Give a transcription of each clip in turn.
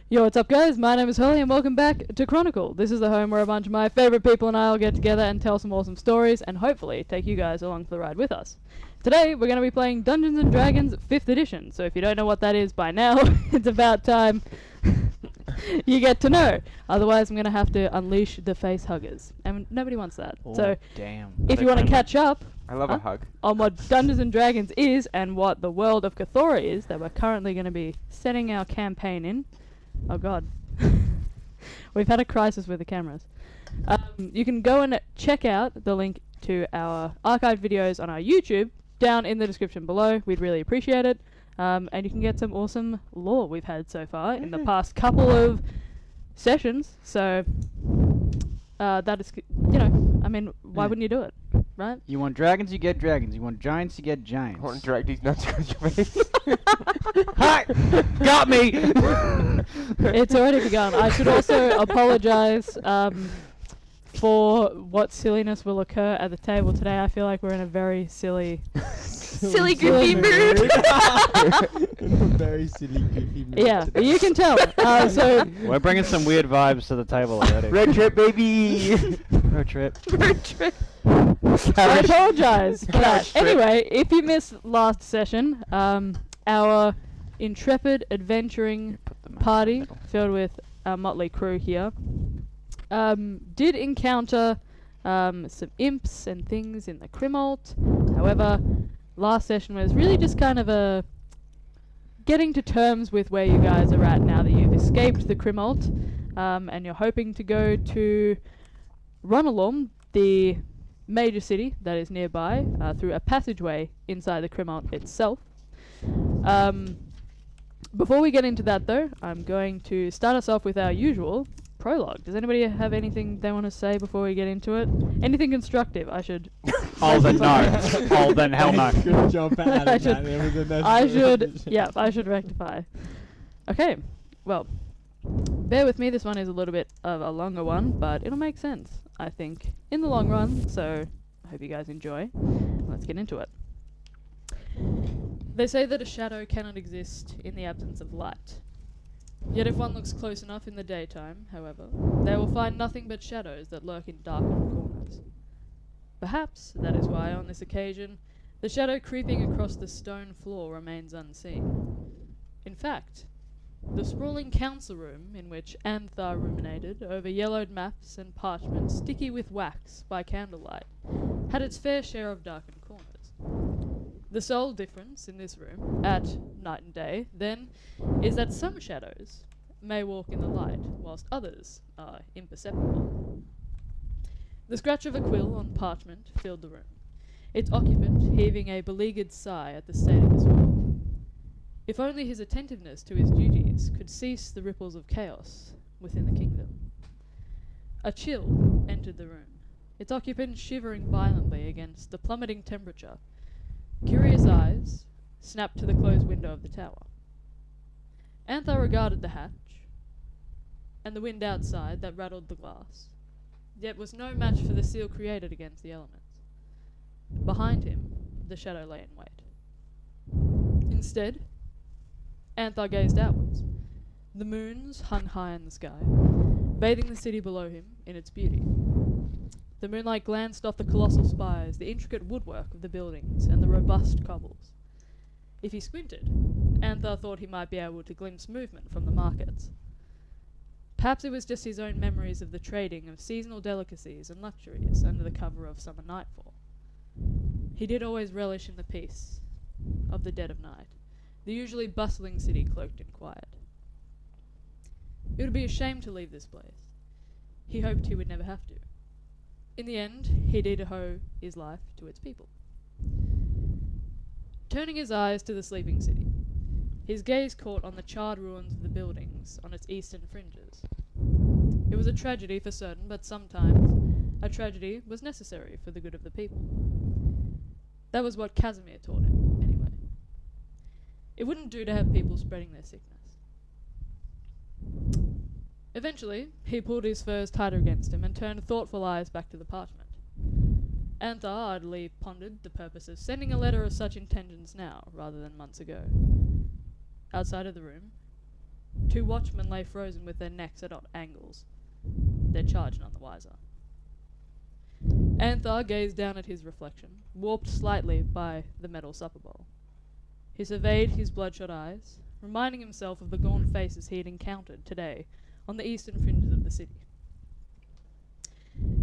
Yo, what's up, guys? My name is Hurley, and welcome back to Chronicle. This is the home where a bunch of my favorite people and I will get together and tell some awesome stories, and hopefully take you guys along for the ride with us. Today, we're going to be playing Dungeons & Dragons 5th edition, so if you don't know what that is by now, it's about time you get to know. Otherwise, I'm going to have to unleash the face huggers, and nobody wants that. Oh, so, damn. if you want to catch up I love a hug. on what Dungeons & Dragons is and what the world of Cthulhu is that we're currently going to be setting our campaign in. Oh god. We've had a crisis with the cameras. You can go and check out the link to our archived videos on our YouTube down in the description below. We'd really appreciate it. And you can get some awesome lore we've had so far in the past couple of sessions. So, that is, I mean, why wouldn't you do it, right? You want dragons, you get dragons. You want giants, you get giants. I want to drag these nuts across your face. Hi! Got me! It's already begun. I should also apologize for what silliness will occur at the table today. I feel like we're in a very silly goofy mood. In a very silly, goofy mood. Yeah, today. you can tell. So We're bringing some weird vibes to the table already. Road trip, baby! Road trip. road trip. I apologize for that. Cash trip. Anyway, if you missed last session, our intrepid adventuring Put them in party the middle. filled with a motley crew here did encounter some imps and things in the Crimalt. However, last session was really just kind of a getting to terms with where you guys are at now that you've escaped the Crimalt, and you're hoping to go to Runalom, the major city that is nearby, through a passageway inside the Crimalt itself. Before we get into that though, I'm going to start us off with our usual prologue. Does anybody have anything they want to say before we get into it? Anything constructive, I should... Oh, then no. Oh, then hell no. Good job at I it, should- man. It was a necessary I should... addition. Yeah, I should rectify. Okay, well, bear with me, this one is a little bit of a longer one, but it'll make sense, I think, in the long run, so I hope you guys enjoy. Let's get into it. They say that a shadow cannot exist in the absence of light. Yet if one looks close enough in the daytime, however, they will find nothing but shadows that lurk in darkened corners. Perhaps that is why, on this occasion, the shadow creeping across the stone floor remains unseen. In fact, the sprawling council room in which Anthar ruminated over yellowed maps and parchment sticky with wax by candlelight had its fair share of darkened corners. The sole difference in this room, at night and day, then, is that some shadows may walk in the light, whilst others are imperceptible. The scratch of a quill on parchment filled the room, its occupant heaving a beleaguered sigh at the state of his world. If only his attentiveness to his duties could cease the ripples of chaos within the kingdom. A chill entered the room, its occupant shivering violently against the plummeting temperature. Curious eyes snapped to the closed window of the tower. Anthar regarded the hatch, and the wind outside that rattled the glass, yet was no match for the seal created against the elements. Behind him, the shadow lay in wait. Instead, Anthar gazed outwards. The moons hung high in the sky, bathing the city below him in its beauty. The moonlight glanced off the colossal spires, the intricate woodwork of the buildings, and the robust cobbles. If he squinted, Anthar thought he might be able to glimpse movement from the markets. Perhaps it was just his own memories of the trading of seasonal delicacies and luxuries under the cover of summer nightfall. He did always relish in the peace of the dead of night, the usually bustling city cloaked in quiet. It would be a shame to leave this place. He hoped he would never have to. In the end, he did owe his life to its people. Turning his eyes to the sleeping city, his gaze caught on the charred ruins of the buildings on its eastern fringes. It was a tragedy for certain, but sometimes a tragedy was necessary for the good of the people. That was what Casimir taught him, anyway. It wouldn't do to have people spreading their sickness. Eventually, he pulled his furs tighter against him and turned thoughtful eyes back to the parchment. Anthar idly pondered the purpose of sending a letter of such intentions now, rather than months ago. Outside of the room, Two watchmen lay frozen with their necks at odd angles, their charge none the wiser. Anthar gazed down at his reflection, warped slightly by the metal supper bowl. He surveyed his bloodshot eyes, reminding himself of the gaunt faces he had encountered today on the eastern fringes of the city.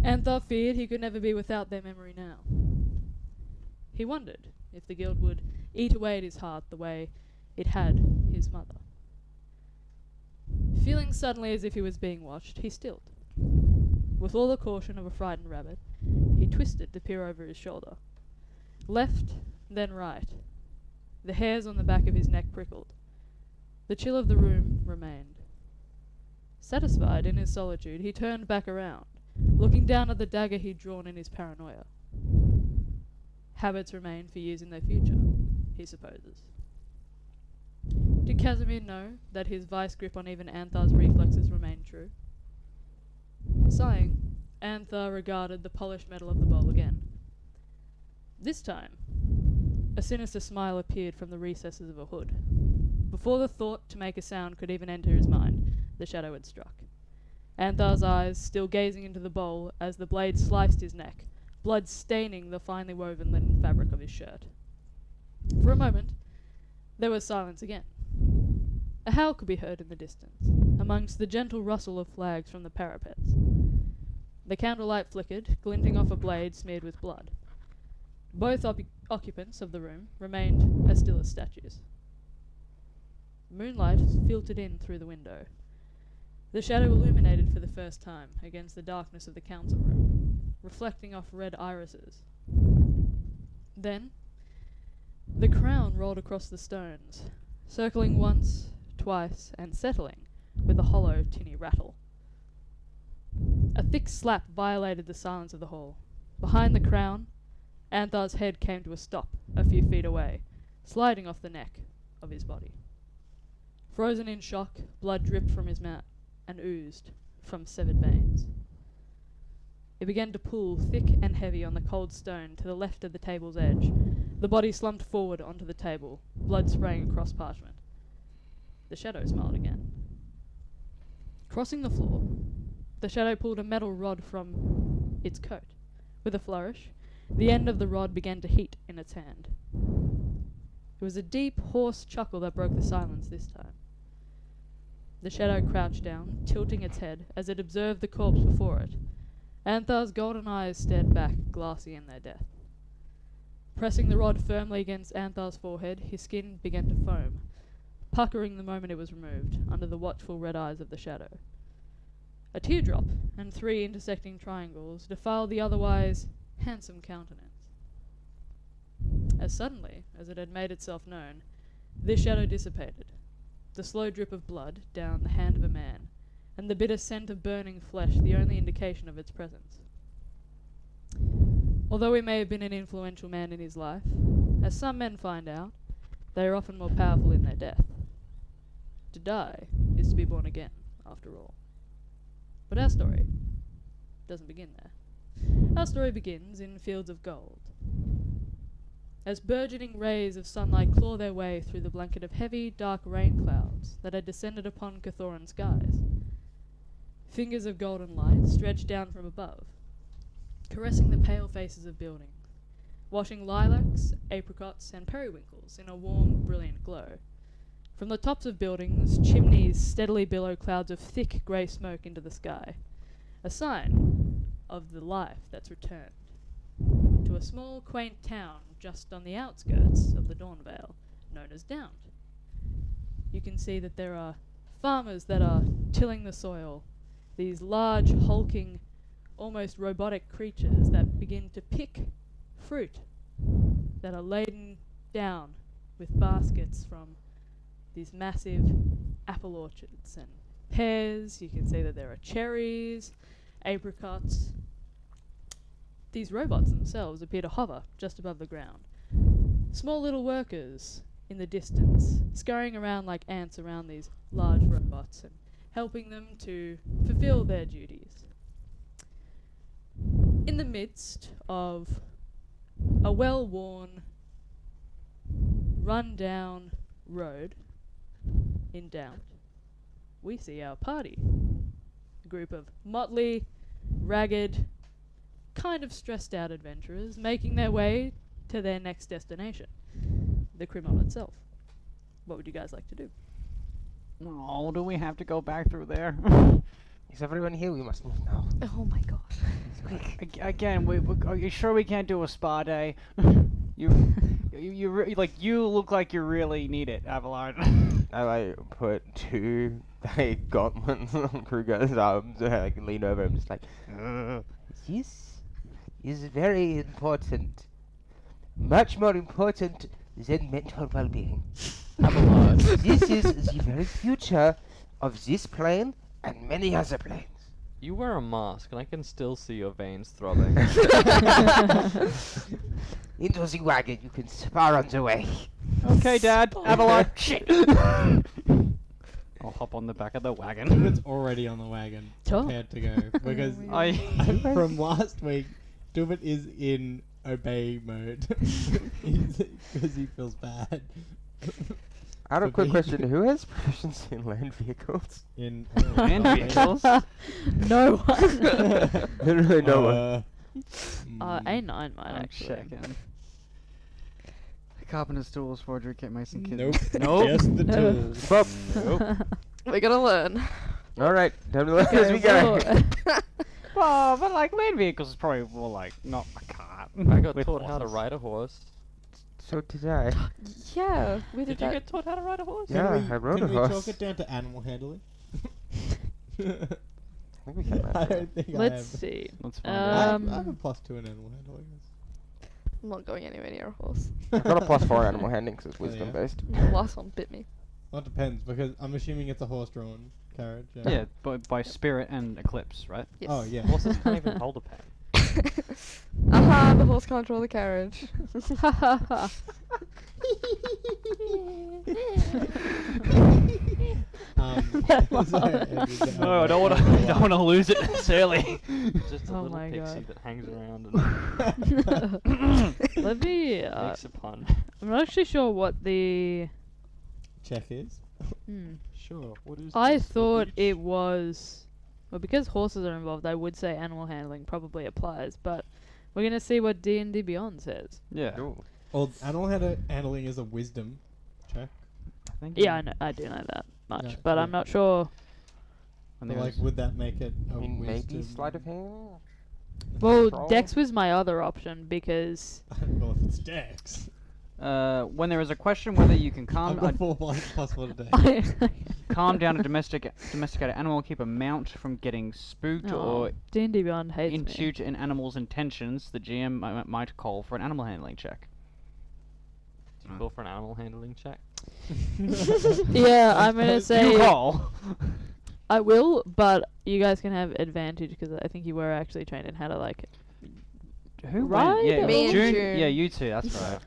Anthar feared he could never be without their memory now. He wondered if the guild would eat away at his heart the way it had his mother. Feeling suddenly as if he was being watched, he stilled. With all the caution of a frightened rabbit, he twisted to peer over his shoulder. Left, then right. The hairs on the back of his neck prickled. The chill of the room remained. Satisfied in his solitude, he turned back around, looking down at the dagger he'd drawn in his paranoia. Habits remain for years in their future, he supposes. Did Casimir know that his vice grip on even Anthar's reflexes remained true? Sighing, Anthar regarded the polished metal of the bowl again. This time, a sinister smile appeared from the recesses of a hood. Before the thought to make a sound could even enter his mind, the shadow had struck. Anthar's eyes still gazing into the bowl as the blade sliced his neck, blood staining the finely woven linen fabric of his shirt. For a moment, there was silence again. A howl could be heard in the distance, amongst the gentle rustle of flags from the parapets. The candlelight flickered, glinting off a blade smeared with blood. Both occupants of the room remained as still as statues. Moonlight filtered in through the window. The shadow illuminated for the first time against the darkness of the council room, reflecting off red irises. Then, the crown rolled across the stones, circling once, twice, and settling with a hollow, tinny rattle. A thick slap violated the silence of the hall. Behind the crown, Anthar's head came to a stop a few feet away, sliding off the neck of his body. Frozen in shock, blood dripped from his mouth and oozed from severed veins. It began to pool thick and heavy on the cold stone to the left of the table's edge. The body slumped forward onto the table, blood spraying across parchment. The shadow smiled again. Crossing the floor, the shadow pulled a metal rod from its coat. With a flourish, the end of the rod began to heat in its hand. It was a deep, hoarse chuckle that broke the silence this time. The shadow crouched down, tilting its head as it observed the corpse before it. Anthar's golden eyes stared back, glassy in their death. Pressing the rod firmly against Anthar's forehead, his skin began to foam, puckering the moment it was removed, under the watchful red eyes of the shadow. A teardrop and 3 intersecting triangles defiled the otherwise handsome countenance. As suddenly as it had made itself known, this shadow dissipated, the slow drip of blood down the hand of a man, and the bitter scent of burning flesh the only indication of its presence. Although he may have been an influential man in his life, as some men find out, they are often more powerful in their death. To die is to be born again, after all. But our story doesn't begin there. Our story begins in fields of gold. As burgeoning rays of sunlight claw their way through the blanket of heavy, dark rain clouds that had descended upon Cathoran skies, fingers of golden light stretched down from above, caressing the pale faces of buildings, washing lilacs, apricots, and periwinkles in a warm, brilliant glow. From the tops of buildings, chimneys steadily billow clouds of thick grey smoke into the sky, a sign of the life that's returned to a small, quaint town just on the outskirts of the Dawnvale, known as Downt. You can see that there are farmers that are tilling the soil, these large, hulking, almost robotic creatures that begin to pick fruit that are laden down with baskets from these massive apple orchards and pears. You can see that there are cherries, apricots. These robots themselves appear to hover just above the ground. Small little workers in the distance, scurrying around like ants around these large robots and helping them to fulfill their duties. In the midst of a well-worn, run-down road in Downt, we see our party. A group of motley, ragged, kind of stressed out adventurers making their way to their next destination, the Crimol itself. What would you guys like to do? Oh, do we have to go back through there? Is everyone here? We must move now. Oh my god. Again, are you sure we can't do a spa day? You look like you really need it, Avalon. I like put two like gauntlets on Kruger's arms and I like lean over him just like, this is very important. Much more important than mental well-being. This is the very future of this plane and many other planes. You wear a mask, and I can still see your veins throbbing. Into the wagon, you can spar on the way. Okay, Dad. Avalon. Shit. I'll hop on the back of the wagon. It's already on the wagon, Sure. prepared to go. Because I from last week, Dubit is in obey mode. Because he feels bad. I have a For quick being- question. Who has proficiency in land vehicles? In Land vehicles? No one. Literally no one. A9 might I'm actually. checking. Carpenter's tools, forgery, kit mason, kit. Nope. Nope. Just the No. tools. Bob. We're gonna learn. Alright, time to learn as we go. Well, but like land vehicles is probably more like not a cart. I got with taught how to horses. ride a horse. So did I. Yeah, we did Did you that. get taught how to ride a horse? Yeah, I rode can a we horse. chalk it down to animal handling? I think we can. I don't think Let's I have. see. Let's I find have a +2 in animal handling. I'm not going anywhere near a horse. I got a +4 animal handling because it's Oh, wisdom yeah. based. The last one bit me. Well, it depends because I'm assuming it's a horse-drawn carriage. Yeah, by spirit and eclipse, right? Yes. Oh yeah. Horses can't even hold a pen. The horse can't draw the carriage. Sorry, Andrew, go No, I on. don't want to. I don't want to lose it this early. Just a Oh little my pixie God. that hangs around and Let me. makes a pun. I'm not actually sure what the. Check is. Sure, what is I this? thought it was. Well, because horses are involved, I would say animal handling probably applies, but we're gonna see what D&D Beyond says. Yeah. Ooh. Well, animal handling is a wisdom check. I think. Yeah, I do know that much, Yeah, but cool. I'm not sure. when But there like, was- would that make it a I mean, maybe wisdom? sleight of hand? Well, Control? Dex was my other option because. Well, if it's Dex. when there is a question whether you can I've calm got 4 possible today. calm down a domesticated animal, keep a mount from getting spooked, or D&D Beyond hates me. intuit an animal's intentions, the GM might call for an animal handling check. Do you call for an animal handling check? Yeah, I'm gonna You say call. I will, but you guys can have advantage because I think you were actually trained in how to like. Who Ride went? Yeah, Me and June. June. Yeah, you two. That's right.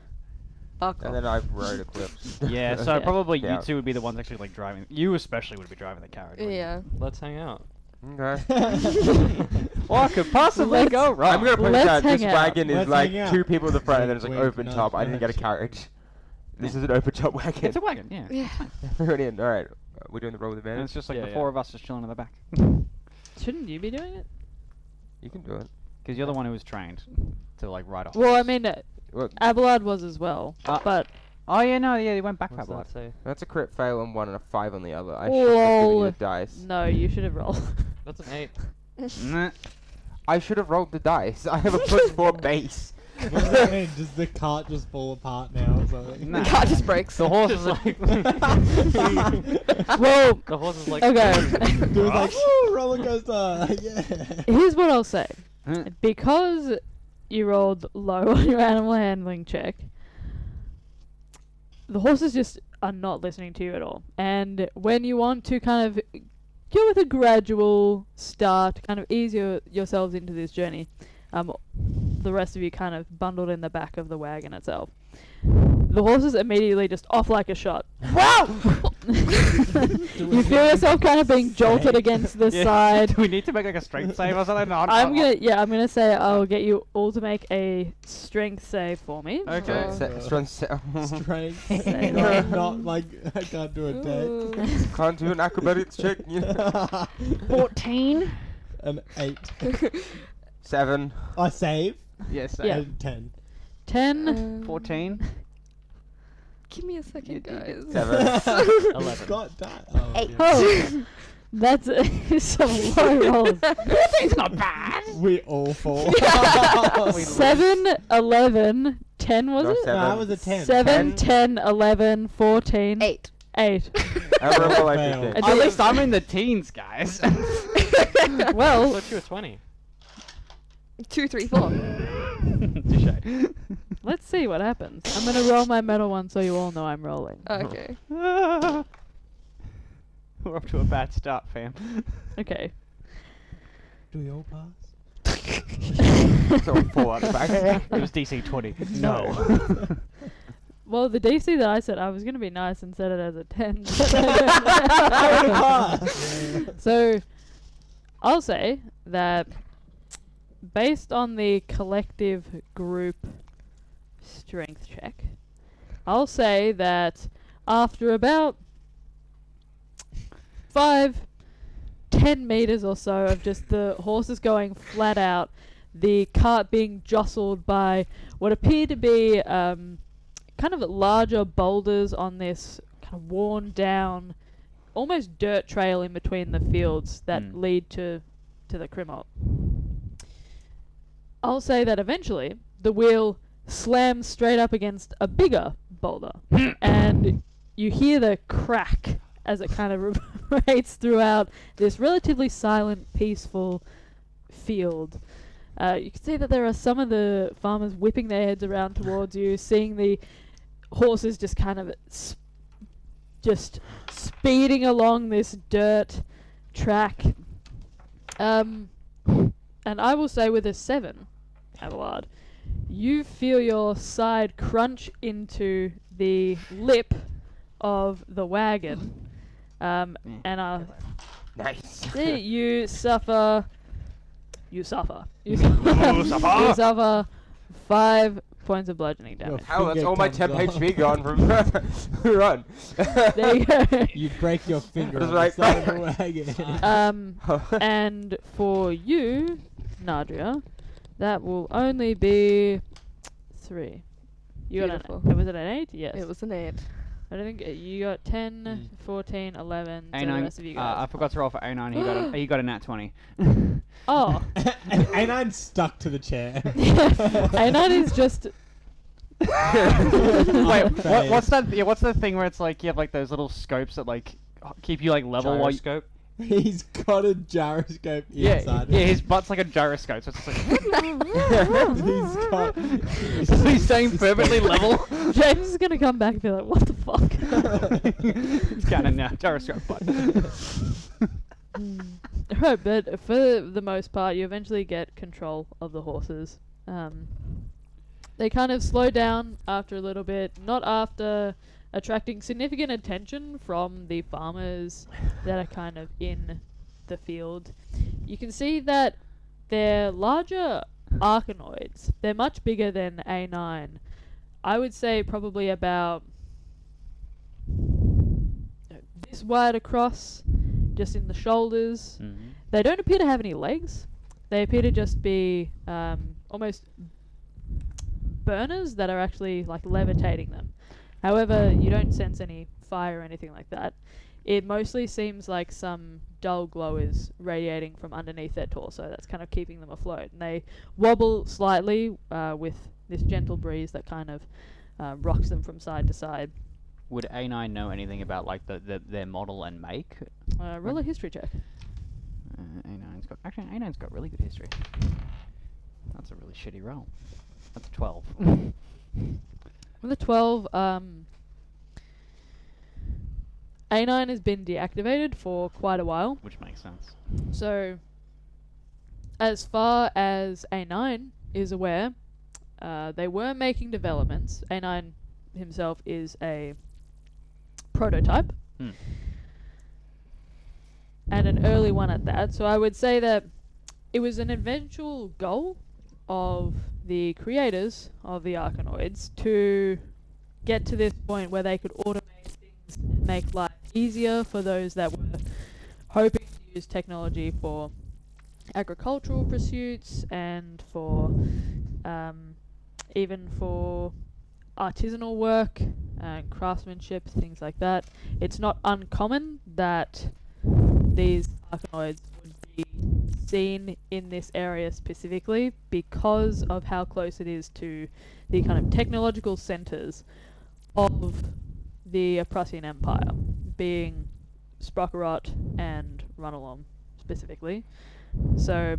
Fuck And off. then I rode Eclipse. Yeah, so Yeah. probably Yeah. you two would be the ones actually like driving. You especially would be driving the carriage. wouldn't you? Yeah. Let's hang out. Okay. What could possibly Let's- go wrong? I'm gonna point Let's out this hang out. wagon is Let's like hang out. 2 people in the front and then it's like Wink, open nudge, top. I didn't get a nudge. carriage. This is an open top wagon. It's a wagon, yeah. Yeah. Brilliant. Alright. We're doing the roll with And advantage. it's just like Yeah, the yeah. 4 of us just chilling in the back. Shouldn't you be doing it? You can do it. Because you're the one who was trained to like ride a horse. Well, I mean, Look, Abelard was as well, but Oh yeah, no, yeah, he went back What's Fab that say? that's a crit fail on one and a 5 on the other. I should have given you Lol. a dice. no, you should have rolled. That's an 8. Nah. I should have rolled the dice. I have a +4 base. What does that mean? Does the cart just fall apart now or something? Nah. The car just breaks. The horse is Just like. Well, The horse is like. okay. Dude was like, woo, roller coaster, yeah. Here's what I'll say. Huh? Because you rolled low on your animal handling check, the horses just are not listening to you at all. And when you want to kind of go with a gradual start, kind of ease yourselves into this journey, the rest of you kind of bundled in the back of the wagon itself. The The horse is immediately just off like a shot. Wow! You feel yourself kind of being jolted against the Yeah. side. Do we need to make like a strength save or something? No, I'm gonna say I'll get you all to make a strength save for me. Okay. Strength. Strength. Say Not like I can't do a deck. Ooh. Can't do an acrobatics check. You know? 14. An 8. 7. I save. Yes. Yeah. And 10. 10. 14. Give me a second, guys. 7. 11. Got that. Oh, 8. yeah. Oh, that's some low rolls. It's not bad. We all fall. 7, 11, 10 was No, it? seven. No, that was a 10. 7, 10. 10, 11, 14, 8. 8. I rolled like Fail. 15. And At least I'm in the teens, guys. I Well, thought you were 20. 2, 3, 4. Touche. let's see what happens. I'm gonna roll my metal one so you all know I'm rolling. Okay. We're off to a bad start, fam. Okay. Do we all pass? So 4 at the back. It was DC 20. No. Well, the DC that I said I was gonna be nice and set it as a 10. So, I'll say that based on the collective group strength check, I'll say that after about 5-10 meters or so of just the horses going flat out, the cart being jostled by what appear to be kind of larger boulders on this kind of worn down, almost dirt trail in between the fields that Mm. lead to the Crimalt. I'll say that eventually the wheel slams straight up against a bigger boulder, and you hear the crack as it kind of reverberates throughout this relatively silent, peaceful field. You can see that there are some of the farmers whipping their heads around towards you, seeing the horses just kind of just speeding along this dirt track. And I will say with a 7, Abelard, you feel your side crunch into the lip of the wagon. And Nice. see, you suffer. You suffer. You suffer 5 points of bludgeoning damage. Hell, that's Finger all my comes temp off. HP gone from run. There you go. You break your finger It's on like- the side of the wagon. And for you, Nadria, that will only be 3. You got Beautiful. an, was it an 8? Yes. It was an 8. I don't think you got 10, Mm. 14, 11. So the rest of you A9. guys. I forgot to roll for A9. He got a nat 20. Oh, And A9 stuck to the chair. A9 is just. Wait, what's that? Yeah, what's the thing where it's like you have like those little scopes that like keep you like level while you... Gyroscope. He's got a gyroscope Yeah, inside yeah, him. his butt's like a gyroscope, so it's just like He's got... he's staying perfectly level. James is gonna come back and be like, what the fuck? It's kind of now gyroscope butt. Right, but for the most part, you eventually get control of the horses. They kind of slow down after a little bit, not after attracting significant attention from the farmers that are kind of in the field. You can see that they're larger arachnoids. They're much bigger than A9. I would say probably about this wide across, just in the shoulders. They don't appear to have any legs. They appear to just be almost burners that are actually like levitating them. However, you don't sense any fire or anything like that. It mostly seems like some dull glow is radiating from underneath their torso that's kind of keeping them afloat. And they wobble slightly with this gentle breeze that kind of rocks them from side to side. Would A9 know anything about like their model and make? Roll a history check. A9's got really good history. That's a really shitty roll. That's a 12. With a 12, A9 has been deactivated for quite a while. Which makes sense. So, as far as A9 is aware, they were making developments. A9 himself is a prototype. Hmm. And an early one at that. So I would say that it was an eventual goal of the creators of the Arkanoids to get to this point where they could automate things and make life easier for those that were hoping to use technology for agricultural pursuits and for even for artisanal work and craftsmanship, things like that. It's not uncommon that these Arkanoids would be seen in this area specifically because of how close it is to the kind of technological centres of the Prussian Empire, being Sprockerot and Runalom specifically. So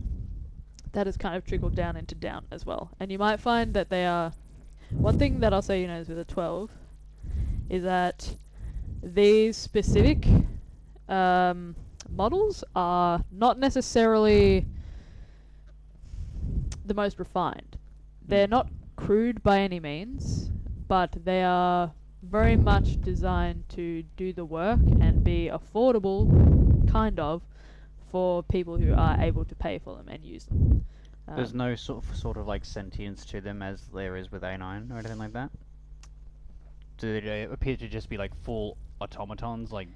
that has kind of trickled down into Down as well. And you might find that they are... One thing that I'll say, is with a 12 is that these specific models are not necessarily the most refined. They're not crude by any means, but they are very much designed to do the work and be affordable, kind of, for people who are able to pay for them and use them. There's no sort of like sentience to them as there is with A9 or anything like that. Do they appear to just be like full automatons? Like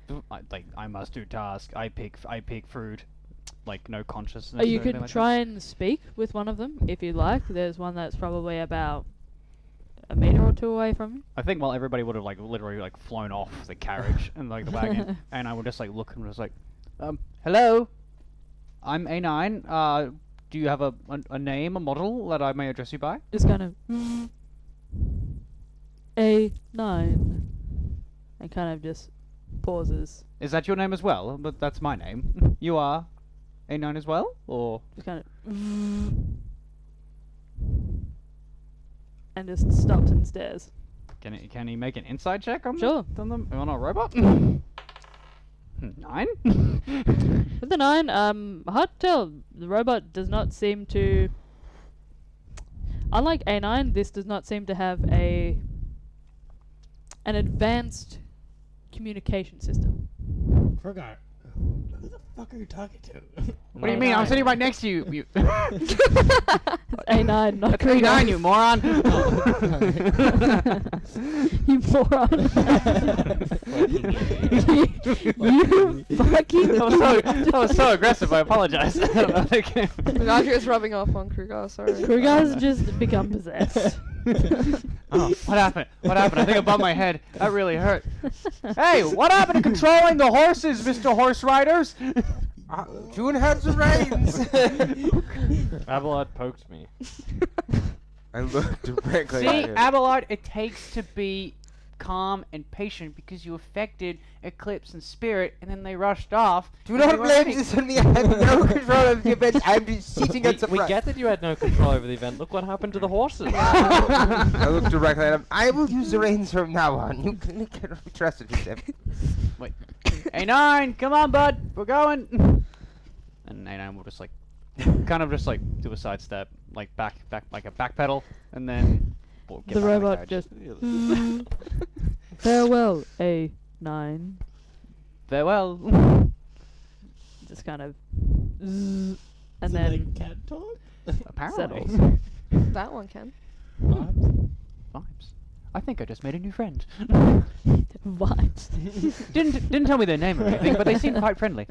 I must do task. I pick fruit. Like no consciousness. You or anything could like try and speak with one of them if you like. There's one that's probably about a meter or two away from you. I think while everybody would have like literally like flown off the carriage and like the wagon, and I would just like look and was like, hello, I'm A9. Do you have a name, a model that I may address you by? Just kind of A9 and kind of just pauses. Is that your name as well? But that's my name. You are A9 as well, or Just kind of and just stops and stares. can he make an inside check on Sure. on a robot? 9. With the 9, hard to tell. The robot does not seem to... Unlike A9, this does not seem to have an advanced communication system. Forgot. Who the fuck are you talking to? What do you mean? I'm sitting right next to you. You It's A9, not That's A9, you moron. You moron. You fucking... That was so aggressive. I apologize. Okay. Roger is rubbing off on Krugar, sorry. Krugar's just become possessed. Oh, what happened? What happened? I think I bumped my head. That really hurt. Hey, what happened to controlling the horses, Mr. Horse Riders? June has the reins. Abelard poked me. I looked directly See, at him. Abelard, it takes to be calm and patient because you affected Eclipse and Spirit, and then they rushed off. Do not blame this on me. I had no control of the event. I'm just sitting at the We front. get that you had no control over the event. Look what happened to the horses. I looked directly at him. I will use the reins from now on. You can be trusted with them. Wait. A9, come on, bud. We're going. And A9 will just like, kind of just like do a sidestep, like back, like a back pedal, and then we'll get The back on robot carriage. just... Farewell, A9. Farewell. Just kind of... And Is it then... like cat talk? Apparently. settles. That one can. Vibes? Vibes. I think I just made a new friend. Vibes. didn't tell me their name or anything, but they seem quite friendly.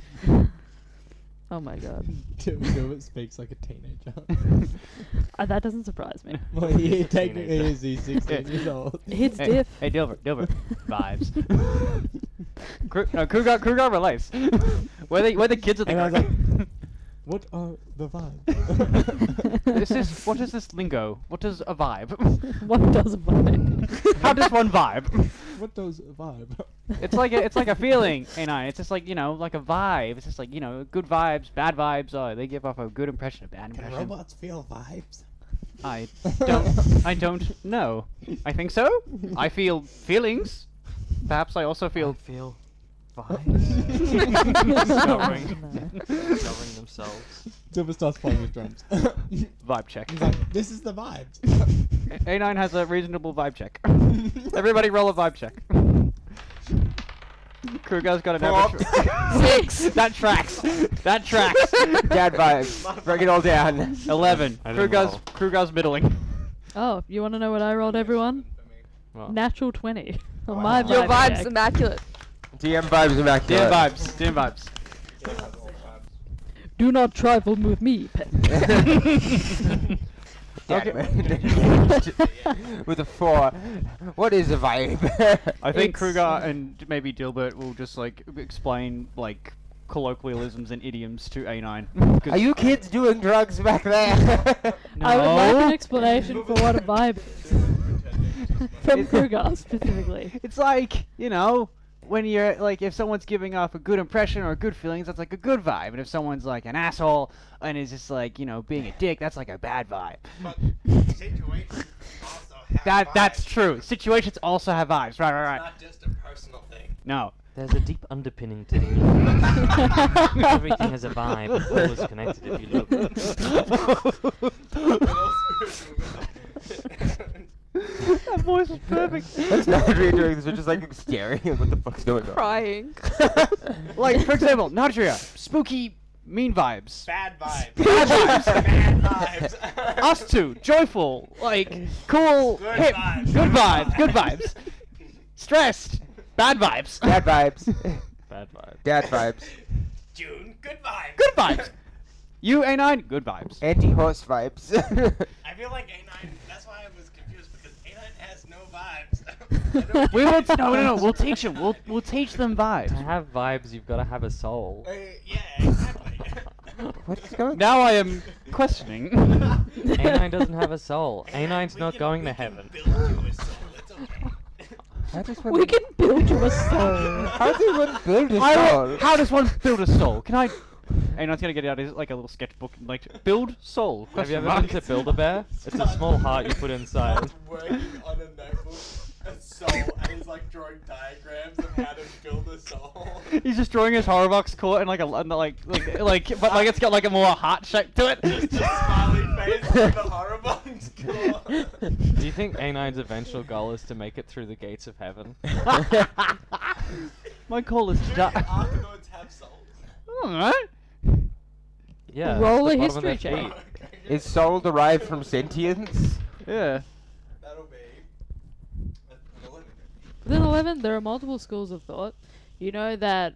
Oh my god. Dilbert speaks like a teenager. That doesn't surprise me. Well, he technically is. He's 16 years old. It's Hey, diff. hey, Dilbert. Vibes. Krugar relates. We're the kids of the And I was group. like, what are the vibes? What is this lingo? What is a vibe? What does vibe? How does one vibe? What does vibe? It's like a feeling, It's just like like a vibe. It's just like good vibes, bad vibes. Oh, they give off a good impression, a bad Can impression. robots feel vibes? I don't know. I think so. I feel feelings. Perhaps I also feel vibes. Discovering No. themselves. Dilbert starts playing his drums. Vibe check. He's like, this is the vibes. A9 has a reasonable vibe check. Everybody roll a vibe check. Kruger's got an average. 6. That tracks. That tracks. Dad vibes. Bring it all down. 11. I didn't Kruger's middling. Oh, you want to know what I rolled, everyone? What? Natural 20. On my Your vibe vibe's check. immaculate. DM vibes immaculate. DM vibes. Do not trifle with me, pet. With a 4. What is a vibe? I think It's- Kruger and maybe Dilbert will just like explain like colloquialisms and idioms to A9. Are you kids doing drugs back there? I would like No. an explanation for what a vibe is. From Kruger, specifically. It's like, you know, when you're like, if someone's giving off a good impression or good feelings, that's like a good vibe. And if someone's like an asshole and is just like, you know, being a dick, that's like a bad vibe. But situations also have That's vibes. true. Situations also have vibes. Right, right, It's right. not just a personal thing. No. There's a deep underpinning to the universe. Everything has a vibe. All is connected if you look. That voice was perfect. That's not really doing this. We're just like staring at what the fuck's going on. Crying. Like, for example, Nadria, spooky, mean vibes. Bad vibes. Bad vibes. Bad vibes. Us two, joyful, like, cool, Good hip, vibes. good vibes, good vibes. Stressed, bad vibes. Dad vibes. Bad vibe. Dad vibes. June, good vibes. Good vibes. You, A9, good vibes. Anti-horse vibes. I feel like A9, that's why I was confused, because A9 has no vibes. We will, no, we'll teach them. We'll teach them To vibes. have vibes, you've got to have a soul. Yeah, exactly. What's going on? Now I am questioning. A9 doesn't have a soul. A9's We not can- going we to can heaven. build you a soul, it's okay. How does one We can build you a soul. How does one build a soul? How does one build a soul? Can I? A9's gonna get out his, like a little sketchbook and like build soul. Have you question ever mark. been to Build-A-Bear? It's a small heart you put inside. Working on a notebook, a soul, and he's like drawing diagrams of how to build a soul. He's just drawing his Horrorbox core and like a but like it's got like a more heart shape to it. Just a smiley face with the horror box. Do you think A9's eventual goal is to make it through the gates of heaven? My call is Do done. Argonauts have souls? Alright. Yeah. Roll it's a the bottom of history their check. feet. Is soul derived from sentience? Yeah. That'll be an 11. Within 11, there are multiple schools of thought. You know that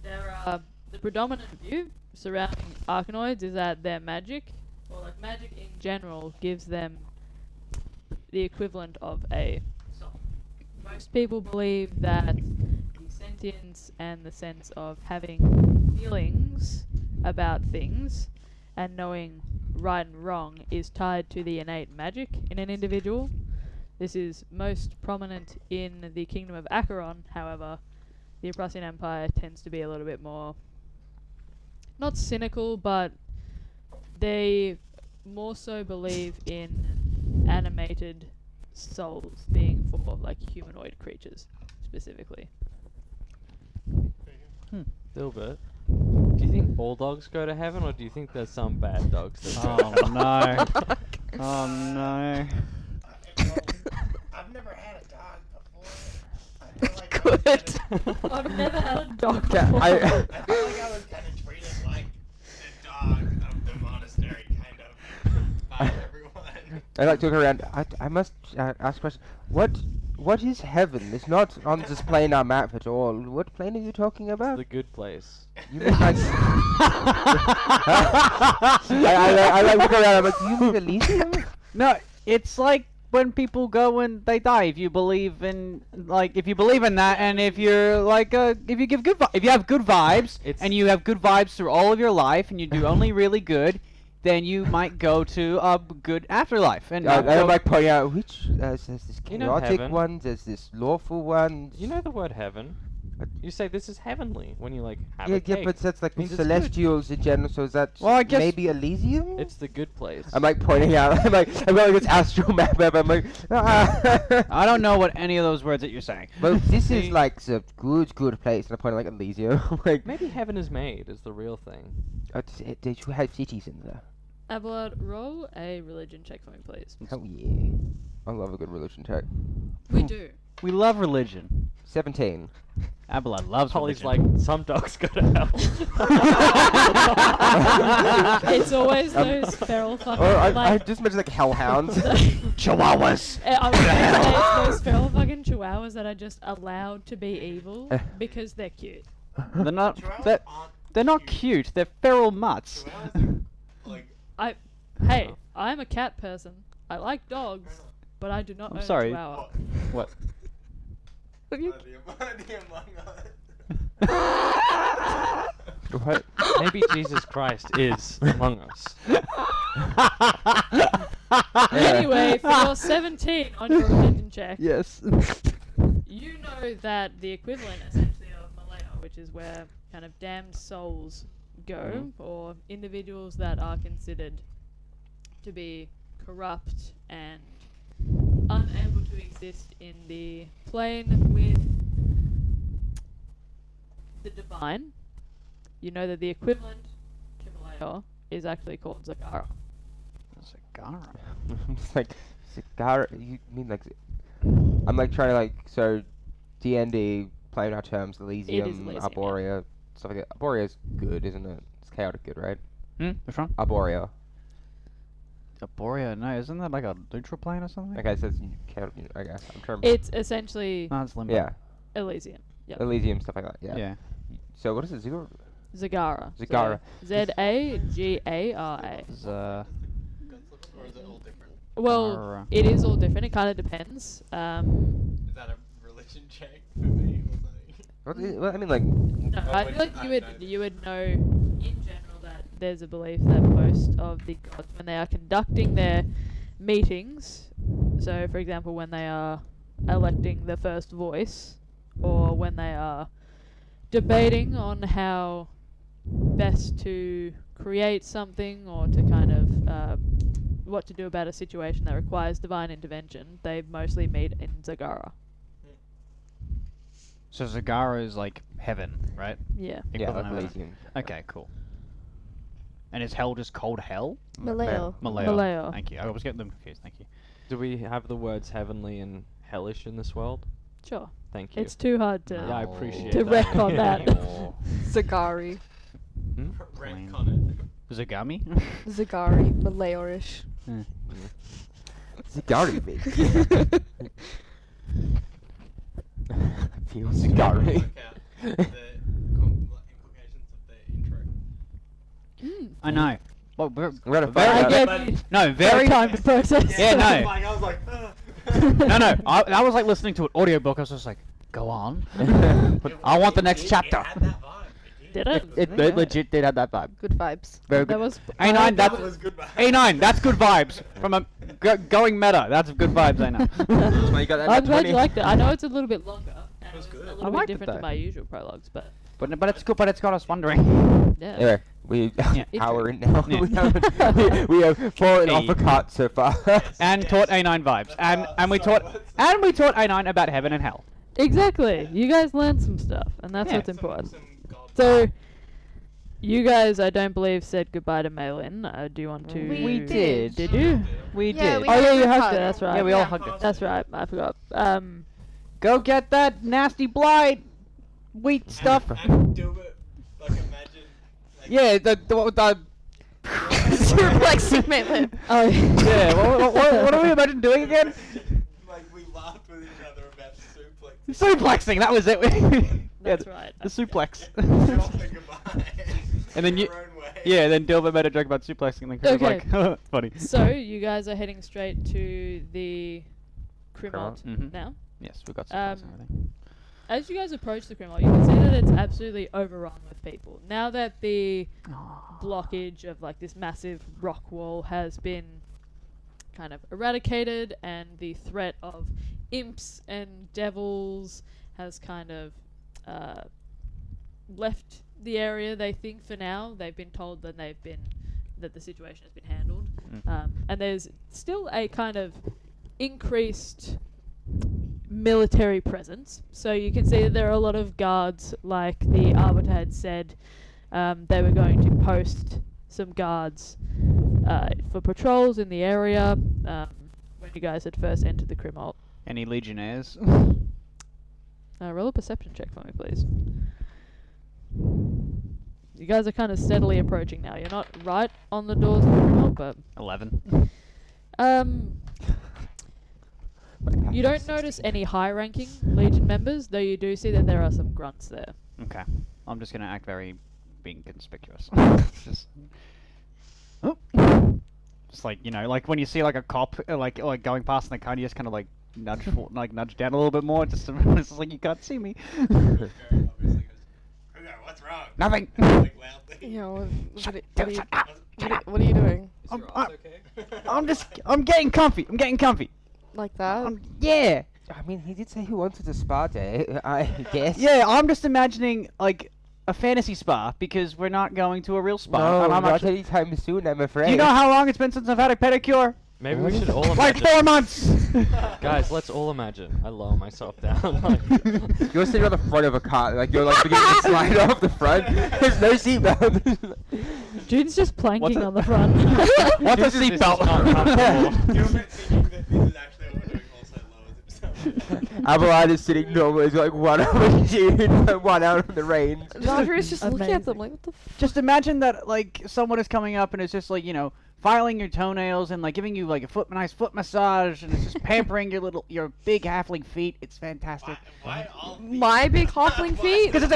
there are the predominant view surrounding Arkanoids is that they're magic, or like magic in general gives them the equivalent of a soul. Most people believe that the sentience and the sense of having feelings about things and knowing right and wrong is tied to the innate magic in an individual. This is most prominent in the Kingdom of Acheron, however, the Prussian Empire tends to be a little bit more, not cynical, but they more so believe in animated souls being for like humanoid creatures, specifically. Dilbert, do you think all dogs go to heaven, or do you think there's some bad dogs that go to Oh no. Oh no. I've never had a dog before. I feel like I was kinda- I've never had a dog Yeah, before. I- I feel like I was kind of treated like the dog of the monastery, kind of, by everyone. I like to look around. I must ask a question. What is heaven? It's not on display in our map at all. What plane are you talking about? the good place? You mean like... I like look around. I'm like, do you mean Elysium? No, it's like when people go and they die. If you believe in that, and if you're like if you give if you have good vibes, and you have good vibes through all of your life, and you do only really good, then you might go to a good afterlife. And I go- like pointing out which there's this You know chaotic heaven. one, there's this lawful one. You know the word heaven? You say this is heavenly when you like have Yeah, a cake. yeah, but that's like Means it's good. celestials in general. So is that Well, I guess- maybe Elysium? It's the good place. I'm like pointing out. I'm got like this astral map. I'm like, I don't know what any of those words that you're saying. Well, this is See- like a good place. And I point like Elysium. I'm like, Maybe heaven is made is the real thing. did you have cities in there? Abelard, roll a religion check for me, please. Hell yeah! I love a good religion check. We do. We love religion. 17. Abelard loves Holly's religion. like, some dogs go to hell. It's always those feral fucking. Or I like, just mentioned like hellhounds. Chihuahuas. I was gonna say it's those feral fucking chihuahuas that are just allowed to be evil because they're cute. They're not. Chihuahuas aren't They're not cute. They're feral mutts. Chihuahuas are, like, Hey, I'm a cat person. I like dogs, but I do not I'm own sorry. a chihuahua. What? Have you- the Among Us. What? Maybe Jesus Christ is among us. Anyway, for your 17 on your religion check, Yes. you know that the equivalent essentially of Malaya, which is where kind of damned souls go, or individuals that are considered to be corrupt and unable to exist in the plane with the divine. You know that the equivalent to Malaya is actually called Zagara. Zagara. I'm just like, cigar. You mean like? I'm like trying to like D&D playing our terms. Elysium, Elysium, yeah. Arborea, stuff like that. Arborea's good, isn't it? It's chaotic good, right? Which one? Arborea. Arborea. No, isn't that like a neutral plane or something? Okay, so it's chaotic. I guess I'm trying. It's essentially No, it's limbo. Yeah, Elysium. Yep. Elysium stuff like that. Yeah. Yeah. So what is it? Zero. Zagara. Zagara. Zagara. Z- Or is it all different? Well, Zagara. it is all different. It kind of depends. Is that a religion check for me or something? What is, well, I mean, like. No, Oh, I wait, feel like I you would don't know. you would know in general that there's a belief that most of the gods, when they are conducting their meetings, so for example when they are electing the first voice, or when they are debating on how best to create something or to kind of what to do about a situation that requires divine intervention, they mostly meet in Zagara. So Zagara is like heaven, right? Yeah. Yeah, Equivalent like of heaven. Elysium. Okay, cool. And is hell just called hell? Maleo. Malaya. Malaya. Thank you. I was getting them confused. Thank you. Do we have the words heavenly and hellish in this world? Sure. Thank you. It's too hard to Yeah, I appreciate to that. wreck on that. Oh. Zagari. Rank on it. Zagami? Zagari. Malaorish. Zagari, bitch. I feel Zagari. Work out the implications of the intro. I know. Well, We're gonna very, I find out. gave you no, very time to process. Yeah, no. I was like, no. I was like listening to an audiobook. I was just like, go on. I want the next chapter. It had that vibe. Did it? It legit did have that vibe. Good vibes. Very That good. was A9, That that's was good vibe. A9. That's good vibes from a going meta. That's good vibes. I know. That's why you got that I'm nat glad 20. you liked it. I know it's a little bit longer. And It was good. A I little bit liked it different to though. my usual prologues, but But it's good. But it's got us wondering. yeah. Anyway, we Yeah. hour in now. Yeah. we have fallen off Hey. a cart so far. And taught A9 vibes. And we taught A9 about heaven and hell. Exactly. You guys learned some stuff, and that's Yeah. what's important. Some gold So, you guys, I don't believe, said goodbye to Malin. Do you want to? We did. Did you? We Yeah, did. we Oh yeah, you hugged. hugged it. That's right. Yeah, we all hugged it. That's right. I forgot. Go get that nasty blight wheat stuff. And do it, like imagine. Like, Yeah, the Suplexing Malin. Oh. yeah. What do we imagine doing again? Like we laughed with each other about suplex. Suplexing. That was it. Yeah, That's right. The suplex. Dropping goodbye. And then in you- your own way. Yeah, then Dilbert made a joke about suplexing, and then Chris Okay. was like, "It's funny." So you guys are heading straight to the Crimont Mhm. now. Yes, we got supplies and everything. As you guys approach the Crimont, you can see that it's absolutely overrun with people. Now that the blockage of like this massive rock wall has been kind of eradicated, and the threat of imps and devils has kind of left the area. They think for now they've been told that the situation has been handled, and there's still a kind of increased military presence. So you can see that there are a lot of guards, like the Arbiter had said. They were going to post some guards for patrols in the area when you guys had first entered the Crimalt. Any legionnaires? Roll a perception check for me, please. You guys are kind of steadily approaching now. You're not right on the doors of the Crimalt, but 11. you don't notice any high-ranking Legion members, though you do see that there are some grunts there. Okay. I'm just gonna act very being conspicuous. just, just like, you know, like when you see like a cop like going past in the car, you just kind of like nudge down a little bit more, just it's like you can't see me. Obviously goes, Kruger, what's wrong? Nothing. Like loudly. You know, Shut what up, are you, shut up. what are you doing? I'm getting comfy. I'm getting comfy. Like that? Yeah. I mean, he did say he wanted a spa day, I guess. Yeah, I'm just imagining like a fantasy spa because we're not going to a real spa. No, and I'm not actually... anytime soon, I'm afraid. Do you know how long it's been since I've had a pedicure? Maybe we should all Like imagine. 4 months. Guys, let's all imagine. I lower myself down. Like, You're sitting on the front of a car, like you're like beginning to slide off the front. There's no seatbelt. Jude's just planking What's on the front. What's a This is seatbelt? not comfortable. You've been thinking that this is actually what we're doing, also lowers himself. Abelard is sitting normally, he's like one out of June, one out of the rain. Andrea's just looking at them amazing. like, what the f? Just imagine that like someone is coming up and it's just like, you know, filing your toenails and like giving you like a nice foot massage and it's just pampering your big halfling feet. It's fantastic. Why all feet? My big halfling feet? Because it's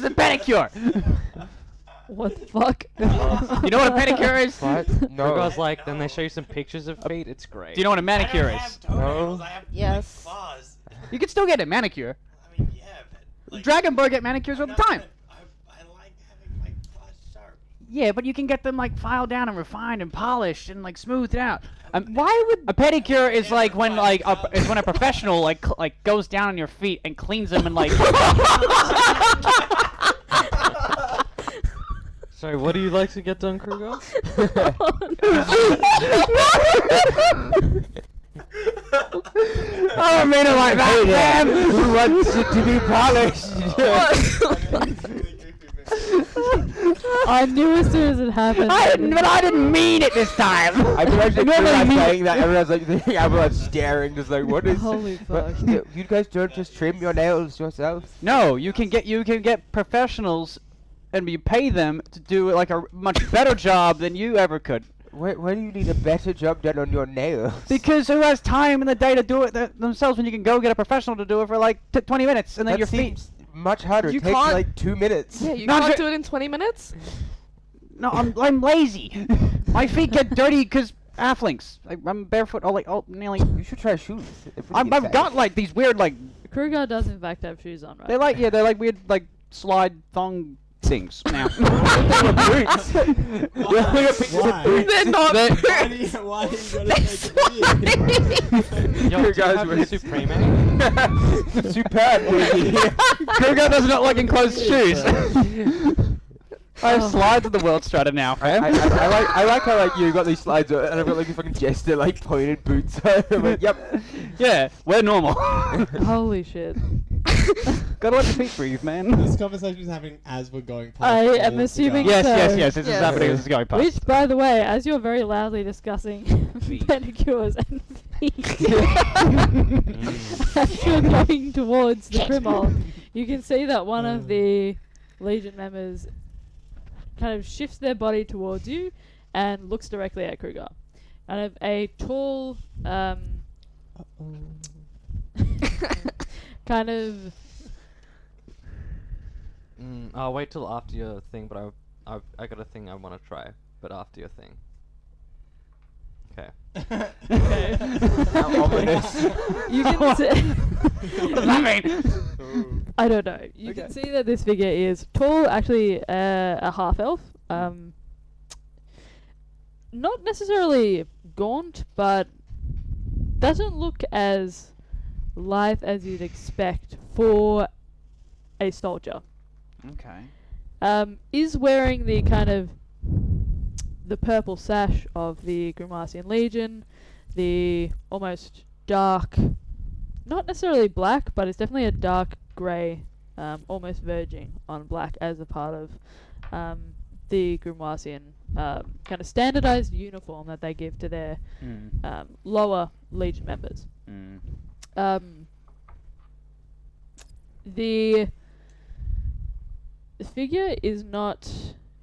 a pedicure. What the fuck? You know what a pedicure is? What? No. Kruger's like, then they show you some pictures of feet. It's great. Do you know what a I manicure don't is? have toenails, No. I have Yes. like, claws. You can still get a manicure. I mean, yeah, but like, Dragonborn get manicures all I'm the not time. gonna- I like having my claws sharp. Yeah, but you can get them like filed down and refined and polished and like smoothed out. Why would A pedicure is like when like is when a professional like goes down on your feet and cleans them and like. Sorry, what do you like to get done, Kruger? I don't mean it like that, man. Who wants it to be polished? I knew as soon as it happened. I didn't mean it this time. I can actually Normally feel like me- saying that everyone's like thinking Abelard's staring, just like, what is... Holy what- fuck. you guys don't just trim your nails yourself? No, you can get professionals, and you pay them to do like a much better job than you ever could. Why do you need a better job done on your nails? Because who has time in the day to do it themselves when you can go get a professional to do it for like 20 minutes and then that your feet. seems much harder. You It takes can't- like 2 minutes. Yeah, you Not can't ju- do it in 20 minutes? No, I'm lazy. My feet get dirty because halflings. I'm barefoot all nearly. You should try shoes. I've got like these weird like Kruger does in fact have shoes on, right? they're like weird like slide thong things now. boots. Why? They're not Why boots. do you gotta make it weird? Yo, do you guys have were- the Supreme? Superb, baby. Kruger does not like enclosed shoes. I have Oh. slides of the world strata now, fam. I like how like you got these slides on, and I've got like a fucking jester like pointed boots on. I'm like, yep. Yeah, we're normal. Holy shit. Gotta let the feet breathe, man. This conversation is happening as we're going past. I all am the assuming guys. Yes. This is Yes. happening. This is going past. Which, by the way, as you're very loudly discussing pedicures and feet, as you're going towards the Crimol, you can see that one of the Legion members kind of shifts their body towards you and looks directly at Kruger. Kind of a tall, kind of... I'll wait till after your thing, but I got a thing I want to try, but after your thing. Okay. Okay. How ominous. You can see... What does that mean? I don't know. You can see that this figure is tall, actually a half elf. Not necessarily gaunt, but doesn't look as lithe as you'd expect for a soldier. Okay. Is wearing the kind of the purple sash of the Grimasian Legion, the almost dark, not necessarily black, but it's definitely a dark grey, almost verging on black as a part of the Grimoisian kind of standardized uniform that they give to their lower Legion members. The figure is not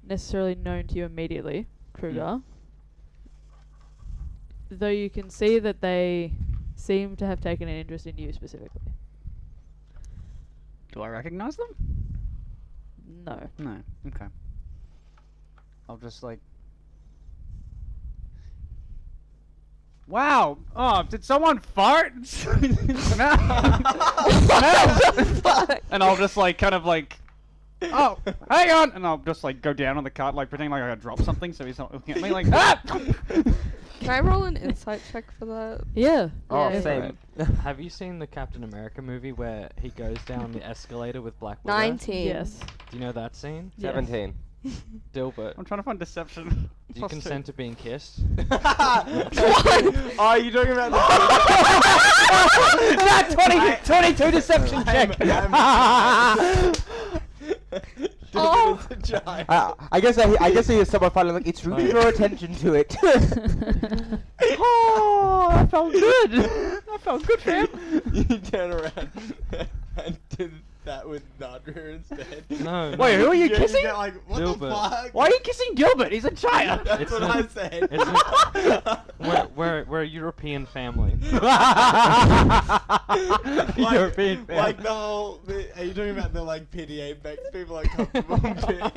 necessarily known to you immediately, Kruger. Though you can see that they seem to have taken an interest in you specifically. Do I recognize them? No. No. Okay. I'll just like. Wow! Oh, did someone fart? Smell! And I'll just like kind of like. Oh, hang on! And I'll just like go down on the cart, like pretending like I dropped something, so he's not looking at me like ah! Can I roll an insight check for that? Yeah. Oh, yeah, same. Have you seen the Captain America movie where he goes down the escalator with Black Widow? 19. Yes. Do you know that scene? Yeah. 17. Dilbert, I'm trying to find deception. do you consent to being kissed? Oh, you talking about That 22 deception check. Oh. I guess I hear someone finally like, it's rude to draw attention to it. Oh, that felt good. That felt good, fam. You turn around and did that with Nadra instead. No. Wait, who are you Yeah, kissing? get like, what the Dilbert. fuck? Why are you kissing Gilbert? He's a child. That's It's what not- I said. We're a European family. European family. Like the whole. Are you talking about the like PDA makes people uncomfortable bit?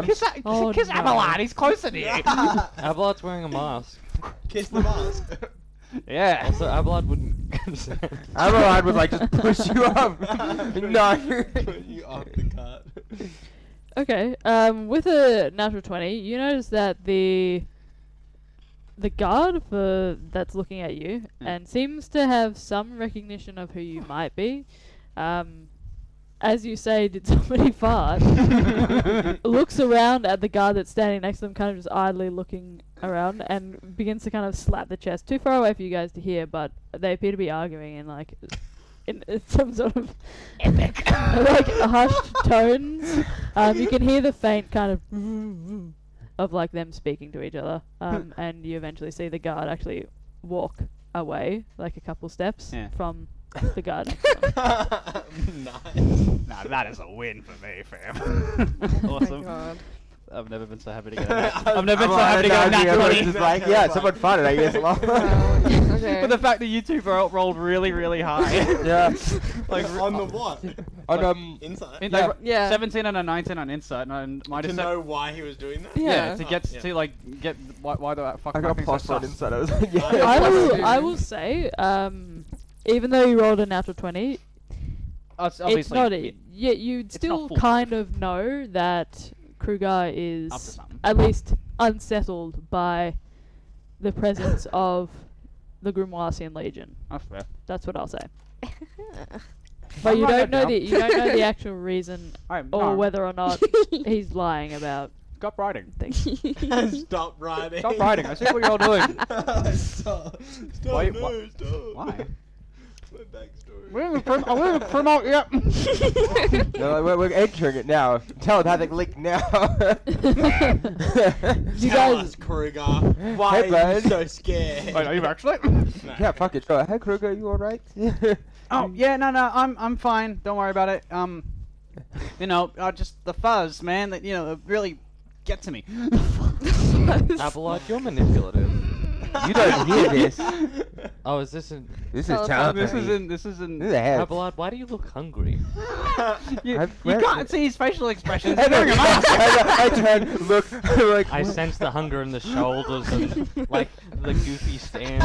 Kiss, Oh, kiss no. Abelard, he's closer to you. Abelard's wearing a mask. Kiss the mask. Yeah. Also, Abelard wouldn't consent. I would like just push you up. No. Put you off the cart. Okay. With a natural 20, you notice that the guard that's looking at you and seems to have some recognition of who you might be. As you say, did somebody fart? Looks around at the guard that's standing next to them, kind of just idly looking around, and begins to kind of slap the chest. Too far away for you guys to hear, but they appear to be arguing in like in some sort of epic, like hushed tones. You can hear the faint kind of like them speaking to each other, and you eventually see the guard actually walk away like a couple steps from the guard next to them. Nice. Nah, that is a win for me, fam. Oh Awesome. my god. I've never been so happy to get I've never been so happy to get a nat Everyone's 20. just like, yeah, someone farted, I guess. Okay. But the fact that you two rolled really, really high. Yeah. Like, On the what? On Inside. in, Yeah. like, Yeah. 17 and a 19 on insight, and my To decep- know why he was doing that? Yeah. to get yeah. to like get why the fuck I got a fucking plus so one sus. inside. I was like, yeah. I will say, even though you rolled a natural 20, It's it's obviously not it. Yeah, you'd it's still not foolproof. kind of know that Kruger up to is something. at least unsettled by the presence of the Grimoisian Legion. That's fair. That's what I'll say. I'll But you write don't that know down. the the actual reason Alright, or no, whether or not he's lying about stop writing. things. Stop writing. Stop writing. I see what you're all doing. Stop. Stop. Why- No, why- stop. Why? My backstory. We haven't promote yet. No, we're entering it now. Telepathic link now. You Tell guys- us, Kruger. Why Hey, are bud. you so scared? Wait, are you actually? No. Yeah, fuck it. Hey, Kruger, you alright? Oh yeah, no, I'm fine. Don't worry about it. You know, just the fuzz, man. That really get to me. Abelard, you're manipulative. You don't hear this. Oh, is this in... This is Telepathy. telepathy. This is in. This is a head. Abelard, why do you look hungry? You Where- can't see his facial expressions. I, He's wearing a mask. I turn, look, like, I sense the hunger in the shoulders and, like, the goofy stance.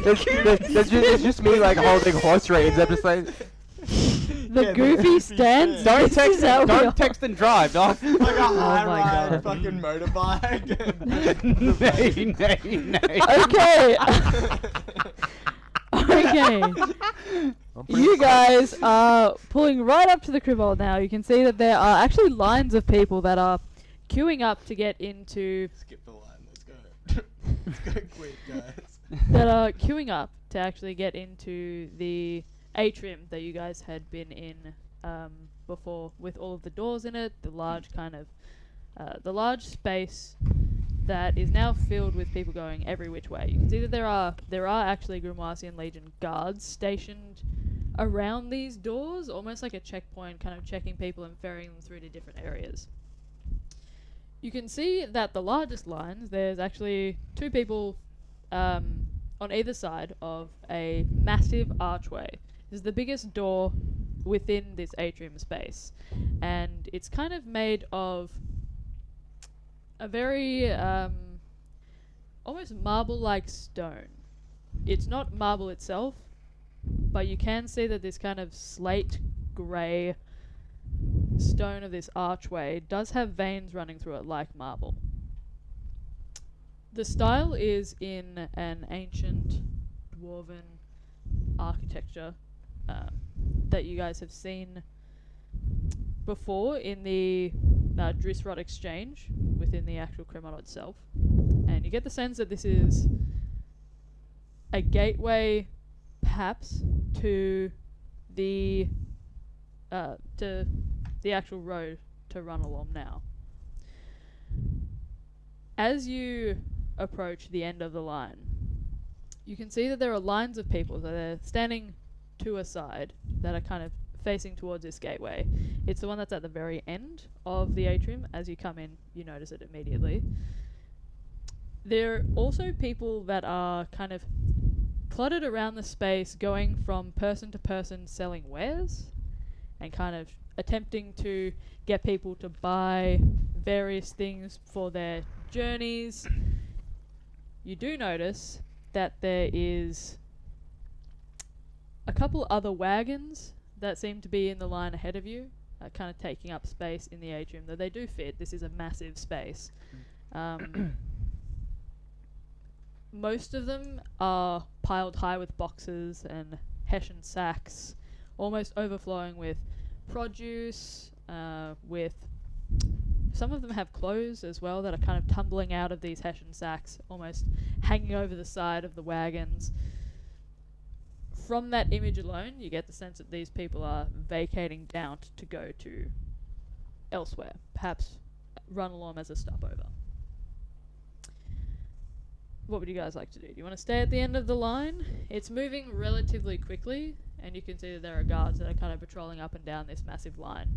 it's just me, like, holding horse reins. I'm just like, The Yeah, goofy stance. Don't This text is how we don't are. text and drive, dog. Like a high my ride God. fucking motorbike. Nay. Okay. Okay. I'm pretty You psyched. guys are pulling right up to the crib now. You can see that there are actually lines of people that are queuing up to get into Skip the line. Let's go. Let's go quick, guys. that are queuing up to actually get into the atrium that you guys had been in before, with all of the doors in it, the large the large space that is now filled with people going every which way. You can see that there are actually Grimoisian Legion guards stationed around these doors, almost like a checkpoint, kind of checking people and ferrying them through to different areas. You can see that the largest lines, there's actually 2 people on either side of a massive archway. This is the biggest door within this atrium space, and it's kind of made of a very almost marble-like stone. It's not marble itself, but you can see that this kind of slate grey stone of this archway does have veins running through it like marble. The style is in an ancient dwarven architecture that you guys have seen before in the Drisrod exchange within the actual Cremon itself. And you get the sense that this is a gateway perhaps to the actual road to run along now. As you approach the end of the line, you can see that there are lines of people that are standing to a side that are kind of facing towards this gateway. It's the one that's at the very end of the atrium. As you come in, you notice it immediately. There are also people that are kind of cluttered around the space, going from person to person selling wares and kind of attempting to get people to buy various things for their journeys. You do notice that there is a couple other wagons that seem to be in the line ahead of you, kind of taking up space in the atrium, though they do fit. This is a massive space. Most of them are piled high with boxes and hessian sacks, almost overflowing with produce, with some of them have clothes as well that are kind of tumbling out of these hessian sacks, almost hanging over the side of the wagons. From that image alone, you get the sense that these people are vacating down to go to elsewhere, perhaps run along as a stopover. What would you guys like to do? Do you want to stay at the end of the line? It's moving relatively quickly, and you can see that there are guards that are kind of patrolling up and down this massive line,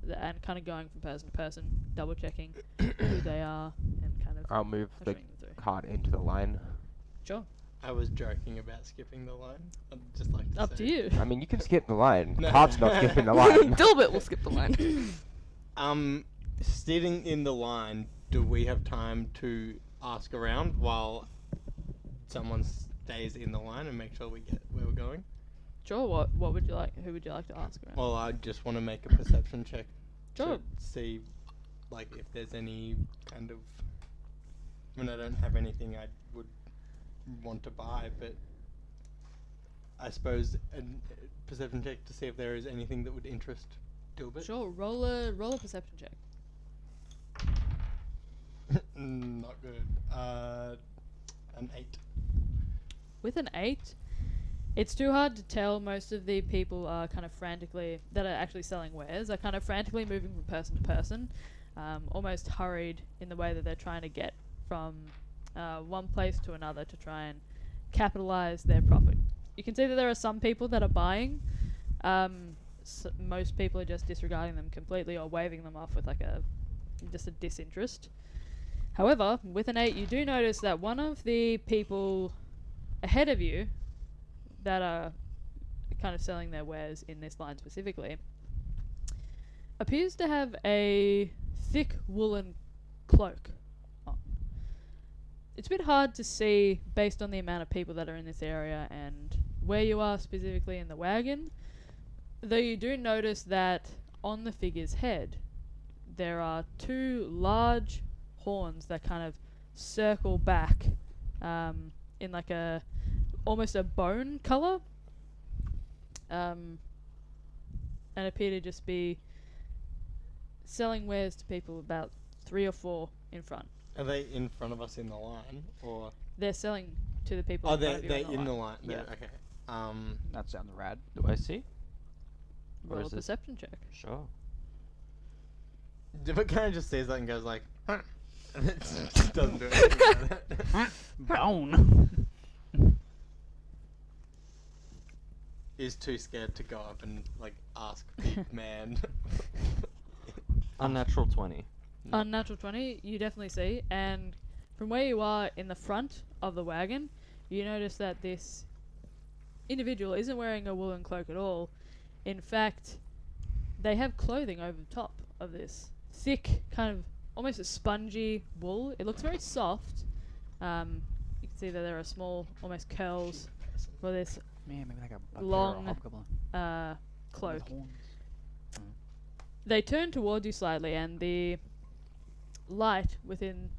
and kind of going from person to person, double checking who they are, and kind of I'll move the ushering them through. cart into the line. Sure. I was joking about skipping the line. I'd just like to Up say. to you. I mean, you can skip the line. No. Cart's not skipping the line. Dilbert will skip the line. Sitting in the line, do we have time to ask around while someone stays in the line and make sure we get where we're going? Sure. What would you like? Who would you like to ask around? Well, I just want to make a perception check Sure. to see, like, if there's any kind of. I mean, I don't have anything I would want to buy, but I suppose a perception check to see if there is anything that would interest Dilbert. Sure. Roll a perception check. Not good. An 8. With an 8, it's too hard to tell. Most of the people are kind of frantically, that are actually selling wares, are kind of frantically moving from person to person, almost hurried in the way that they're trying to get from one place to another to try and capitalize their profit. You can see that there are some people that are buying. Most people are just disregarding them completely or waving them off with like just a disinterest. However, with an 8, you do notice that one of the people ahead of you that are kind of selling their wares in this line specifically appears to have a thick woolen cloak on. It's a bit hard to see based on the amount of people that are in this area and where you are specifically in the wagon, though you do notice that on the figure's head there are 2 large horns that kind of circle back in like a almost a bone color, and appear to just be selling wares to people, about 3 or 4 in front. Are they in front of us in the line, or? They're selling to the people Oh, in front of you they're on in the line. line. Yeah. Okay. That sounds rad. Do I see? Or Roll a is it- perception check. Sure. But kind of just sees that and goes like, huh. And it just doesn't do anything about it. Bone. Is too scared to go up and like ask the man. Unnatural 20. Unnatural 20, you definitely see, and from where you are in the front of the wagon, you notice that this individual isn't wearing a woolen cloak at all. In fact, they have clothing over the top of this thick, kind of almost a spongy wool. It looks very soft. You can see that there are small, almost curls for this Man, maybe like a bugbear Long, or a hobgoblin. cloak. With horns. They turn towards you slightly, and the light within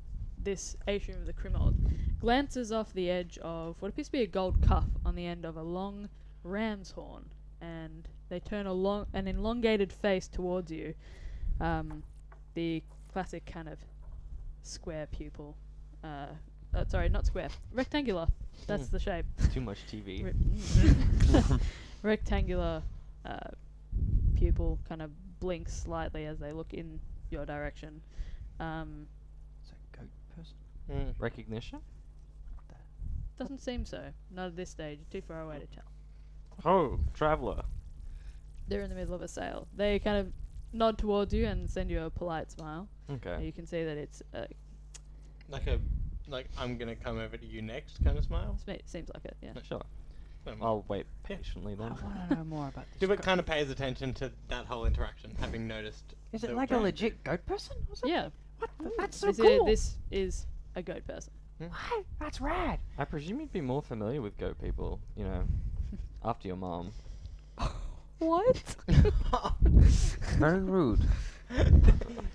this atrium of the Crimald glances off the edge of what appears to be a gold cuff on the end of a long ram's horn, and they turn an elongated face towards you. The classic kind of square pupil. Sorry, not square. Rectangular. That's the shape. Too much TV. Rectangular pupil kind of blinks slightly as they look in your direction. Is that a goat person? Recognition? Doesn't seem so. Not at this stage. Too far away to tell. Oh, traveller. They're in the middle of a sale. They kind of nod towards you and send you a polite smile. Okay. You can see that it's Like I'm gonna come over to you next kind of smile. seems like it. Yeah. Sure. Um, I'll wait patiently I then. want to know more about this. Dubik kind of pays attention to that whole interaction, having noticed. Is it the like a brand. legit goat person? Or something? Yeah. What? That's so This cool. this is a goat person. What? That's rad. I presume you'd be more familiar with goat people, you know, after your mom. What? Very rude.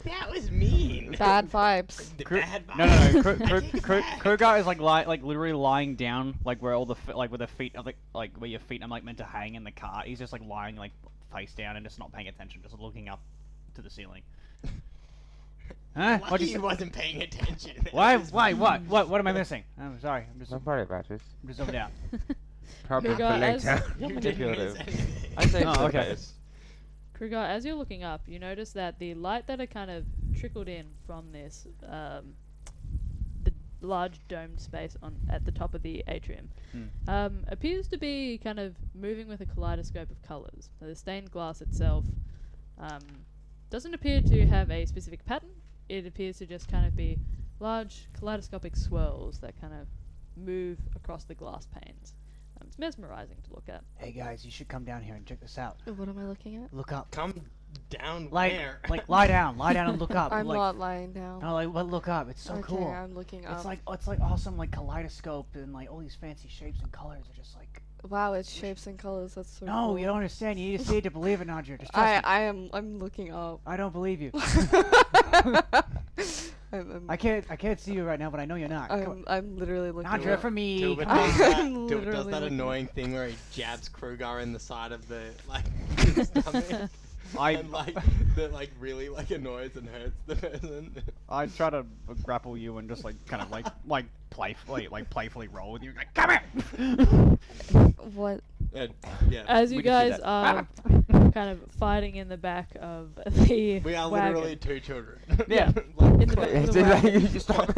That was mean. Bad vibes. The Kru- bad No, vibe. no, no. I take it back. Kruger is like literally lying down, like where all the like where the feet are like where your feet are like meant to hang in the cart. He's just like lying like face down and just not paying attention, just looking up to the ceiling. Huh? Lucky What he wasn't paying attention. Why? Why? What am I missing? I'm sorry. I'm just Don't worry about it. zoomed out. Probably Kruger, for later. You're You didn't miss manipulative. anything. I say Oh, for the okay. best. Kruger, as you're looking up, you notice that the light that had kind of trickled in from this, the large domed space at the top of the atrium, appears to be kind of moving with a kaleidoscope of colours. So the stained glass itself doesn't appear to have a specific pattern. It appears to just kind of be large kaleidoscopic swirls that kind of move across the glass panes. It's mesmerizing to look at. Hey guys, you should come down here and check this out. What am I looking at? Look up. Come down Like, where? like lie down and look up. I'm like, not lying down. No, like, well, look up. It's so okay, cool. I'm looking up. It's like awesome, like kaleidoscope and like all these fancy shapes and colors are just like. Wow, it's shapes and colors. That's so No, cool. you don't understand. You need to see it to believe it, Nadja. Just trust me. I'm looking up. I don't believe you. I'm I can't see you right now, but I know you're not. Come I'm literally looking on. Nadja, up. for me. Dilbert Come on. does that, I'm Dilbert does literally that looking. annoying thing where he jabs Kruger in the side of the stomach. And that really annoys and hurts the person. I try to grapple you and just like kind of like playfully roll with you. Like, come here. What? Yeah. As you We can see guys that. are kind of fighting in the back of the We are wagon. literally two children. Yeah. In the back of It's the like wagon. you stop.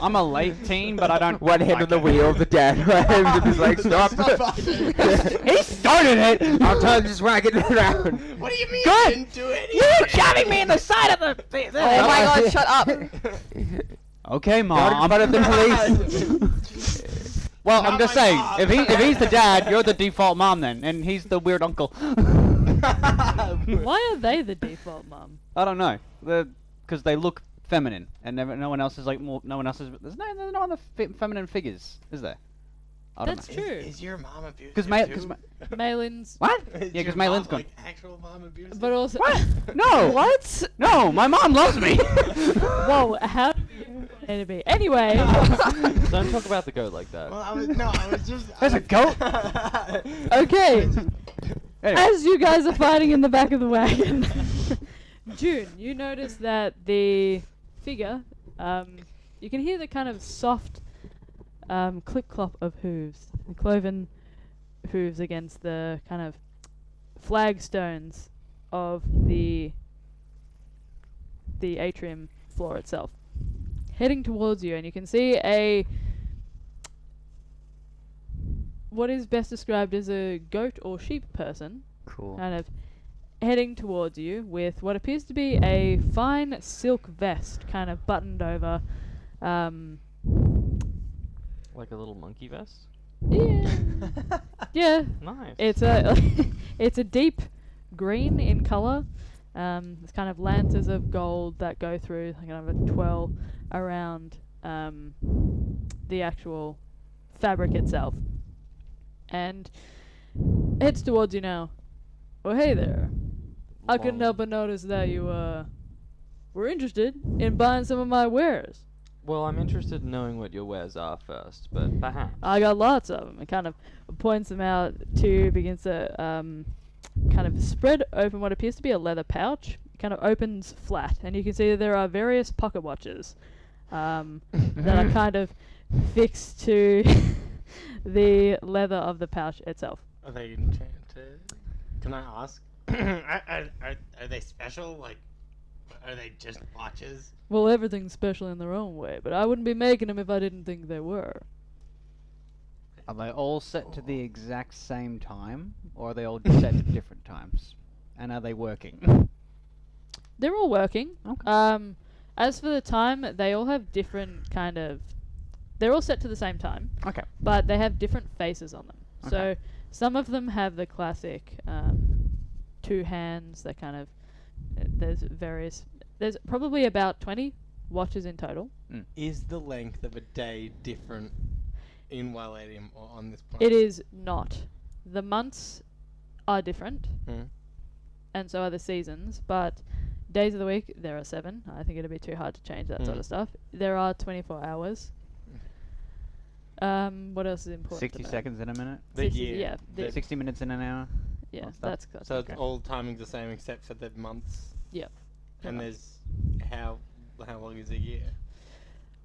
I'm a late teen, but I don't. One hand like on the it. wheel, the dad. Right hand just like stop. He started it. I'll tell him just wagging it around. What do you mean? Good. I didn't do anything. You were jabbing me in the side of the. Oh my god, shut up! Okay, Not in mom. front of the police. Well, Not I'm just my saying, mom. if he's the dad, you're the default mom then, and he's the weird uncle. Why are they the default mum? I don't know, because they look feminine, and no one else is like more. No one else is. There's no other feminine figures, is there? I don't That's know. true. Is your mom abusive? Because Malin's, what? Is Yeah, 'cause your Maylin's mom, gone. actual mom abusive? but also What? No. What? No, my mom loves me. whoa, how did we end enemy. Anyway, Don't talk about the goat like that. Well, I was just. There's a goat? okay. Anyway. As you guys are fighting in the back of the wagon, June, you notice that the figure, you can hear the kind of soft click clop of hooves, the cloven hooves against the kind of flagstones of the atrium floor itself, heading towards you, and you can see what is best described as a goat or sheep person, Cool. kind of heading towards you with what appears to be a fine silk vest, kind of buttoned over. Like a little monkey vest. Yeah, yeah. Nice. It's a it's a deep green in color. It's kind of lances of gold that go through kind of a twirl around the actual fabric itself, and heads towards you now. Well, hey there. I couldn't help but notice that you were interested in buying some of my wares. Well, I'm interested in knowing what your wares are first, but perhaps. I got lots of them. It kind of points them out to you, begins to kind of spread open what appears to be a leather pouch. It kind of opens flat, and you can see that there are various pocket watches that are kind of fixed to the leather of the pouch itself. Are they enchanted? Can I ask? Are they special? Like, are they just watches? Well, everything's special in their own way, but I wouldn't be making them if I didn't think they were. Are they all set to the exact same time, or are they all set to different times? And are they working? They're all working. Okay. As for the time, they all have different kind of... They're all set to the same time, Okay. but they have different faces on them. So Okay. some of them have the classic two hands that kind of... There's probably about 20 watches in total. Is the length of a day different in Wildadium or on this planet? It is not. The months are different, Mm. and so are the seasons, but days of the week, there are 7. I think it'd be too hard to change that sort Mm. of stuff. There are 24 hours. What else is important? 60 to know? seconds in a minute? The 60 year. yeah, The- 60 minutes in an hour? yeah, Well, that's So Okay. it's all timing's the same except for the months. Yep. And there's how long is a year?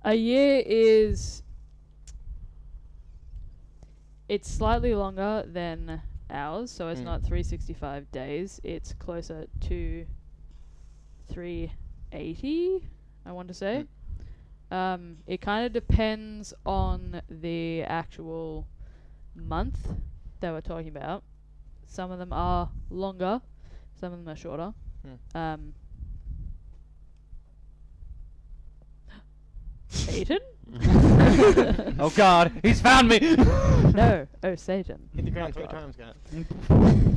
a year is... It's slightly longer than ours, so it's Mm. not 365 days. It's closer to 380, I want to say. It kind of depends on the actual month that we're talking about. Some of them are longer, some of them are shorter. Satan? Oh god, he's found me! No, oh Satan. Hit the ground Oh, 3 God. times, guys.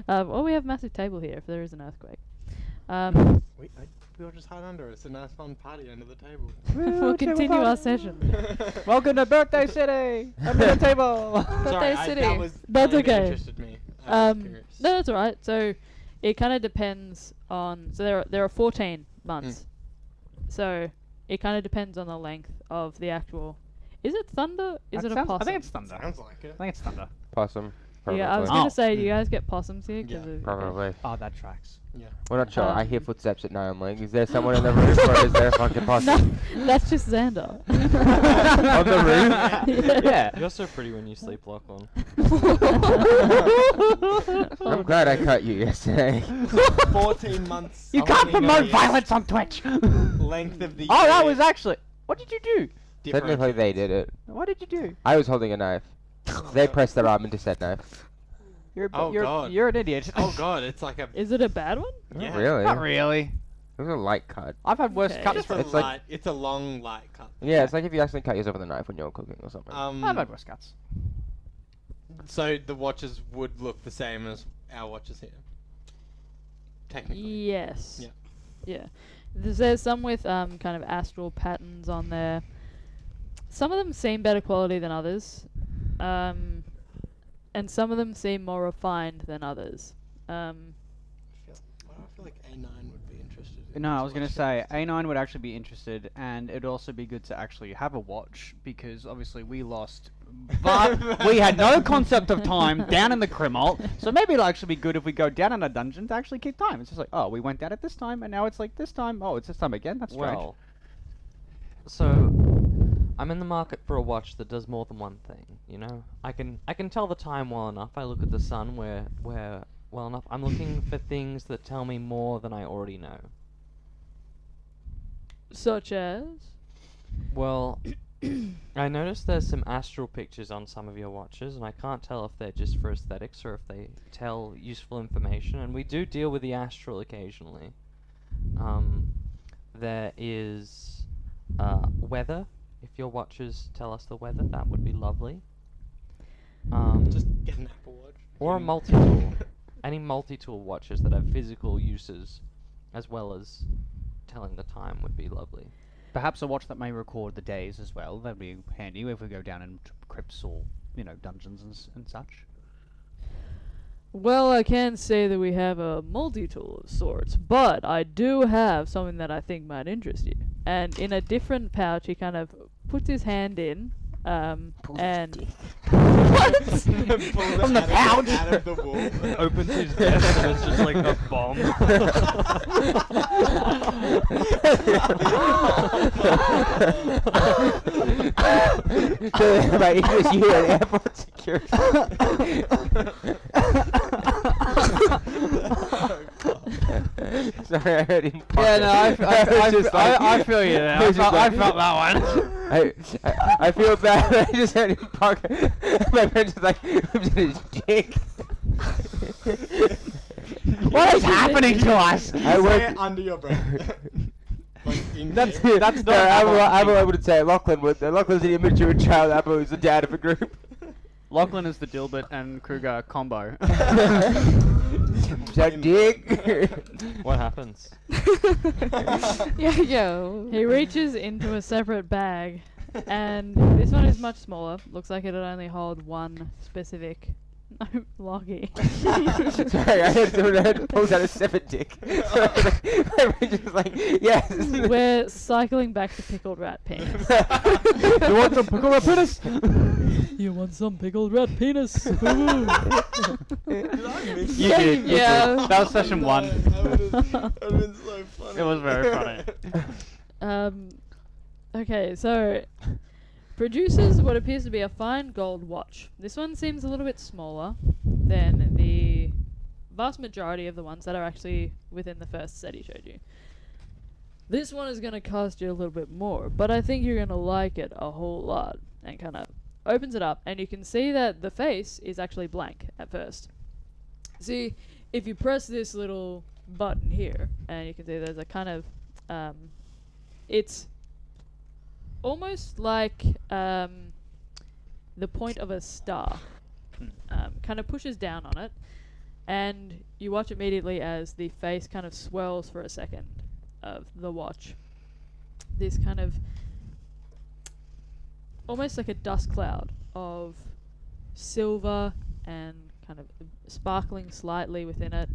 Well, we have a massive table here if there is an earthquake. We all just hide under it. It's a nice fun party under the table. We'll continue our session. Welcome to Birthday City! Under the table! Sorry, City. that was That's kind of okay. interested me. I was curious. No, that's alright. So, it kind of depends on... So, there are 14 months. So, it kind of depends on the length of the actual... Is it thunder? Is it a possum? I think it's thunder. Sounds like it. I think it's thunder. Possum. Probably. Yeah, I was Oh. going to say, do you guys get possums here? 'Cause Yeah, of- okay. Probably. Oh, that tracks. Yeah. We're not sure. I hear Um, footsteps at night. I'm like, is there someone in the roof or is there a fucking possum? No, that's just Xander. On the roof? Yeah. You're so pretty when you sleep, Lachlan. I'm glad I cut you yesterday. 14 months. You I can't wanna know promote the violence on Twitch! Length of the Oh, that year was actually... What did you do? Technically, they did it. What did you do? I was holding a knife. They pressed their arm into said knife. Oh, God. You're an idiot. Oh god, it's like a... Is it a bad one? Yeah. Really? Not really. It was a light cut. I've had worse Okay. cuts Just for... a It's like- light, it's a long light cut. Yeah, it's like if you accidentally cut yourself with a knife when you're cooking or something. I've had worse cuts. So the watches would look the same as our watches here. Technically. Yes. Yeah. Yeah. There's some with kind of astral patterns on there. Some of them seem better quality than others. And some of them seem more refined than others. I feel like A9 would be interested No, I was going to say A9 would actually be interested, and it'd also be good to actually have a watch because obviously we lost, but we had no concept of time down in the Crimalt. So maybe it'll actually be good if we go down in a dungeon to actually keep time. It's just like, oh, we went down at this time, and now it's like this time. Oh, it's this time again. That's strange. Well, so I'm in the market for a watch that does more than one thing. You know, I can tell the time well enough. I look at the sun where well enough. I'm looking for things that tell me more than I already know. Such as? Well, I noticed there's some astral pictures on some of your watches, and I can't tell if they're just for aesthetics or if they tell useful information. And we do deal with the astral occasionally. There is weather. If your watches tell us the weather, that would be lovely. Just get an Apple Watch. Or a multi-tool. Any multi-tool watches that have physical uses, as well as telling the time, would be lovely. Perhaps a watch that may record the days as well. That'd be handy if we go down into crypts or dungeons and such. Well, I can say that we have a multi-tool of sorts, but I do have something that I think might interest you. And in a different pouch, he kind of puts his hand in, and From the pouch? Out of the wall. Opens his desk and it's just like a bomb. Right, it was you at airport security. Sorry, I heard him. Yeah, no, I feel you there. It's just I like- felt that one. I feel bad. I just heard him park. My friend just like ripped in his dick. What is happening to us? I Say work. it under your breath. Like in That's here. it. That's no. I'm able to say Lachlan would. Lachlan's an immature child. Abbo is the dad of a group. Lachlan is the Dilbert and Kruger combo. Jack dick. What happens? Yo. he reaches into a separate bag, and this one is much smaller. Looks like it'll only hold one specific loggy. Sorry, I had to pulls out a 7 dick. My friend just like, yes. We're cycling back to pickled rat penis. You want some pickle rat penis? You want some pickled rat penis? Did I miss You that? did. You Yeah. did. That was session 1. That would've been so funny. It was very funny. Okay, so produces what appears to be a fine gold watch. This one seems a little bit smaller than the vast majority of the ones that are actually within the first set he showed you. This one is going to cost you a little bit more, but I think you're going to like it a whole lot. And kind of opens it up, and you can see that the face is actually blank at first. See, if you press this little button here, and you can see there's a kind of, it's almost like the point of a star. Kind of pushes down on it, and you watch immediately as the face kind of swells for a second of the watch. This kind of almost like a dust cloud of silver and kind of sparkling slightly within it.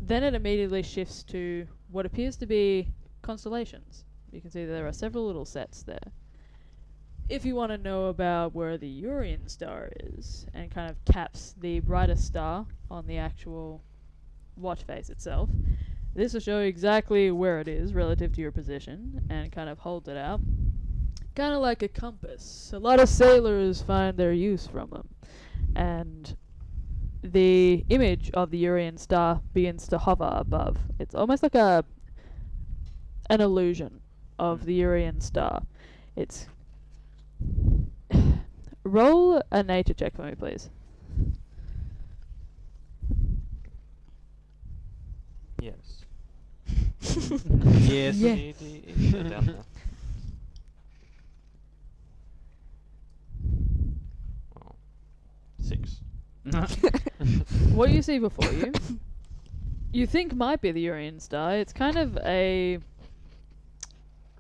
Then it immediately shifts to what appears to be constellations. You can see there are several little sets there. If you want to know about where the Urian star is, and kind of caps the brightest star on the actual watch face itself, this will show you exactly where it is relative to your position, and kind of holds it out. Kind of like a compass. A lot of sailors find their use from them. And the image of the Urian star begins to hover above. It's almost like an illusion of the Urian star. It's roll a nature check for me, please. Yes. Yes. Yeah. Down there. Well, 6. What you see before you, you think might be the Urian star. It's kind of a,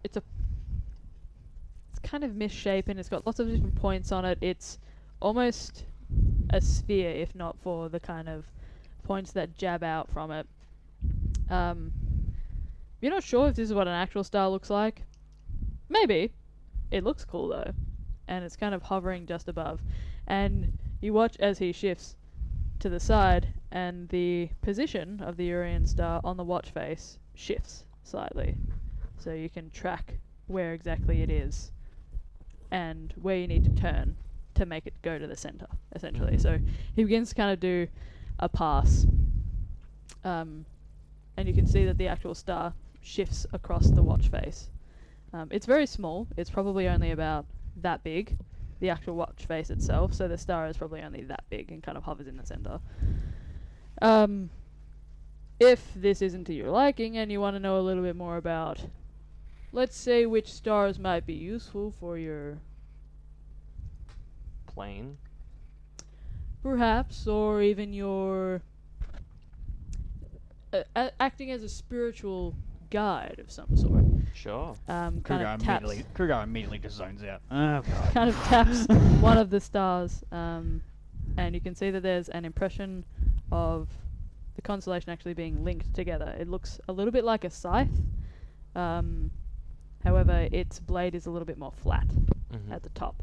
it's kind of misshapen. It's got lots of different points on it. It's almost a sphere, if not for the kind of points that jab out from it. You're not sure if this is what an actual star looks like. Maybe. It looks cool though. And it's kind of hovering just above. And you watch as he shifts to the side, and the position of the Urian star on the watch face shifts slightly. So you can track where exactly it is and where you need to turn to make it go to the center, essentially. So he begins to kind of do a pass. And you can see that the actual star shifts across the watch face. It's very small. It's probably only about that big, the actual watch face itself. So the star is probably only that big and kind of hovers in the center. If this isn't to your liking and you want to know a little bit more about, let's say, which stars might be useful for your Plane. perhaps, or even your acting as a spiritual guide of some sort. Sure. Kind of taps, Kruger immediately just zones out. Oh god. kind of taps one of the stars, and you can see that there's an impression of the constellation actually being linked together. It looks a little bit like a scythe, however, its blade is a little bit more flat at the top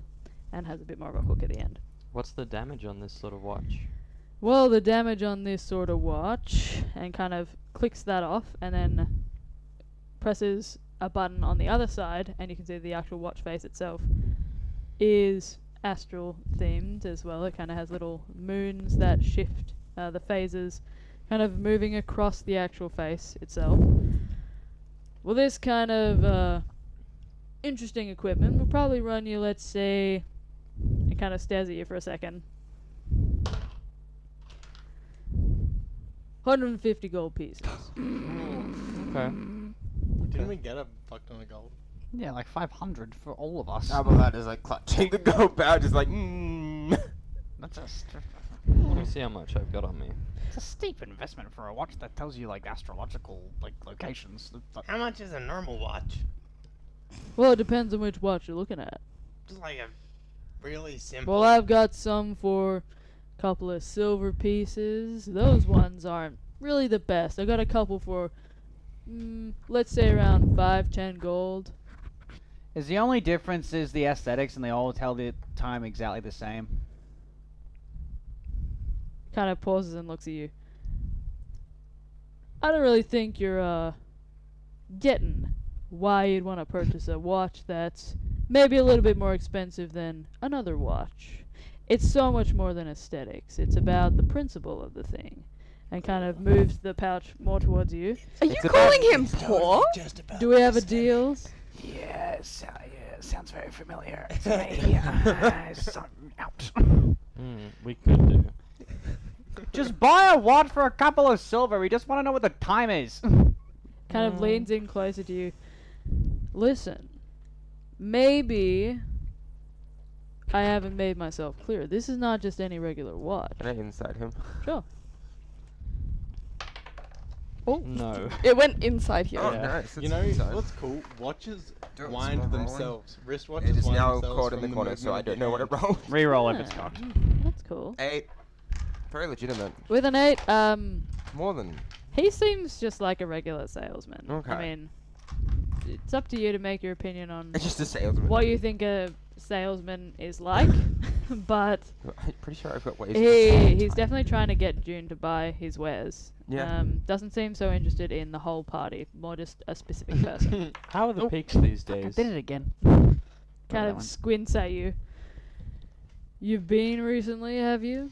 and has a bit more of a hook at the end. What's the damage on this sort of watch? Well, the damage on this sort of watch, and kind of clicks that off, and then presses a button on the other side, and you can see the actual watch face itself is astral themed as well. It kind of has little moons that shift the phases, kind of moving across the actual face itself. Well, this kind of interesting equipment will probably run you, let's say, it kind of stares at you for a second. 150 gold pieces. Okay. Didn't we get a fuck ton of gold? Yeah, like 500 for all of us. How about that is like clutching the gold barrel, just like, That's Let me see how much I've got on me. it's a steep investment for a watch that tells you like astrological like locations. How much is a normal watch? Well, it depends on which watch you're looking at. Just like a really simple. Well, I've got some for a couple of silver pieces. Those ones aren't really the best. I got a couple for, let's say around 5-10 gold. Is the only difference is the aesthetics, and they all tell the time exactly the same. Kind of pauses and looks at you. I don't really think you're getting why you'd want to purchase a watch that's maybe a little bit more expensive than another watch. It's so much more than aesthetics. It's about the principle of the thing. And kind of moves the pouch more towards you. Are you calling him poor? Do we have a deal? Yes, sounds very familiar to me. Out. We could do. Just buy a watch for a couple of silver. We just want to know what the time is. Kind of leans in closer to you. Listen, maybe I haven't made myself clear. This is not just any regular watch. Can I inside him? Sure. Oh, No. it went inside here. Oh, Yeah. nice. You know inside. what's cool? Watches Don't wind smell rolling. themselves. It Wristwatches is wind now themselves caught in from the corner, so movement I of don't your know what it hand. rolled. Reroll if Yeah. it's cocked. That's cool. 8. Very legitimate. With an 8, More than. he seems just like a regular salesman. Okay. I mean, it's up to you to make your opinion on It's just a salesman. what you think a salesman is like. But I'm pretty sure I've got ways. he's definitely trying to get June to buy his wares. Yeah. Doesn't seem so interested in the whole party, more just a specific person. How are the peaks these I days? did it again. Kind that of one. squints at you. You've been recently, have you?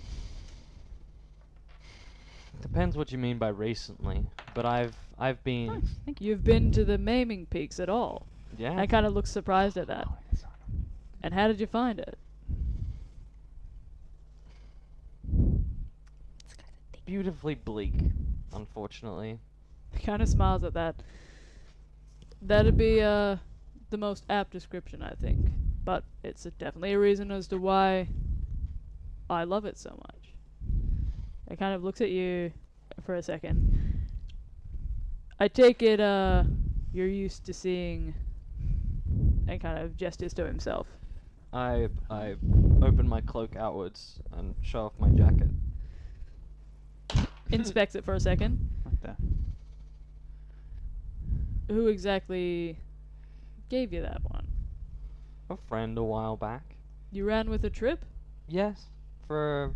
Depends what you mean by recently, but I've been. You've been to the Maiming Peaks at all? Yeah. I kind of look surprised at that. And how did you find it? Beautifully bleak, unfortunately. He kind of smiles at that. That'd be the most apt description, I think. But it's definitely a reason as to why I love it so much. It kind of looks at you for a second. I take it you're used to seeing, and kind of gestures to himself. I open my cloak outwards and show off my jacket. Inspects it for a second. Right there. who exactly gave you that one? A friend a while back. You ran with a trip? Yes, for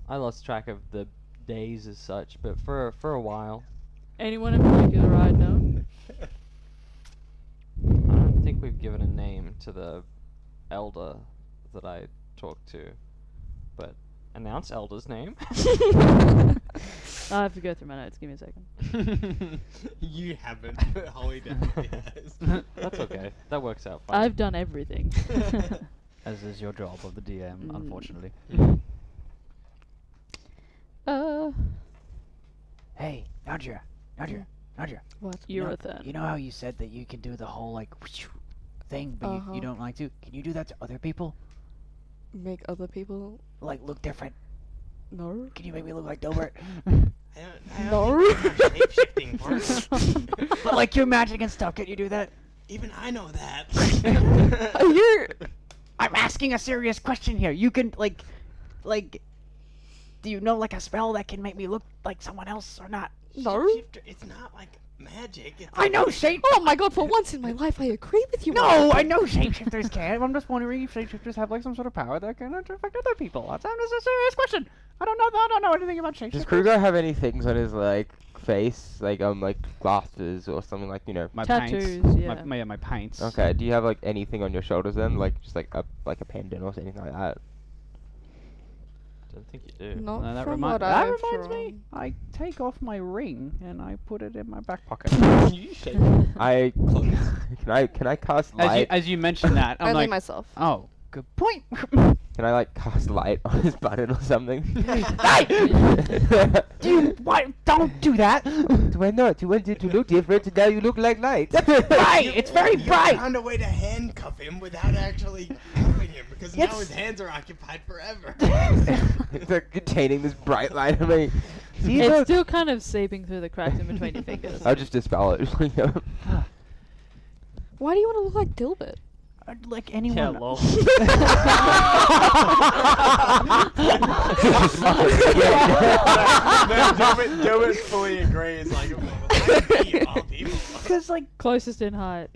I lost track of the days as such, but for a while. Anyone in particular I know? I don't think we've given a name to the elder that I talked to, but announce elder's name. I have to go through my notes. Give me a second. You haven't, but Holly definitely has. That's okay. That works out fine. I've done everything. As is your job of the DM, unfortunately. Hey, Nadja, What? Urethane. you know how you said that you can do the whole like thing, but you don't like to? Can you do that to other people? Make other people Like look different? no. Can you make me look like Dilbert? I don't think I'm shape-shifting part. But like your magic and stuff, can you do that? Even I know that. I'm asking a serious question here. You can like, do you know like a spell that can make me look like someone else or not? No. Shapeshifter, it's not like magic. It's I know shape. Oh my god! For once in my life, I agree with you. No, I know shapeshifters can. I'm just wondering if shapeshifters have like some sort of power that can affect other people. That's a serious question. I don't know anything about shapeshifters. Does Kruger have any things on his like face, like glasses or something like My Tattoos, paints. yeah. My paints. Okay. Do you have like anything on your shoulders then, like just like a pendant or anything like that? don't think you do. Not that from remi- what that I've reminds me. drawn. I take off my ring and I put it in my back pocket. You shape I can I cast light? as you mentioned that, I'm Only like, myself. oh, good point. Can I like cast light on his button or something? Don't do that. Why not? You wanted to look different, and now you look like light. Right, it's very You bright. found a way to handcuff him without actually cuffing him, because now It's- his hands are occupied forever. It's like containing this bright light. I mean, see, It's look. still kind of seeping through the cracks in between your fingers. I'll just dispel it. Why do you want to look like Dilbert? Like Yeah, anyone. lol. Gilbert fully agrees. Like, Because like Closest in height.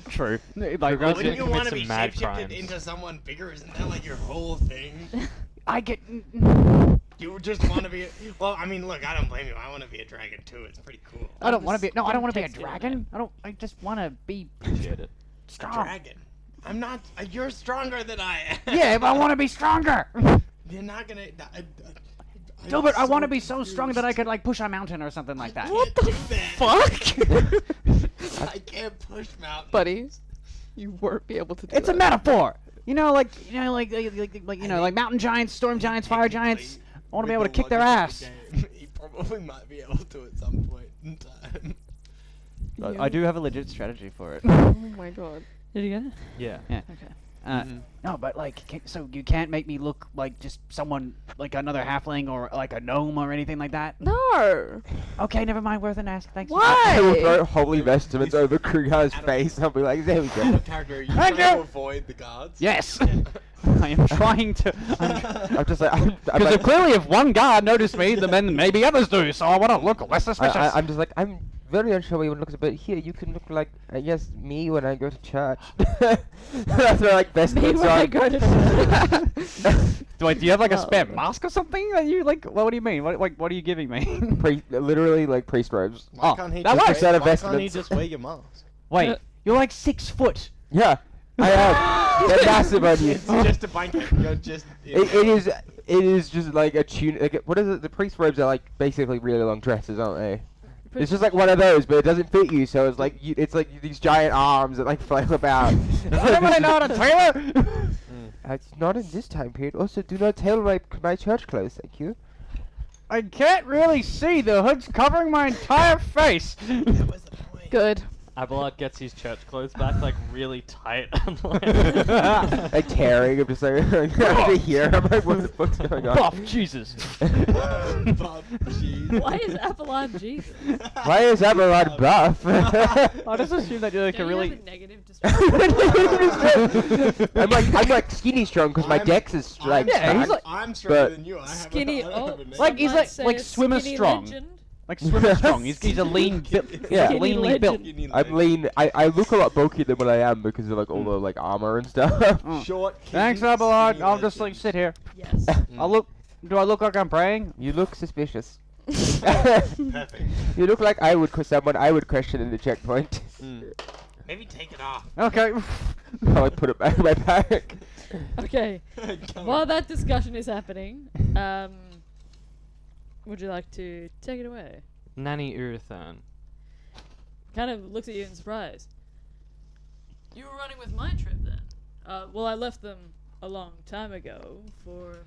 true. Like Girls Wouldn't get you commit want to some be mad shapeshifted crimes. into someone bigger? Isn't that like your whole thing? I get. You just want to be. Well, I mean, look, I don't blame you. I want to be a dragon too. It's pretty cool. I don't want to be. No, I don't want to be a Text it in dragon. I just want to be Appreciate it. A strong. dragon. I'm not. You're stronger than I am. Yeah, but I want to be stronger. You're not gonna. Gilbert, I want to be so strong that I could like push a mountain or something like that. What the Fuck, I can't push mountains. buddy. You won't be able to do It's a that. metaphor. You know, like mountain giants, storm giants, fire giants. I want to be able to kick their ass. He probably might be able to at some point in time. I do have a legit strategy for it. Oh my god. Did you get it? Yeah. Yeah. Okay. Mm-hmm. No, but like, so you can't make me look like just someone like another halfling or like a gnome or anything like that. No. Okay, never mind. Worth an ask. Thanks. I will Why? throw holy vestments over Kruger's face. I'll be like, there we go. Character, you Thank trying to you. avoid the guards? Yes. I am trying to. I'm just like, I'm Because like, clearly, if one guard noticed me, then maybe others do. So I want to look less suspicious. I'm just like, I'm very unsure what you look, but here you can look like, I guess, me when I go to church. That's where like vestments when I on. go to do you have like a spare Well. mask or something that you like? What do you mean? What are you giving me? Literally like priest robes. Why Oh, can't he that just works. wear- Set of why can't he vestments. just wear your mask? Wait, you're like 6 foot. Yeah, I am. They're massive on you. It's just a blanket. You're just. It is just like a tunic. Like, what is it? The priest robes are like basically really long dresses, aren't they? It's just like one of those, but it doesn't fit you, so it's like it's like these giant arms that like flail about. Does anybody know how to tailor? It's not in this time period. Also, do not tailor my church clothes, thank you. I can't really see. The hood's covering my entire face. That was the point. Good. Abelard gets his church clothes back like really tight and like Like tearing, I'm just like to here. I'm like, what the fuck's going on? Buff Jesus. Bob, jeez. Why is Avalon Jesus? Why is Abelard buff? I just assume that you're like a Don't you really. have a negative description? I'm like skinny strong because my dex is like Yeah, he's stacked. like- I'm stronger but- than you. I have Skinny. I don't have a name. Like, he's Might like- say like a swimmer skinny strong. legend. Like swimmer strong. He's a lean built. Yeah. He's leanly built. I'm lean. I look a lot bulkier than what I am because of like all the like armor and stuff. Oh. Short. Thanks, kidneys, Abelard. skinny I'll just like legends. sit here. Yes. Do I look like I'm praying? You look suspicious. Perfect. You look like someone I would question in the checkpoint. Maybe take it off. Okay. I put it back in my pack. Okay. While that discussion is happening, would you like to take it away? Nanny Uruthern. Kind of looks at you in surprise. You were running with my trip then? Well, I left them a long time ago for,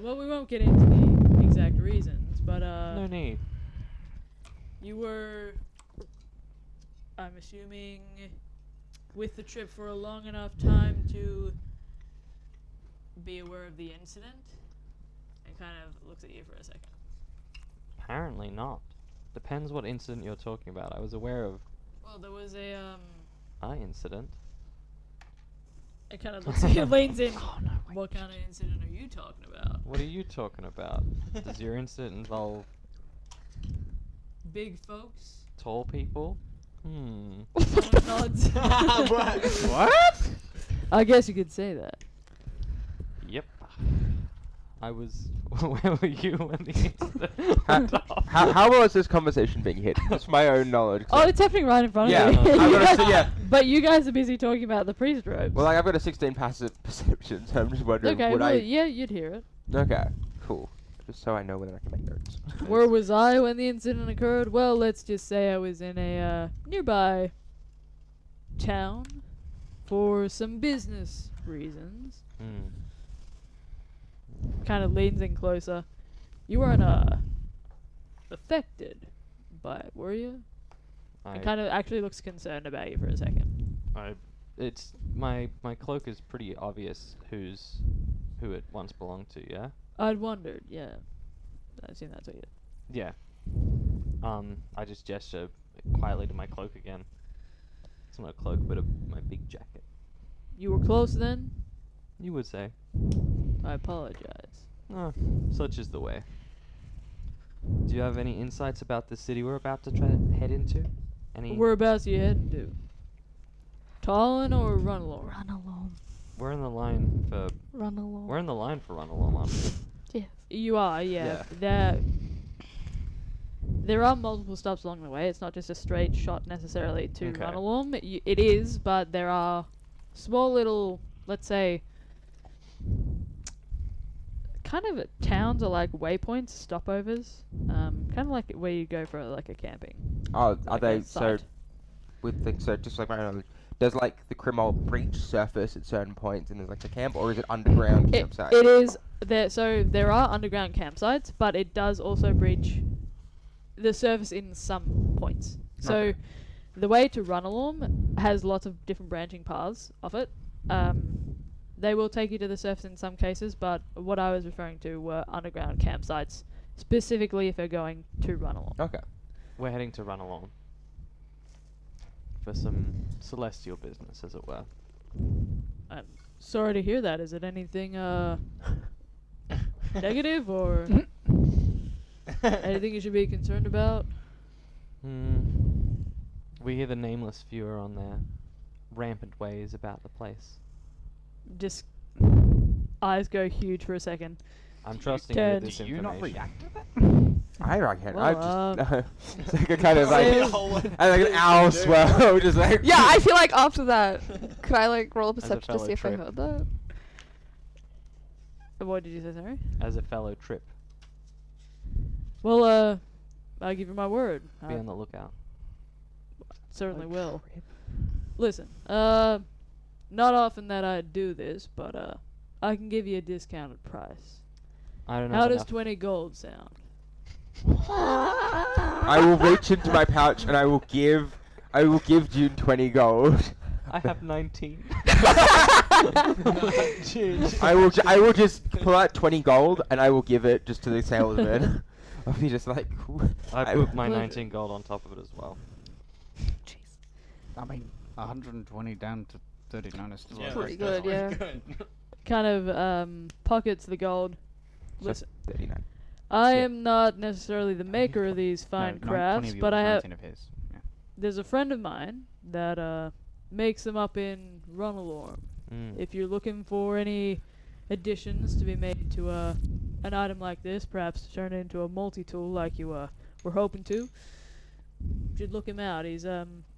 well, we won't get into the exact reasons, but, No need. you were, I'm assuming, with the trip for a long enough time to be aware of the incident? And kind of looks at you for a second. Apparently not. Depends what incident you're talking about. I was aware of Well, there was a, an incident. it kind of looks at you, leans in. Oh no. Wait. What kind of incident are you talking about? What are you talking about? Does your incident involve Big folks? tall people? Someone nods. What? I guess you could say that. Yep. I was. Where were you when the incident went off? How well is this conversation being hit? Just my own knowledge. Oh, it's happening right in front yeah. of me. I've got a, yeah. But you guys are busy talking about the priest robes. Well, like, I've got a 16 passive perception, so I'm just wondering. okay, would well, I? yeah, you'd hear it. Okay. Cool. Just so I know whether I can make notes. Where was I when the incident occurred? Well, let's just say I was in a nearby town for some business reasons. Kind of leans in closer. You weren't affected by it, were you? And kind of actually looks concerned about you for a second. It's my cloak is pretty obvious who it once belonged to. Yeah. I'd wondered, yeah. I assume that's what you. Yeah. I just gesture quietly to my cloak again. It's not a cloak, but my big jacket. You were close then? You would say. I apologize. Oh, such is the way. Do you have any insights about the city we're about to head into? Any? Whereabouts are you heading to? Talon or Runalong? Run along. We're in the line for. Run along. We're in the line for Run Along, aren't we? Yes. You are, yeah. There are multiple stops along the way. It's not just a straight shot necessarily to Okay. Runalong. It is, but there are small little, let's say, kind of towns or like waypoints, stopovers. Kind of like where you go for like a camping. Oh, are Like they a so? site. With the, so just like my knowledge, does like the Crimol breach surface at certain points and there's like a camp, or is it underground campsite? It is there. So there are underground campsites, but it does also breach the surface in some points. So Okay. the way to Runalong has lots of different branching paths of it. They will take you to the surface in some cases, but what I was referring to were underground campsites, specifically if you're going to Runalong. Okay. We're heading to Run Along for some celestial business, as it were. I'm sorry to hear that. Is it anything negative or anything you should be concerned about? We hear the nameless few are on their rampant ways about the place. Just eyes go huge for a second. I'm trusting you with this Do you not information. react to that? I reckon. Well, I just it's like a kind of like Sales- and like an owl swell, just like Yeah, I feel like after that, could I like roll a As a perception to fellow see if I trip. heard that? What did you say, sorry? As a fellow trip, Well, I'll give you my word. be I on the lookout. certainly will. Listen, not often that I do this, but I can give you a discounted price. I don't know. How does 20 gold sound? I will reach into my pouch and I will give June 20 gold. I have 19. I will just pull out 20 gold and I will give it just to the salesman. I'll be just like, I put my Well, 19 gold on top of it as well. I mean, 120 down to 39 is still Yeah, a Pretty that's good, yeah. good. Kind of pockets the gold. So Listen, 39. I Yeah. am not necessarily the maker of these fine No, 20 crafts, of yours, but I have. 19 of his. Yeah. There's a friend of mine that makes them up in Ronalorm. Mm. If you're looking for any additions to be made to an item like this, perhaps to turn it into a multi-tool like you were hoping to, you should look him out. He's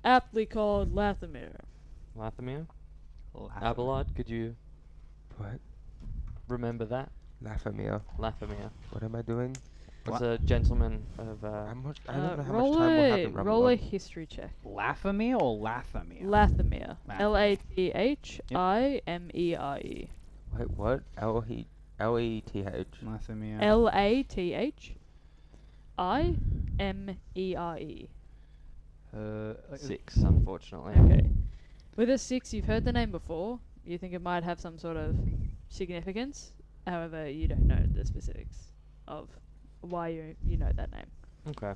aptly called Lathamir. Lathamir? Laugh Abelard, could you What? remember that? Lathamir. Lathamir What am I doing? was a gentleman of I don't know how much Roll time we'll have a in roll a Rumble. history check. Lathamir or Lathamir? Lathamir. Lathamir. Lathimire. Wait, what? L-E-T-H. Lathamir. Lathimire. Uh, 6, unfortunately. Okay. With a 6, you've heard the name before. You think it might have some sort of significance. However, you don't know the specifics of why you know that name. Okay.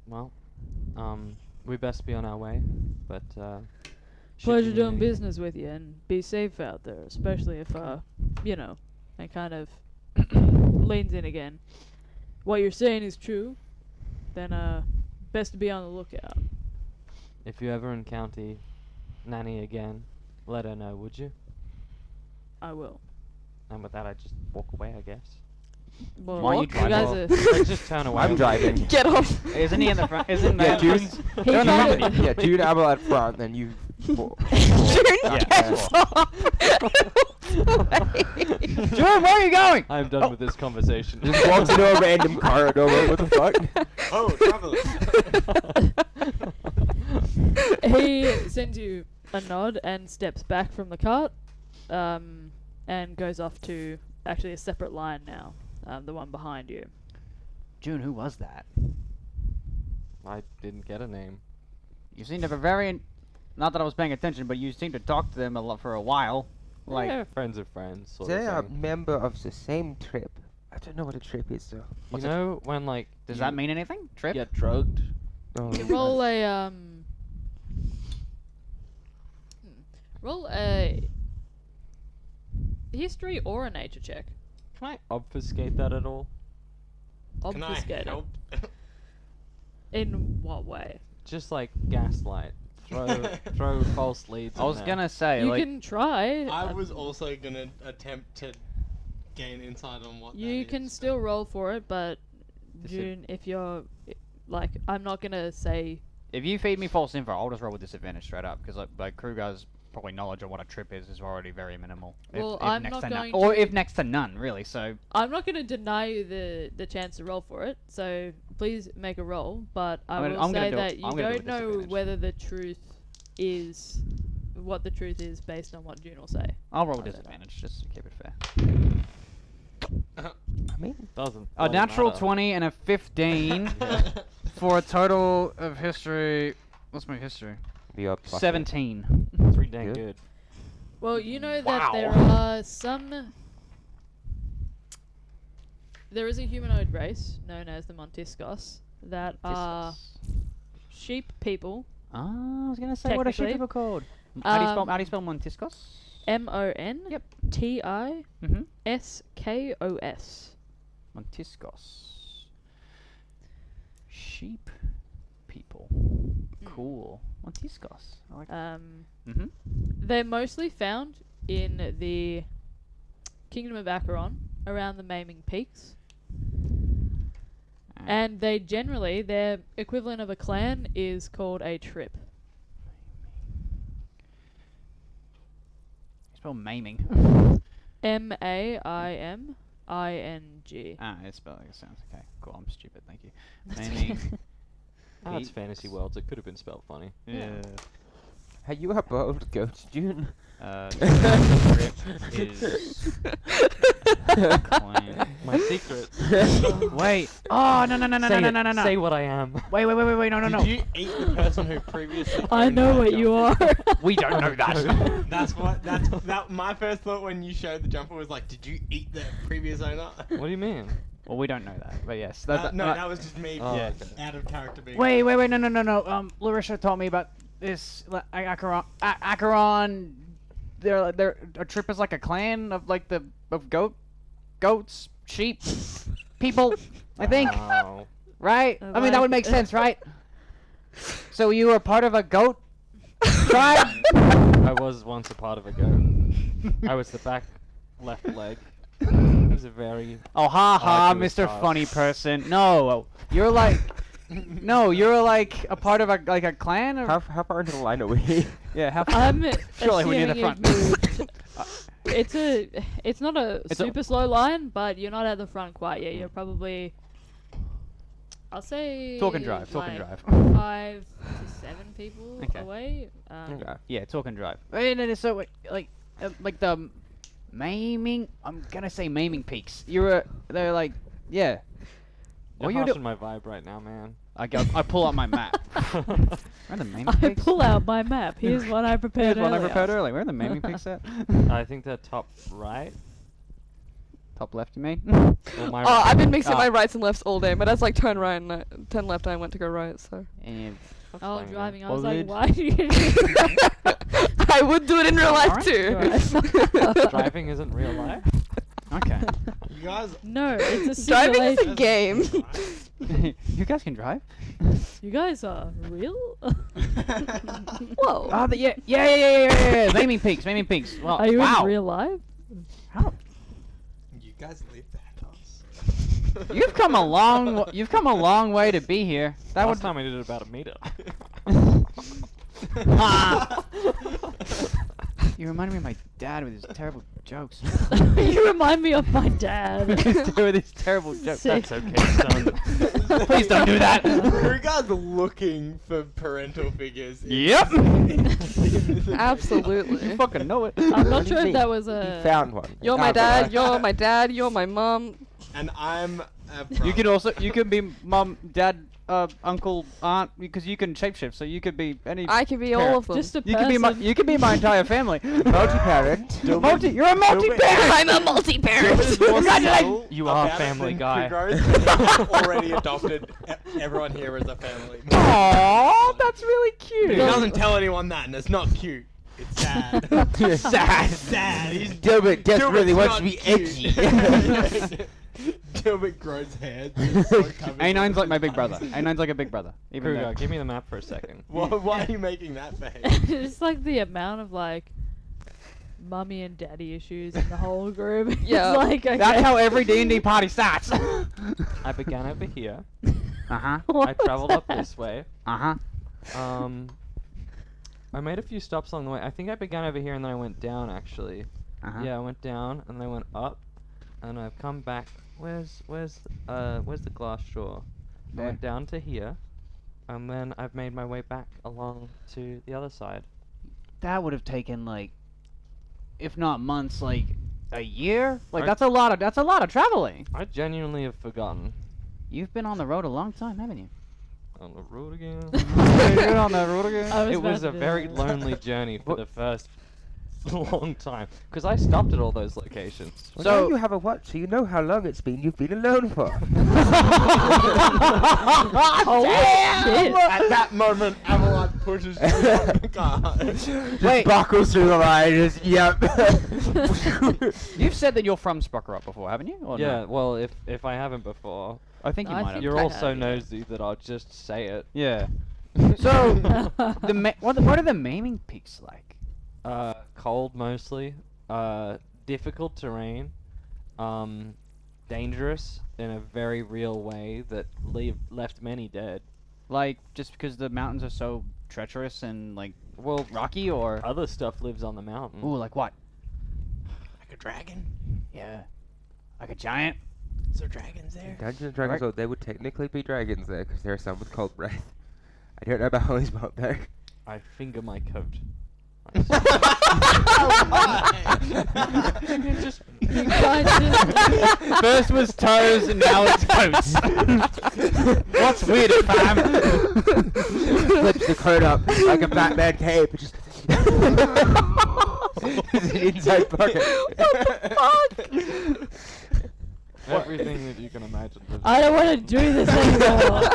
Well, we best be on our way, but should Pleasure you doing need- business with you, and be safe out there, especially if, and kind of leans in again. What you're saying is true, then, best to be on the lookout. If you ever encounter Nanny again, let her know, would you? I will. And with that, I just walk away, I guess. Well, Why you you drive guys off? are... Let's just turn away. I'm driving. Get off. Isn't he in the front? Isn't Yeah, that June's. He They're in the kinda- front of you. Yeah, June Abel at front, then you. June Yeah, gets off. June, where are you going? I'm done with this conversation. Just walks into a random corridor. What the fuck? Oh, traveler. He sends you a nod and steps back from the cart, and goes off to actually a separate line now, the one behind you. June, who was that? I didn't get a name. You seemed to have a very... Not that I was paying attention, but you seemed to talk to them a lot for a while. Like, Yeah. Friends of friends, sort They are of a thing. member of the same trip. I don't know what a trip is though. You What's it- know when like does you that mean anything? Trip? get drugged? Oh, Roll a roll a history or a nature check. Can I obfuscate that at all? Can I Obfuscate it. help? In what way? Just like gaslight. Throw false leads. I was gonna say, You like... can try. I was also gonna attempt to gain insight on what You that can is, still roll for it, but Is it- June, if you're like, I'm not gonna say. If you feed me false info, I'll just roll with disadvantage straight up, because like Kruger's probably knowledge of what a trip is already very minimal. Well, if I'm next not to none. going Or to- if next to none, really, so... I'm not gonna deny you the chance to roll for it. So please make a roll. But I I'm will gonna say do it- that you I'm gonna do don't it know disadvantage. whether the truth is what the truth is based on what June will say. I'll roll with I don't know. disadvantage, just to keep it fair. I mean, Doesn't. A bloody natural matter. 20 and a 15 for a total of history... What's my history? the plus 17. It's pretty dang Good. good. Well, you know that Wow. there are some. There is a humanoid race known as the Montiscos that are Discuss. sheep people. Ah, I was gonna say what a sheep Technically. people called. How do you spell? Um, How do you spell Montiscos? MONTISKOS. Mm-hmm. Montiscos. Sheep people. Cool. Montiscos. I like. Mm-hmm. They're mostly found in the Kingdom of Acheron, around the Maiming Peaks. And they generally, their equivalent of a clan is called a trip. You spell maiming. MAIMING. Ah, it's spelled like it sounds okay. Cool. I'm stupid. Thank you. Maiming. Ah, it's Peaks. fantasy worlds. It could have been spelled funny. Yeah. Hey, you are bold, go to June. Trip is clan. My secret. Wait. Oh no no no no Say no it. no no no. Say what I am. Wait no no Did no. you eat the person who previously? I owned know that what you jumper? are. We don't know that. That's what. That. My first thought when you showed the jumper was like, did you eat the previous owner? What do you mean? Well, we don't know that, but yes. No, that was just me. Oh, Yeah. okay. Out of character being. Wait, no. Larissa told me about this. Acheron. They're a trip is like a clan of like the of goats, sheep, people. I think, Wow. right? I I mean, that would like make sense, right? So you were part of a goat tribe? I was once a part of a goat. I was the back left leg. It was a very Oh, ha ha, arduous Mr. task. Funny Person. No, you're like, no, you're like a part of a clan. Or? How far into the line are we? Yeah, how I'm Surely we're near the assuming front. you've moved. It's not a It's a- super slow line, but you're not at the front quite yet. You're probably, I'll say, Talk and drive, talk and like drive. 5 to 7 people Okay. away. Okay. Yeah, talk and drive. And it is so like the maiming. I'm gonna say maiming peaks. They're like, yeah. You're What you harshing do? my vibe right now, man. I pull out my map. Where are the maiming I peaks? pull out my map. Here's one I prepared Here's one I earlier. prepared earlier. Where are the maiming peaks at? I think they're top right. Top left, you mean? Or my Oh, I've been mixing Ah. my rights and lefts all day, but as like turn right and turn left, I went to go right. So And That's Oh, fine, man. driving. I was like, Bullied. why do you? I would do it in real life Alright, too. Driving isn't real life. okay. You guys. No, it's a Driving is a simulation. game. You guys can drive? You guys are real? Whoa. Oh, yeah. Maiming peaks, maiming peaks. Well, Are you wow. in real life? How? You guys leave that house. You've come a long way to be here. That Last would time I did it about a meter. Ah. You remind me of my dad with his terrible jokes. You remind me of my dad. with his terrible jokes. Sick. That's okay, son. Please don't do that. Are you guys looking for parental figures? Yep. Absolutely. You fucking know it. I'm What not do you sure if mean? that was You a. found one. You're my dad. You're my dad. You're my mom. And I'm a You could brother. you could be mom, dad, uncle, aunt, because you can shapeshift. So you could be any. I can be all of them. Just a you person. could be my entire family. Multi-parent. You're a multi-parent. I'm a multi-parent. Congratulations. You are a About family the guy. Kruger's, but he's already adopted everyone here as a family. Aww, that's really He cute. doesn't tell anyone that, and it's not cute. It's sad. Sad. Sad. He's Dilbert just Dilbert's really wants not to be cute. edgy. Dilbert grows hair. just so covered A9's like my big with- brother. A9's like a big brother. Even Kruger, though. give me the map for a second. Why are you making that face? It's like the amount of like mummy and daddy issues in the whole group. Yeah. It's like, okay. That's how every D&D party starts. I began over here. Uh-huh. I traveled up this way. Uh-huh. I made a few stops along the way. I think I began over here and then I went down actually. Uh-huh. Yeah, I went down and then I went up, and I've come back. Where's the glass shore? I There. went down to here, and then I've made my way back along to the other side. That would have taken like, if not months, like a year. Like I- that's a lot of traveling. I genuinely have forgotten. You've been on the road a long time, haven't you? On the road again. You've been on the road again. I was It about was to a do very that. lonely journey for the first long time, because I stopped at all those locations. Well, So- now you have a watch, so you know how long it's been you've been alone for. Holy shit. At that moment, Avalon pushes you off the car. Just buckles through the line, just, yep. You've said that you're from Sprockerop before, haven't you? Or Yeah, no? well, if I haven't before, I think you I might think have. you're I all have, so yeah. nosy that I'll just say it. Yeah. So, what are the maiming peaks like? Cold mostly, difficult terrain, dangerous in a very real way that left many dead. Like, just because the mountains are so treacherous and like Well, rocky, or other stuff lives on the mountain. ooh, like what? Like a dragon? Yeah, like a giant. Is there dragons there? Dungeons and Dragons, well, there would technically be dragons there, because there are some with cold breath. I don't know about Holly's Boat, though. I finger my coat. Just You guys just- First was toes, and now it's coats. What's weirder, fam? Flips the coat up like a Batman cape. It just it's an inside pocket. Everything that you can imagine. lives I don't want to do this anymore.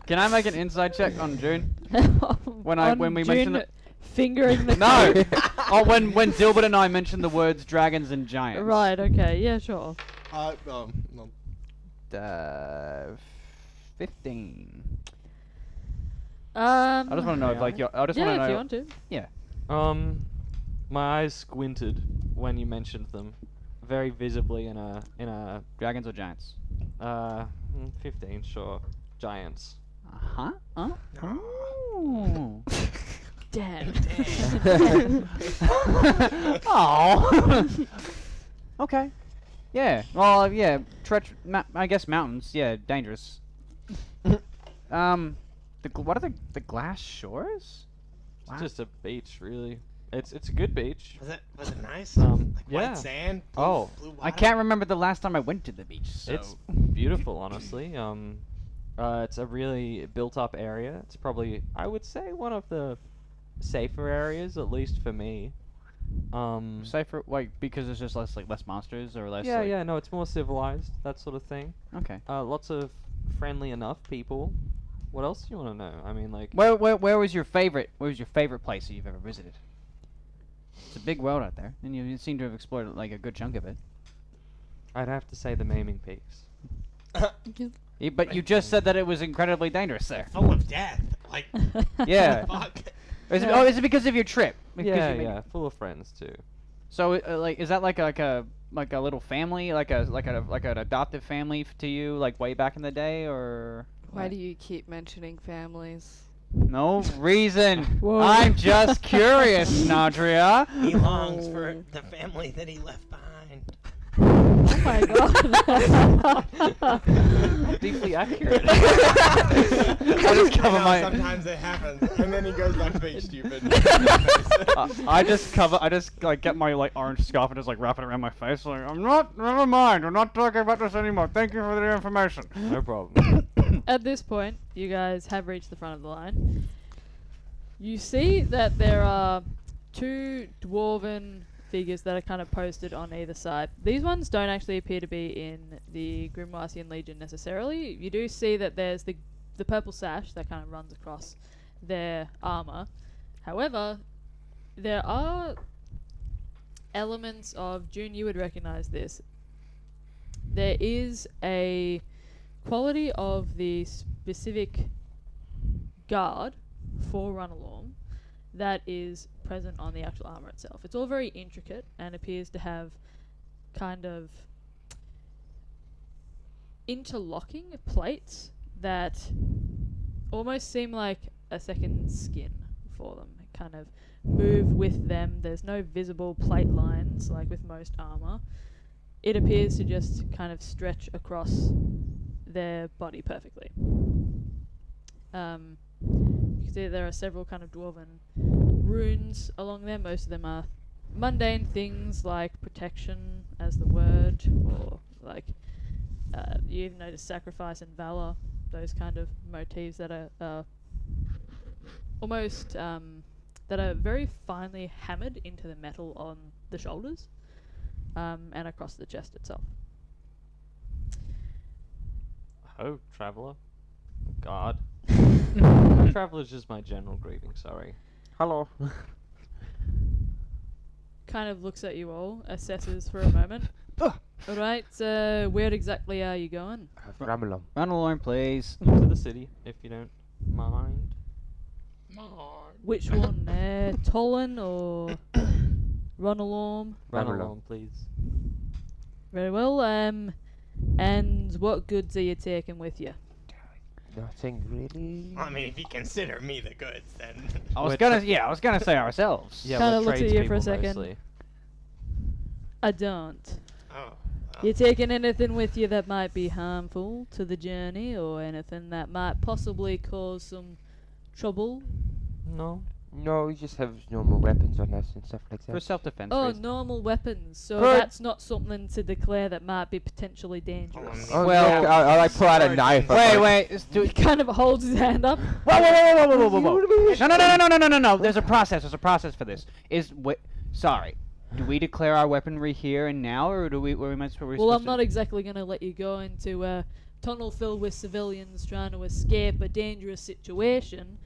Can I make an inside check on June? When On we June, mentioned it- fingering the No! coat. Oh, when Dilbert and I mentioned the words dragons and giants. Right, okay, yeah, sure. Well, 15. I I just want to know if, like, I just want yeah, to know. if you want to. My eyes squinted when you mentioned them, very visibly in a Dragons or giants? 15, sure, giants. Huh? Huh? no. Ooh. Damn. Oh. Okay. Yeah. Well, yeah. I guess mountains. Yeah, dangerous. What are the glass shores? It's Wow. just a beach, really. It's a good beach. Was it nice? Like yeah. white sand. Blue, Oh. blue I water? can't remember the last time I went to the beach. So. It's beautiful, honestly. It's a really built-up area. It's probably, I would say, one of the safer areas, at least for me. Safer, like, because there's just less monsters or less. Yeah, like, yeah, no, it's more civilized, that sort of thing. Okay. Lots of friendly enough people. What else do you want to know? I mean, like, Where was your favorite? Where was your favorite place that you've ever visited? It's a big world out there, and you seem to have explored like a good chunk of it. I'd have to say the Maiming Peaks. But you just said that it was incredibly dangerous there. Full of death. Like, Yeah. fuck. Is it because of your trip? Because Yeah, you made- yeah, full of friends too. So, like, is that like a little family, like an adoptive family to you, like way back in the day, or? Why what? do you keep mentioning families? No reason. Whoa. I'm just curious, Nadria. He longs for the family that he left behind. Oh my god. Deeply accurate. I just cover my. Sometimes it happens, and then he goes back being stupid. I just like get my like orange scarf and just like wrap it around my face. Like never mind. We're not talking about this anymore. Thank you for the information. No problem. At this point, you guys have reached the front of the line. You see that there are two dwarven figures that are kind of posted on either side. These ones don't actually appear to be in the Grimoisian Legion necessarily. You do see that there's the purple sash that kind of runs across their armor. However, there are elements of June, you would recognize this. There is a quality of the specific guard for Runalorm that is present on the actual armor itself. It's all very intricate and appears to have kind of interlocking plates that almost seem like a second skin for them. Kind of move with them. There's no visible plate lines like with most armor. It appears to just kind of stretch across their body perfectly. You can see there are several kind of dwarven runes along there. Most of them are mundane things like protection as the word, or like you even notice sacrifice and valor, those kind of motifs that are almost that are very finely hammered into the metal on the shoulders and across the chest itself. Oh, traveler. God. Traveler is just my general greeting, sorry. Hello. Kind of looks at you all, assesses for a moment. Alright, so where exactly are you going? Ramalom. Run along, please. To the city, if you don't mind. Which one? Tolan or Runalorm? Run Ramalom. along, please. Very well, and what goods are you taking with you? Nothing really. I mean, if you consider me the goods, then. I was We're gonna say ourselves. Yeah, Kinda we're looks at you for a tradespeople second. mostly. I don't. Oh. You taking anything with you that might be harmful to the journey, or anything that might possibly cause some trouble? No. No, we just have normal weapons on us and stuff like For that. self-defense Oh, reasons. normal weapons. So Good. that's not something to declare that might be potentially dangerous. Oh, Well- yeah, I like pull out a knife. Wait. He kind of holds his hand up. Whoa. No. There's a process. There's a process for this. Sorry. Do we declare our weaponry here and now, or do we? Were we meant to? Well, I'm not exactly going to let you go into a tunnel filled with civilians trying to escape a dangerous situation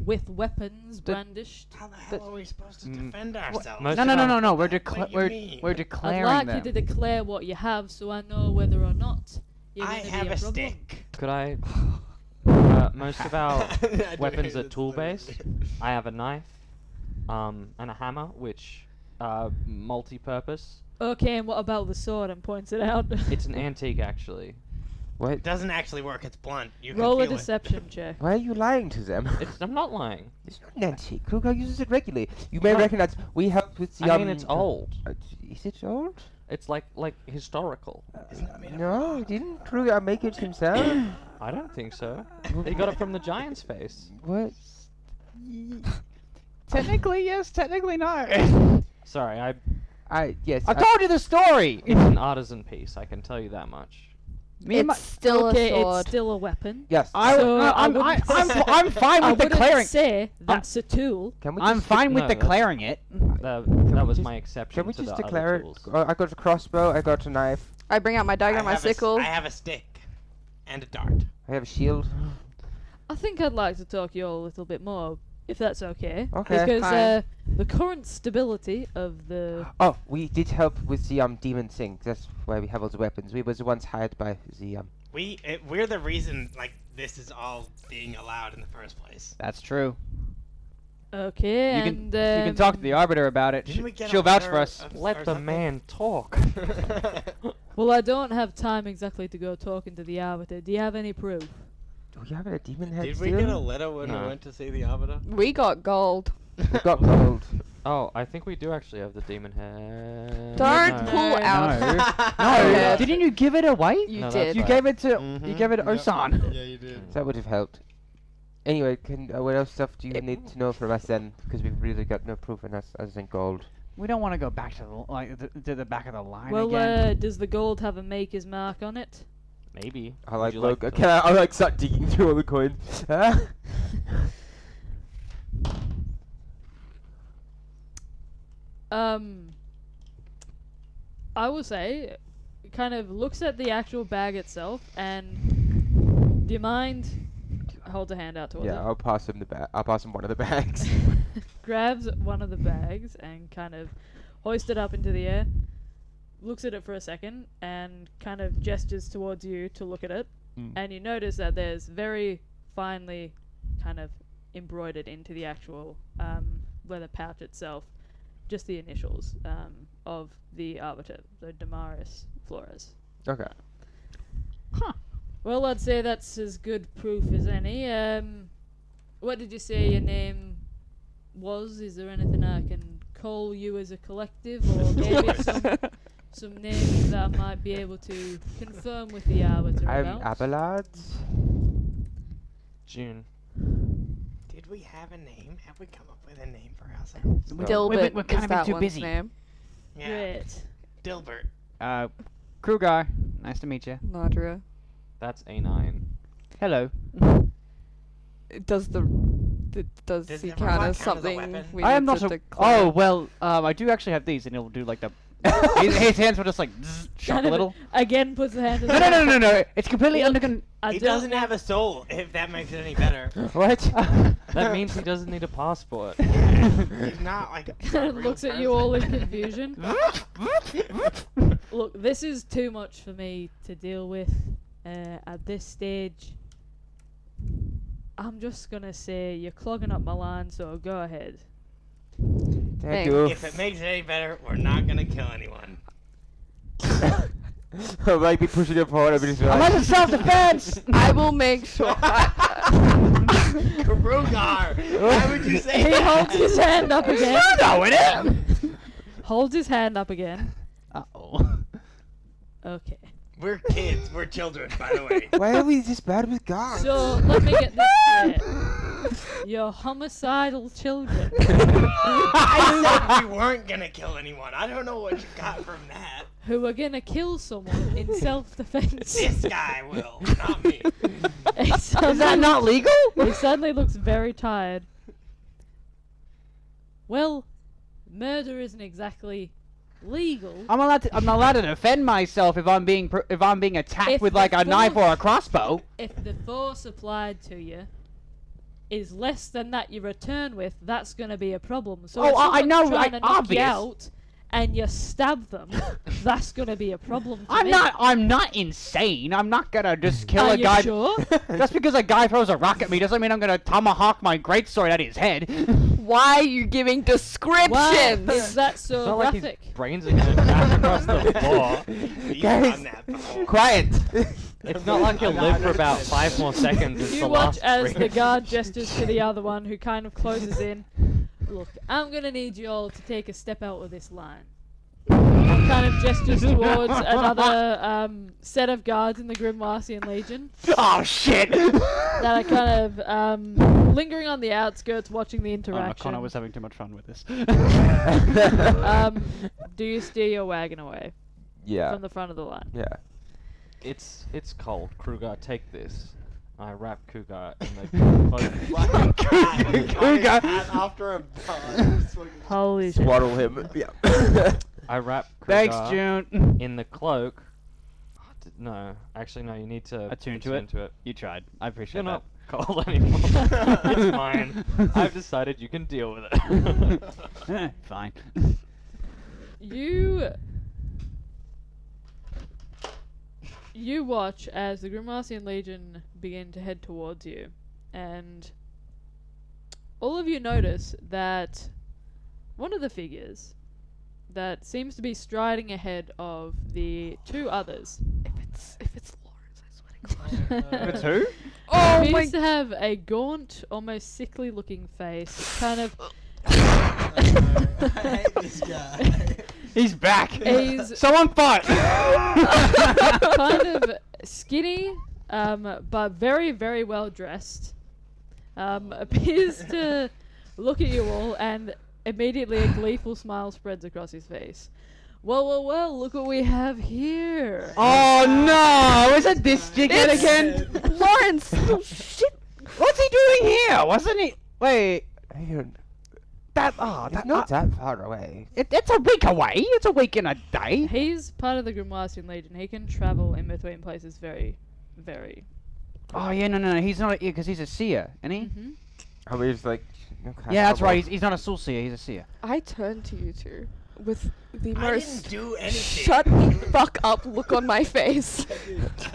with weapons brandished. How the hell are we supposed to Mm, defend ourselves? most No, of no, no, our- no, no. We're What do you mean? we're I'd declaring like them. you to declare what you have so I know whether or not you're I gonna have be a problem. stick. Could I? Most of our I don't weapons hear are this tool-based. literally. I have a knife, and a hammer, which multi-purpose. Okay, and what about the sword? And points it out. It's an antique, actually. What? It doesn't actually work. It's blunt. You can Roll a feel it. deception check. Why are you lying to them? I'm not lying. It's not an antique. Kruger uses it regularly. You may No. recognize we helped with the I mean, it's old. Is it old? It's like historical. Isn't it made of No, rock? didn't Kruger make it himself? I don't think so. He got it from the giant's face. What? Technically yes, technically no. Sorry, Yes. I told you the story. it's an artisan piece. I can tell you that much. Me and my, It's still Okay, a sword. it's still a weapon. Yes. So I I'm wouldn't fine I with wouldn't declaring. say that's a tool. Can we I'm just fine with No, that's- declaring it. That we was just- my exception Can we to just the declare other it? tools. I got a crossbow. I got a knife. I bring out my dagger, my sickle. I have a stick and a dart. I have a shield. I think I'd like to talk you all a little bit more, if that's okay. Okay. Because Fine. the current stability of the Oh, we did help with the demon thing. That's why we have all the weapons. We was once hired by the We're the reason like this is all being allowed in the first place. That's true. okay, You and can talk to the arbiter about it. Didn't we get She'll a vouch letter for us. of- Let or the something? man talk. well, I don't have time exactly to go talking to the arbiter. Do you have any proof? Do we have a demon head Did still? we get a letter when No. we went to see the arbiter? We got gold. We got gold. Oh, I think we do actually have the demon head. Don't No. pull out. No, Yeah. didn't you give it away? You No, did. that's You right. gave it to Mhm. you gave it to Yep. Osan. Yeah, you did. That would have helped. Anyway, what else stuff do you need to know from us then? Because we've really got no proof in us other than gold. We don't want to go back to to the back of the line Well, again. does the gold have a maker's mark on it? Maybe. I Would like you look. to- I like start digging through all the coins. Huh? I will say, it kind of looks at the actual bag itself, and do you mind? Holds a hand out towards Yeah, it. I'll pass him the bag. I'll pass him one of the bags. Grabs one of the bags and kind of hoists it up into the air. Looks at it for a second and kind of gestures towards you to look at it. Mm. And you notice that there's very finely kind of embroidered into the actual leather pouch itself, just the initials of the arbiter, so Damaris Flores. Okay. Well, I'd say that's as good proof as any. What did you say your name was? Is there anything I can call you as a collective, or maybe some names that I might be able to confirm with the arbiter I'm about? Abelard. June. Did we have a name? Have we come up with a name for ourselves? Dilbert we're kind is of that too one's busy. name. Yeah, Great. Dilbert. Crew guy, nice to meet you. Nadria. That's A9. Hello. Does Does he the count robot as count as a something weapon? we I am need not to a. declare? Oh well, I do actually have these, and it'll do like the. his hands will just like shock a little. Again, puts the hand in No, the no, no, no, no! It's completely Look, under. I He don't doesn't have a soul, if that makes it any better. What? That means he doesn't need a passport. He's not like a real looks at person. you all in confusion. Look, this is too much for me to deal with at this stage. I'm just gonna say you're clogging up my line, so go ahead. Thank Thanks. you. If it makes it any better, we're not gonna kill anyone. I might be pushing it forward. I'll be just I'm like, under self-defense. I will make sure. Karugar! Why would you say He that? holds his hand up again. No, it is. Holds his hand up again. Uh-oh. Okay. We're kids. We're children, by the way. why are we this bad with God? So let me get this straight. You're homicidal children. I said we weren't gonna kill anyone. I don't know what you got from that. Who are gonna kill someone in self-defense. This guy will, not me. Is that not legal? He suddenly looks very tired. Well, murder isn't exactly legal. I'm not allowed to defend myself if I'm being attacked If with like the a knife or a force- crossbow. If the force applied to you is less than that you return with, that's going to be a problem. So Oh, if I someone's know, trying like, to knock you obvious. out and you stab them, that's going to be a problem to me. I'm not insane. I'm not gonna just kill Are a you guy. sure? Just because a guy throws a rock at me doesn't mean I'm gonna tomahawk my greatsword at his head. Why are you giving Why descriptions? is that It's so not like his graphic? brains are gonna crash across the floor. We've Guys, done that before. Quiet. It's not like he'll live for about 5 more seconds. It's You the watch last as three. the guard gestures to the other one who kind of closes in. Look, I'm gonna need you all to take a step out with this line. And kind of gestures towards another set of guards in the Grimoire Legion Oh shit! that are kind of lingering on the outskirts watching the Oh, interaction. Connor was having too much fun with this. Do you steer your wagon away Yeah. from the front of the line? Yeah. It's cold. Kruger, take this. I wrap Kruger in the Cougar. After a Holy shit. Swaddle him. Yeah. I wrap Kruger Thanks, June. in the cloak. No, actually no. You need to Attune to it? To it. You tried. I appreciate You're that. not cold anymore. It's fine. I've decided you can deal with it. Fine. You watch as the Grimoire Legion begin to head towards you, and all of you notice that one of the figures that seems to be striding ahead of the two others If it's Lawrence, I swear to God. It's who? Oh my appears to have a gaunt, almost sickly-looking face, kind of. I hate this guy. He's back. He's Someone fought. kind of skinny, but very, very well dressed. Appears to look at you all, and immediately a gleeful smile spreads across his face. Well, look what we have here. Oh no! Is it this dickhead It's- again? Lawrence! Oh, shit! What's he doing here? Wasn't he? Wait. It's That. not that far away. It's a week away. It's a week and a day. He's part of the Grimoire Legion. He can travel in between places very, very. Oh yeah, no. He's not here because he's a seer, isn't he? Mm-hmm. I was like, okay. Yeah, that's right. He's not a soul seer. He's a seer. I turn to you two with the I most didn't do anything. shut the fuck up look on my face.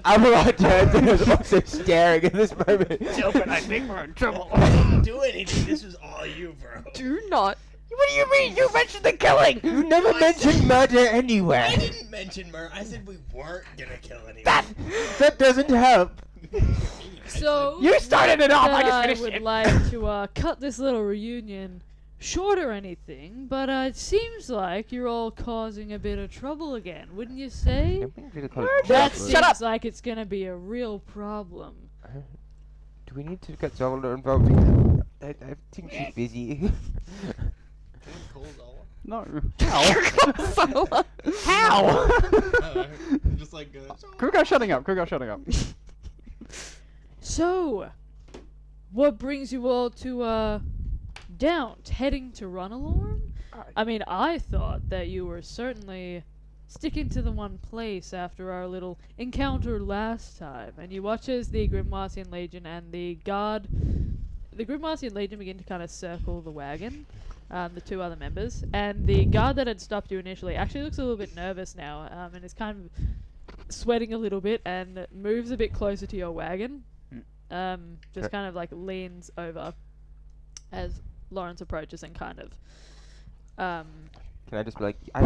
Avalon turns and is also staring at this moment. I think we're in trouble. I didn't do anything. This was all you, bro. Do not. What do you mean? You mentioned the killing. You never mentioned murder anywhere. I didn't mention murder. I said we weren't gonna kill anyone. That doesn't help. So You started it off. I just I finished would it. like to cut this little reunion short or anything, but it seems like you're all causing a bit of trouble again, wouldn't you say? That seems Shut up. like it's gonna be a real problem. Do we need to get Zola involved again? I think she's busy. Can we call Zola? No. How? How? Oh, just like Kruger shutting up. So, what brings you all to Daunt, heading to Runalorn? I mean, I thought that you were certainly sticking to the one place after our little encounter last time. And you watch as the Grimoire Legion and the Grimoire Legion begin to kind of circle the wagon, the two other members. And the guard that had stopped you initially actually looks a little bit nervous now, and is kind of sweating a little bit and moves a bit closer to your wagon. Just kind of like leans over as Lawrence approaches and kind of Can I just be like, I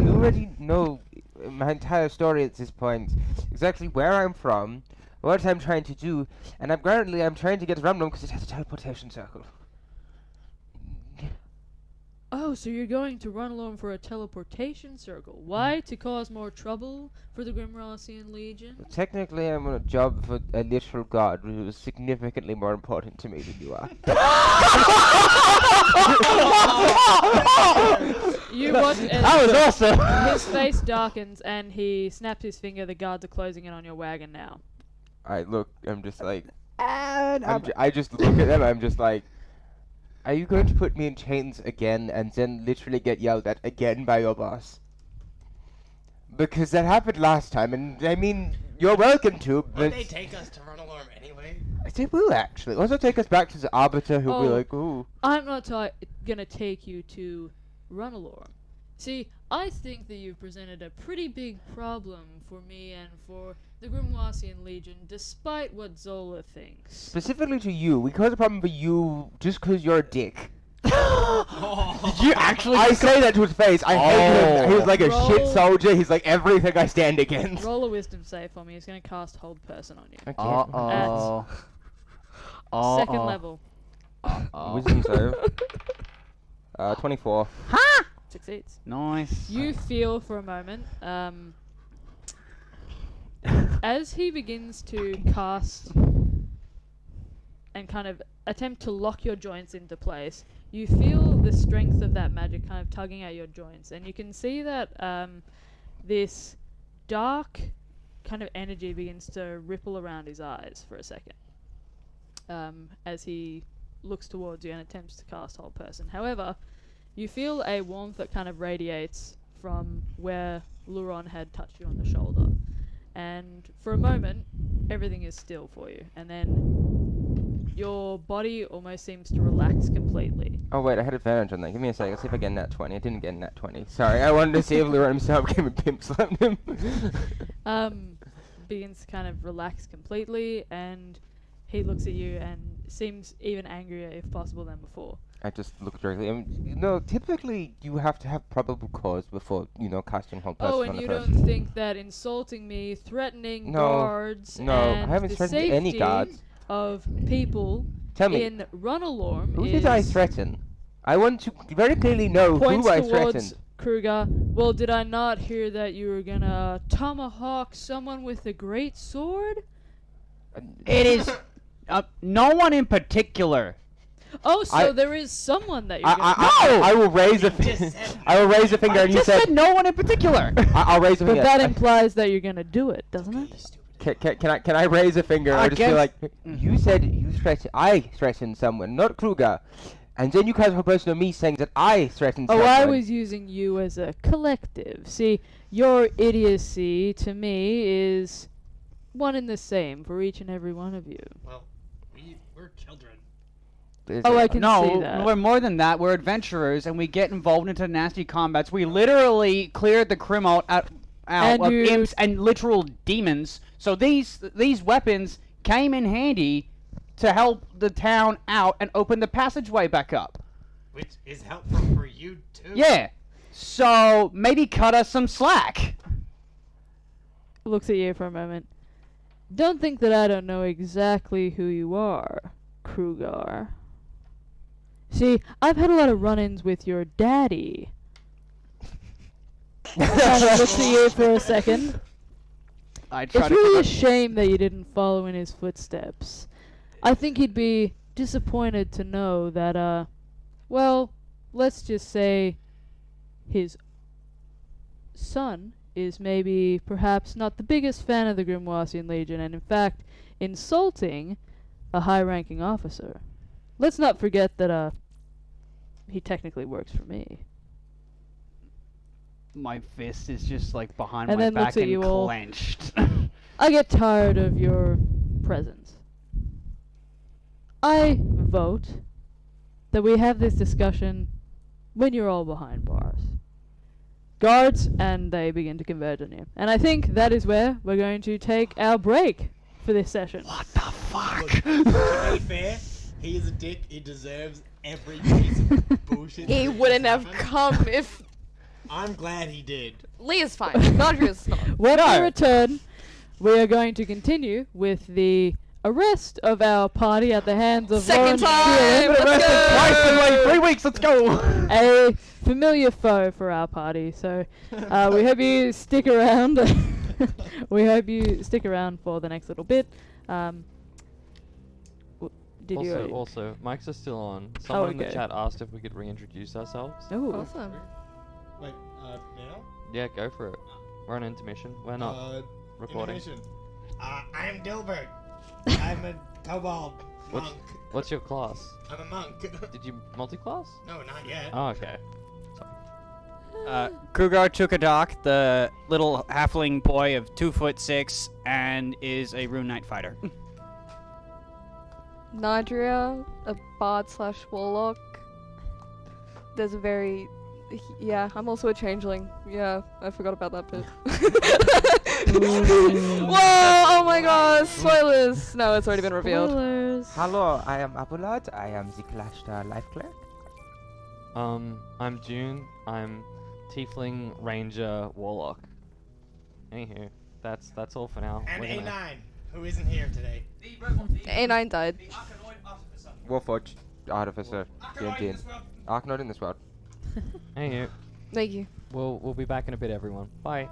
already know my entire story at this point, exactly where I'm from, what I'm trying to do, and I'm trying to get to Rumnum because it has a teleportation circle. Oh, so you're going to run alone for a teleportation circle. Why? To cause more trouble for the Grimrossian Legion? Technically, I'm on a job for a literal god who is significantly more important to me than you are. You watch That was as awesome. his face darkens and he snaps his finger. The guards are closing in on your wagon now. I look, I'm just like, And I just look at them, I'm just like, are you going to put me in chains again and then literally get yelled at again by your boss? Because that happened last time, and I mean, you're welcome to, Would but they take us to Runalarm anyway? It will actually. Also take us back to the Arbiter who'll be Oh. like, ooh. I'm not gonna take you to Runalorm. See, I think that you've presented a pretty big problem for me and for the Grimoisian Legion, despite what Zola thinks. Specifically to you. We caused a problem for you just because you're a dick. Did you actually? I say that to his face. I hate him. He was like a shit Roll. soldier. He's like everything I stand against. Roll a wisdom save for me. He's gonna cast Hold Person on you. Okay. Uh-oh. Second level. Wisdom save. 24. Succeeds. Nice. You feel for a moment, as he begins to cast and kind of attempt to lock your joints into place, you feel the strength of that magic kind of tugging at your joints, and you can see that this dark kind of energy begins to ripple around his eyes for a second as he looks towards you and attempts to cast Hold Person. However, you feel a warmth that kind of radiates from where Luron had touched you on the shoulder. And for a moment, everything is still for you. And then your body almost seems to relax completely. Oh wait, I had advantage on that. Give me a second. Let's see if I get nat 20. I didn't get nat 20. Sorry, I wanted to see if Luron himself came and pimp slapped him. Begins to kind of relax completely, and he looks at you and seems even angrier, if possible, than before. I just look directly. Typically you have to have probable cause before, casting Hold Person Oh, on and a you person. don't think that insulting me, threatening No, guards, no, I and haven't the threatened safety any guards. of people Tell me, in Runalorm who is did I threaten? I want to very clearly know points who I towards threatened. Kruger. Well, did I not hear that you were gonna tomahawk someone with a great sword? It is no one in particular. Oh, so I- there is someone that you're gonna... I will raise a I will raise a finger, and you Just said no one in particular. I'll raise a But finger. that implies that you're gonna do it, doesn't it? Can I raise a finger? I I just feel guess- like you said I threatened someone, not Kruger, and then you cast Hold Person on me saying that I threatened Oh, someone. I was using you as a collective. See, your idiocy to me is one and the same for each and every one of you. Well, we're children. Oh, I can see No, that. we're more than that. We're adventurers, and we get involved into nasty combats. We literally cleared the Crim out And of you- imps and literal demons. So these weapons came in handy to help the town out and open the passageway back up. Which is helpful for you too. Yeah. So maybe cut us some slack. Looks at you for a moment. Don't think that I don't know exactly who you are, Krugar. See, I've had a lot of run-ins with your daddy. Kind of looks at you for a second. I try It's to really keep a shame that you didn't follow in his footsteps. I think he'd be disappointed to know that, well, let's just say his son is maybe perhaps not the biggest fan of the Grimoisian Legion, and in fact insulting a high-ranking officer. Let's not forget that, he technically works for me. my fist is just like behind And my then looks back at and you all. clenched. I get tired of your presence. I vote that we have this discussion when you're all behind bars. Guards, and they begin to converge on you. And I think that is where we're going to take our break for this session. What the fuck? To be fair, he is a dick. He deserves every piece of bullshit. He that wouldn't has have happened. come if I'm glad he did. Lee is fine. Godria's not. When No. we return, we are going to continue with the arrest of our party at the hands of Second Lawrence time! Phelan, Let's go! Twice in like 3 weeks. Let's go. a familiar foe for our party. So we hope you stick around. We hope you stick around for the next little bit. Did you? Also, mics are still on. Someone in the okay. chat asked if we could reintroduce ourselves. Oh, Awesome. Wait, now? Yeah, go for it. We're on intermission. We're not recording. Intermission. I'm Dilbert. I'm a kobold What's- monk. What's your class? I'm a monk. Did you multi-class? No, not yet. Oh, okay. Krugar Chukadok, the little halfling boy of 2'6" and is a rune knight fighter. Nadria, a bard slash warlock. There's a very. Yeah, I'm also a changeling. Yeah, I forgot about that bit. Whoa! Oh my gosh! Spoilers! No, it's already been revealed. Spoilers. Hello, I am Abulard. I am the Clashed Life Cleric. I'm June. I'm Tiefling Ranger Warlock. Anywho, that's all for now. And We're gonna- A9, who isn't here today. A9 died. Warforged Artificer. D&D. Arkanoid in this world. Anywho, Thank you. we'll be back in a bit, everyone. Bye.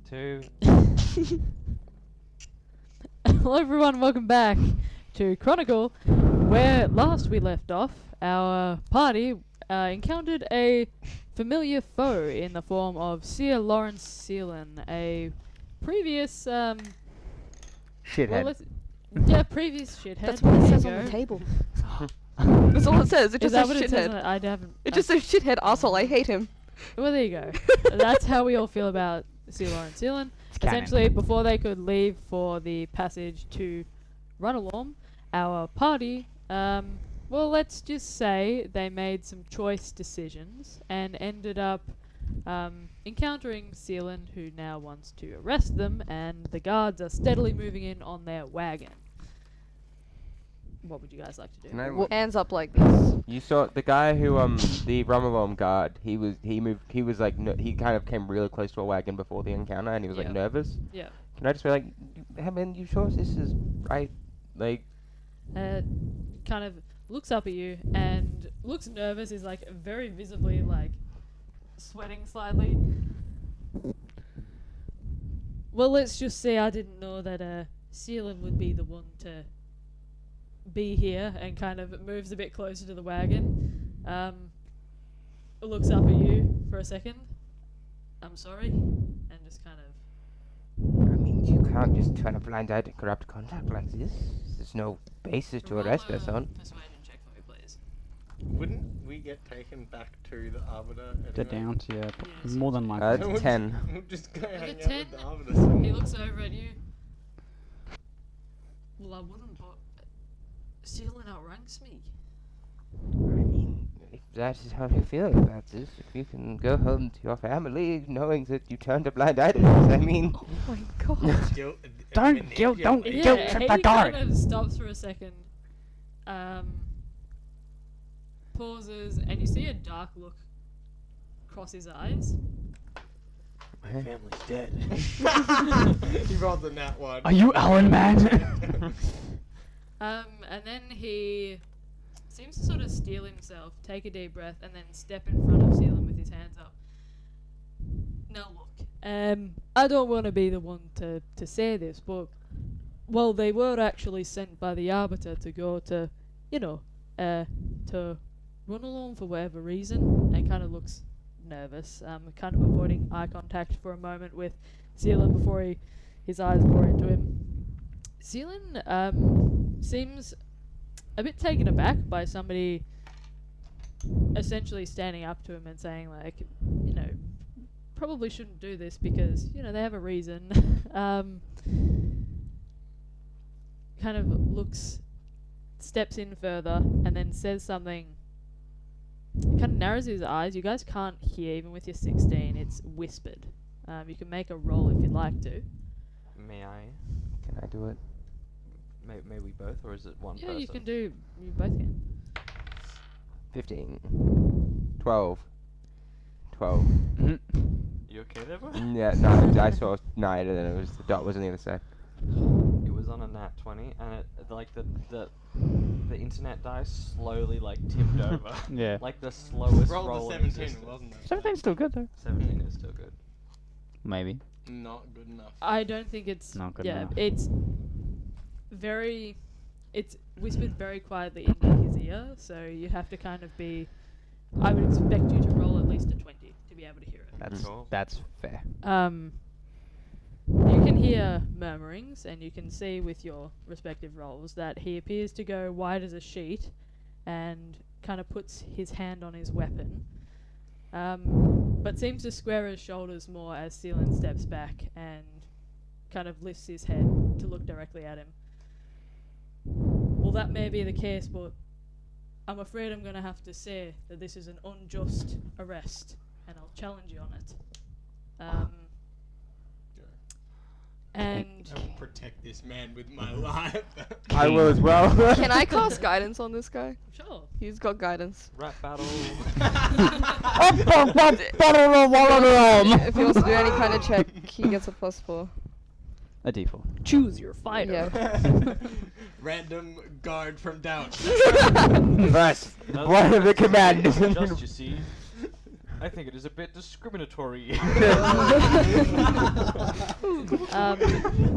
2. Hello everyone, welcome back to Chronicle, where last we left off, our party encountered a familiar foe in the form of Sir Lawrence Seelan, a previous, well, Shithead. previous shithead. That's what it there says you on the go. table. That's all it says. It Is just that says what it says? shithead. I haven't. It just says shithead asshole. I hate him. Well, there you go. That's how we all feel about Sir Lawrence Seelan. It's canon. Essentially, before they could leave for the passage to Runalorm, our party, well, let's just say they made some choice decisions and ended up encountering Seelan, who now wants to arrest them, and the guards are steadily moving in on their wagon. What would you guys like to do? Can I Hands up like this. You saw the guy who the Rumalom guard. He was like he kind of came really close to a wagon before the encounter, and he was like Yeah. nervous. Yeah. Can I just be like, hey man, you sure this is right? Like, Kind of looks up at you and looks nervous, is like very visibly like sweating slightly. Well, let's just say I didn't know that Seelan would be the one to be here, and kind of moves a bit closer to the wagon. Looks up at you for a second. I'm sorry, and just kind of. I mean, you can't just turn a blind eye to corrupt conduct like this. There's no basis to arrest us on. Persuasion check for me, please. Wouldn't we get taken back to the Arbiter? The anyway? down to yeah, Yes. more than That's likely. We'll just- 10. We'll just go Is hang it out 10? with the Arbiter some He more. looks over at you. Well, I wouldn't, but Sealing outranks me. I mean, if that is how you feel about this, if you can go home to your family knowing that you turned a blind eye to this, I mean, Oh my god. Still, Don't guilt- don't Yeah, guilt trip he the guard. kind of stops for a second, pauses, and you see a dark look cross his eyes. My family's dead. He rolled a nat one. Are you Alan, man? And then he seems to sort of steel himself, take a deep breath, and then step in front of Sealan with his hands up. Now look, I don't want to be the one to say this, but, well, they were actually sent by the Arbiter to go to, to run along for whatever reason, and kind of looks nervous, kind of avoiding eye contact for a moment with Sealan before his eyes bore into him. Sealan seems a bit taken aback by somebody essentially standing up to him and saying, like, probably shouldn't do this because, they have a reason. Kind of steps in further, and then says something. Kind of narrows his eyes. You guys can't hear, even with your 16. It's whispered. You can make a roll if you'd like to. May I? can I do it? May we both, or is it one Yeah, person? you can do. You both can. 15. 12. 12. You okay there, boy? Yeah, no, I saw 9 and then it was the dot was on the other side. It was on a nat 20, and it like the internet dice slowly like tipped over. Yeah. Like the slowest roll Rolled a in 17, existence. wasn't it? 17's still good though. 17 is still good. Maybe. Not good enough. I don't think it's. Not good yeah, enough. it's very. It's whispered very quietly into his ear, so you have to kind of be. I would expect you to roll at least a 20 to be able to hear it. Cool. That's fair. You can hear murmurings, and you can see with your respective rolls that he appears to go white as a sheet, and kind of puts his hand on his weapon, but seems to square his shoulders more as Sealan steps back and kind of lifts his head to look directly at him. Well, that may be the case, but I'm afraid I'm going to have to say that this is an unjust arrest, and I'll challenge you on it. And I will protect this man with my life. I will as well. Can I cast guidance on this guy? sure. He's got guidance. Rap battle. If he wants to do any kind of check, he gets a +4. A D4. Choose your fighter. Yeah. Random guard from down. First, one of the commanders. Just you see. I think it is a bit discriminatory.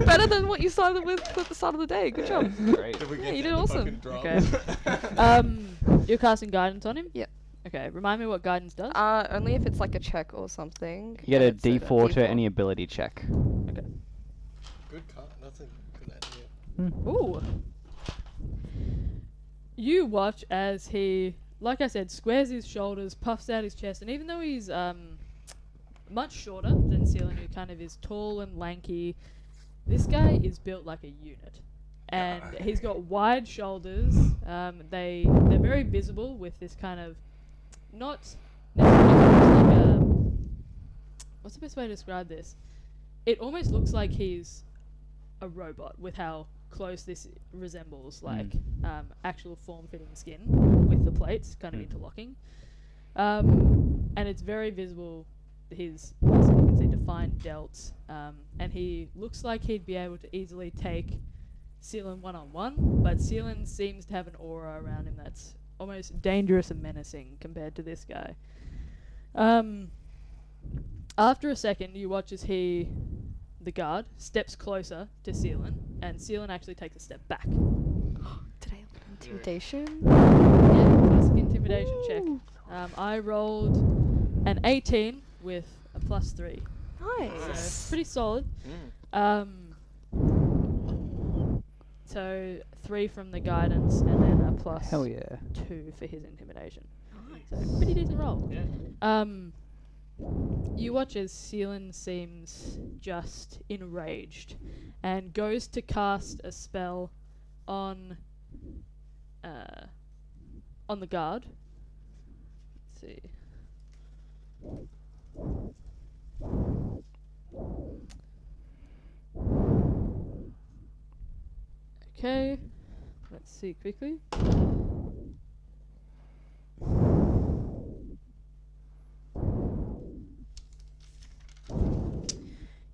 Better than what you started with at the start of the day. Good job. Great. Did we Yeah, get you that did awesome. fucking drop? Okay. You're casting guidance on him? Yeah. Okay, remind me what guidance does. Only if it's like a check or something. You get and a it's at D4 to D4. any ability check. Okay. Good card. That's a good idea. Ooh. You watch as he, like I said, squares his shoulders, puffs out his chest, and even though he's much shorter than Sealan, who kind of is tall and lanky, this guy is built like a unit. And he's got wide shoulders. They're very visible with this kind of, not necessarily like a, what's the best way to describe this? It almost looks like he's a robot with how close this resembles like actual form-fitting skin with the plates kind of interlocking. And it's very visible, his, you can see, defined delts. And he looks like he'd be able to easily take Sealan one-on-one, but Sealan seems to have an aura around him that's almost dangerous and menacing compared to this guy. After a second, you watch as he, the guard, steps closer to Sealan, and Sealan actually takes a step back. Did I have intimidation? Yeah, classic intimidation check. I rolled an 18 with a +3. Nice. So pretty solid. So 3 from the guidance, and then a Hell yeah. +2 for his intimidation. So pretty decent roll. Yeah. You watch as Sealan seems just enraged and goes to cast a spell on the guard. Let's see. Okay, let's see quickly.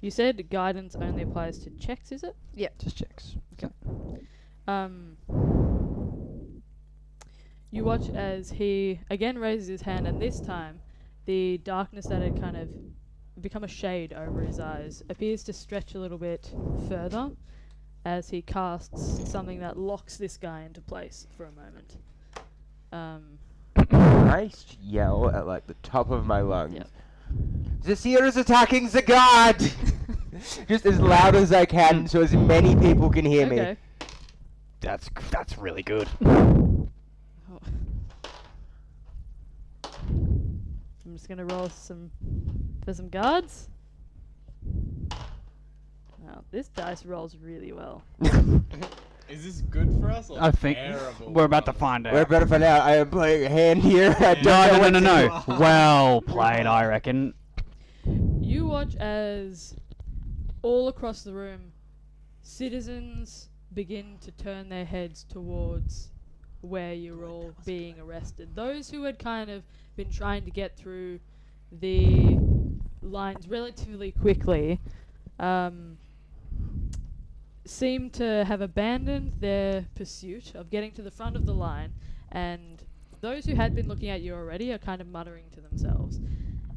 You said guidance only applies to checks, is it? Just checks. You watch as he again raises his hand, and this time the darkness that had kind of become a shade over his eyes appears to stretch a little bit further as he casts something that locks this guy into place for a moment. I yell at like the top of my lungs. Yep. The seer is attacking the guard! Just as loud as I can so as many people can hear me. Okay. That's really good. Oh. I'm just gonna roll for some guards. Wow, this dice rolls really well. Is this good for us or I think terrible we're for about to us? find We're out. about to find out. I am playing a hand here. I don't know what to No. do. Well played, I reckon. You watch as all across the room, citizens begin to turn their heads towards where you're all being arrested. Those who had kind of been trying to get through the lines relatively quickly seem to have abandoned their pursuit of getting to the front of the line, and those who had been looking at you already are kind of muttering to themselves.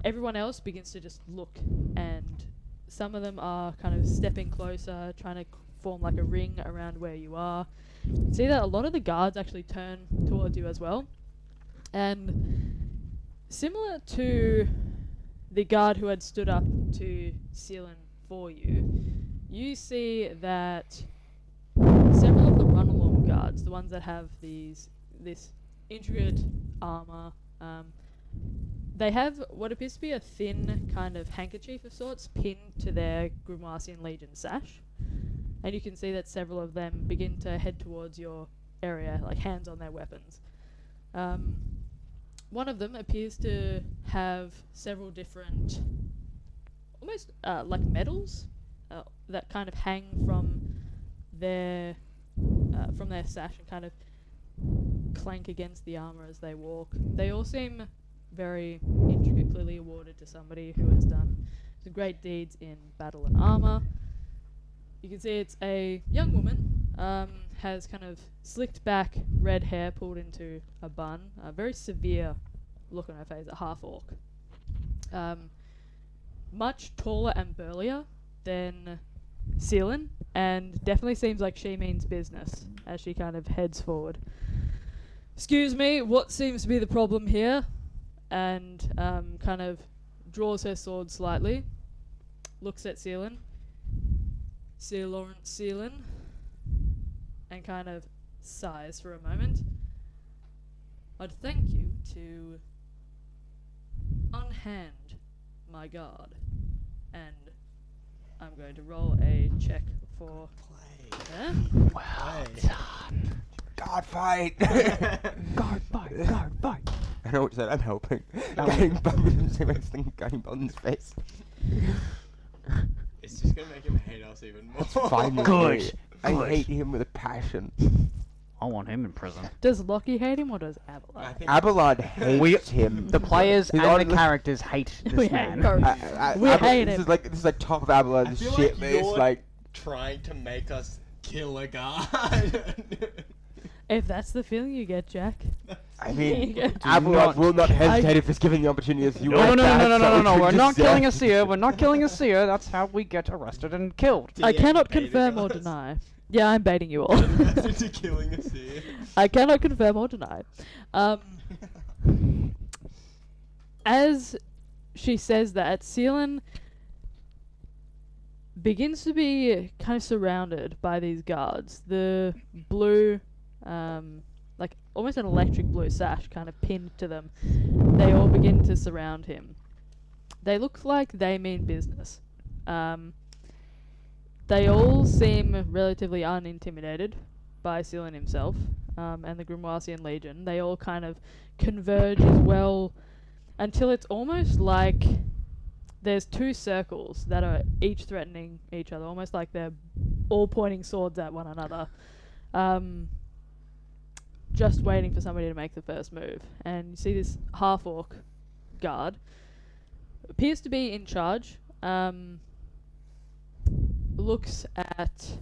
Everyone else begins to just look, and some of them are kind of stepping closer, trying to form like a ring around where you are. You see that a lot of the guards actually turn towards you as well. And similar to the guard who had stood up to Sealan for you, you see that several of the run-along guards, the ones that have this intricate armor, they have what appears to be a thin kind of handkerchief of sorts pinned to their Grimoisian Legion sash. And you can see that several of them begin to head towards your area, like hands on their weapons. One of them appears to have several different, almost like medals that kind of hang from their sash and kind of clank against the armor as they walk. They all seem very intricate, clearly awarded to somebody who has done some great deeds in battle and armor. You can see it's a young woman, has kind of slicked back red hair pulled into a bun, a very severe look on her face, a half-orc. much taller and burlier than Seelin, and definitely seems like she means business as she kind of heads forward. Excuse me, what seems to be the problem here? And kind of draws her sword slightly, looks at Seelin, Sir Lawrence Seelin, and kind of sighs for a moment. I'd thank you to unhand my guard, and I'm going to roll a check for her. Well done. Guard fight. Guard fight, guard fight. I know what you said. I'm helping. Getting bummed in the same thing. Getting bummed in his face. It's just gonna make him hate us even more. Finally, Good. I Good. hate him with a passion. I want him in prison. Does Lockie hate him or does I Abelard? think Abelard hates him. The players He's and on the the- characters hate this We hate man. Coach. We hate this him. This is like top of I Abelard's feel shit, like but it's you're like trying to make us kill a guy. If that's the feeling you get, Jack. I mean, Yeah. Abelard not- will not hesitate if it's given the opportunity as you No, are no, no, bad, no, no, so no, no, no. we We're just not say- killing a seer. We're not killing a seer. That's how we get arrested and killed. I DM cannot beta confirm or guys. deny. Yeah, I'm baiting you all. Into killing a seer. I cannot confirm or deny. As she says that, Seelin begins to be kind of surrounded by these guards. The blue, like almost an electric blue sash kind of pinned to them. They all begin to surround him. They look like they mean business. They all seem relatively unintimidated by Seelin himself and the Grimoisian Legion. They all kind of converge as well until it's almost like there's two circles that are each threatening each other, almost like they're all pointing swords at one another, just waiting for somebody to make the first move. And you see this half-orc guard appears to be in charge. Looks at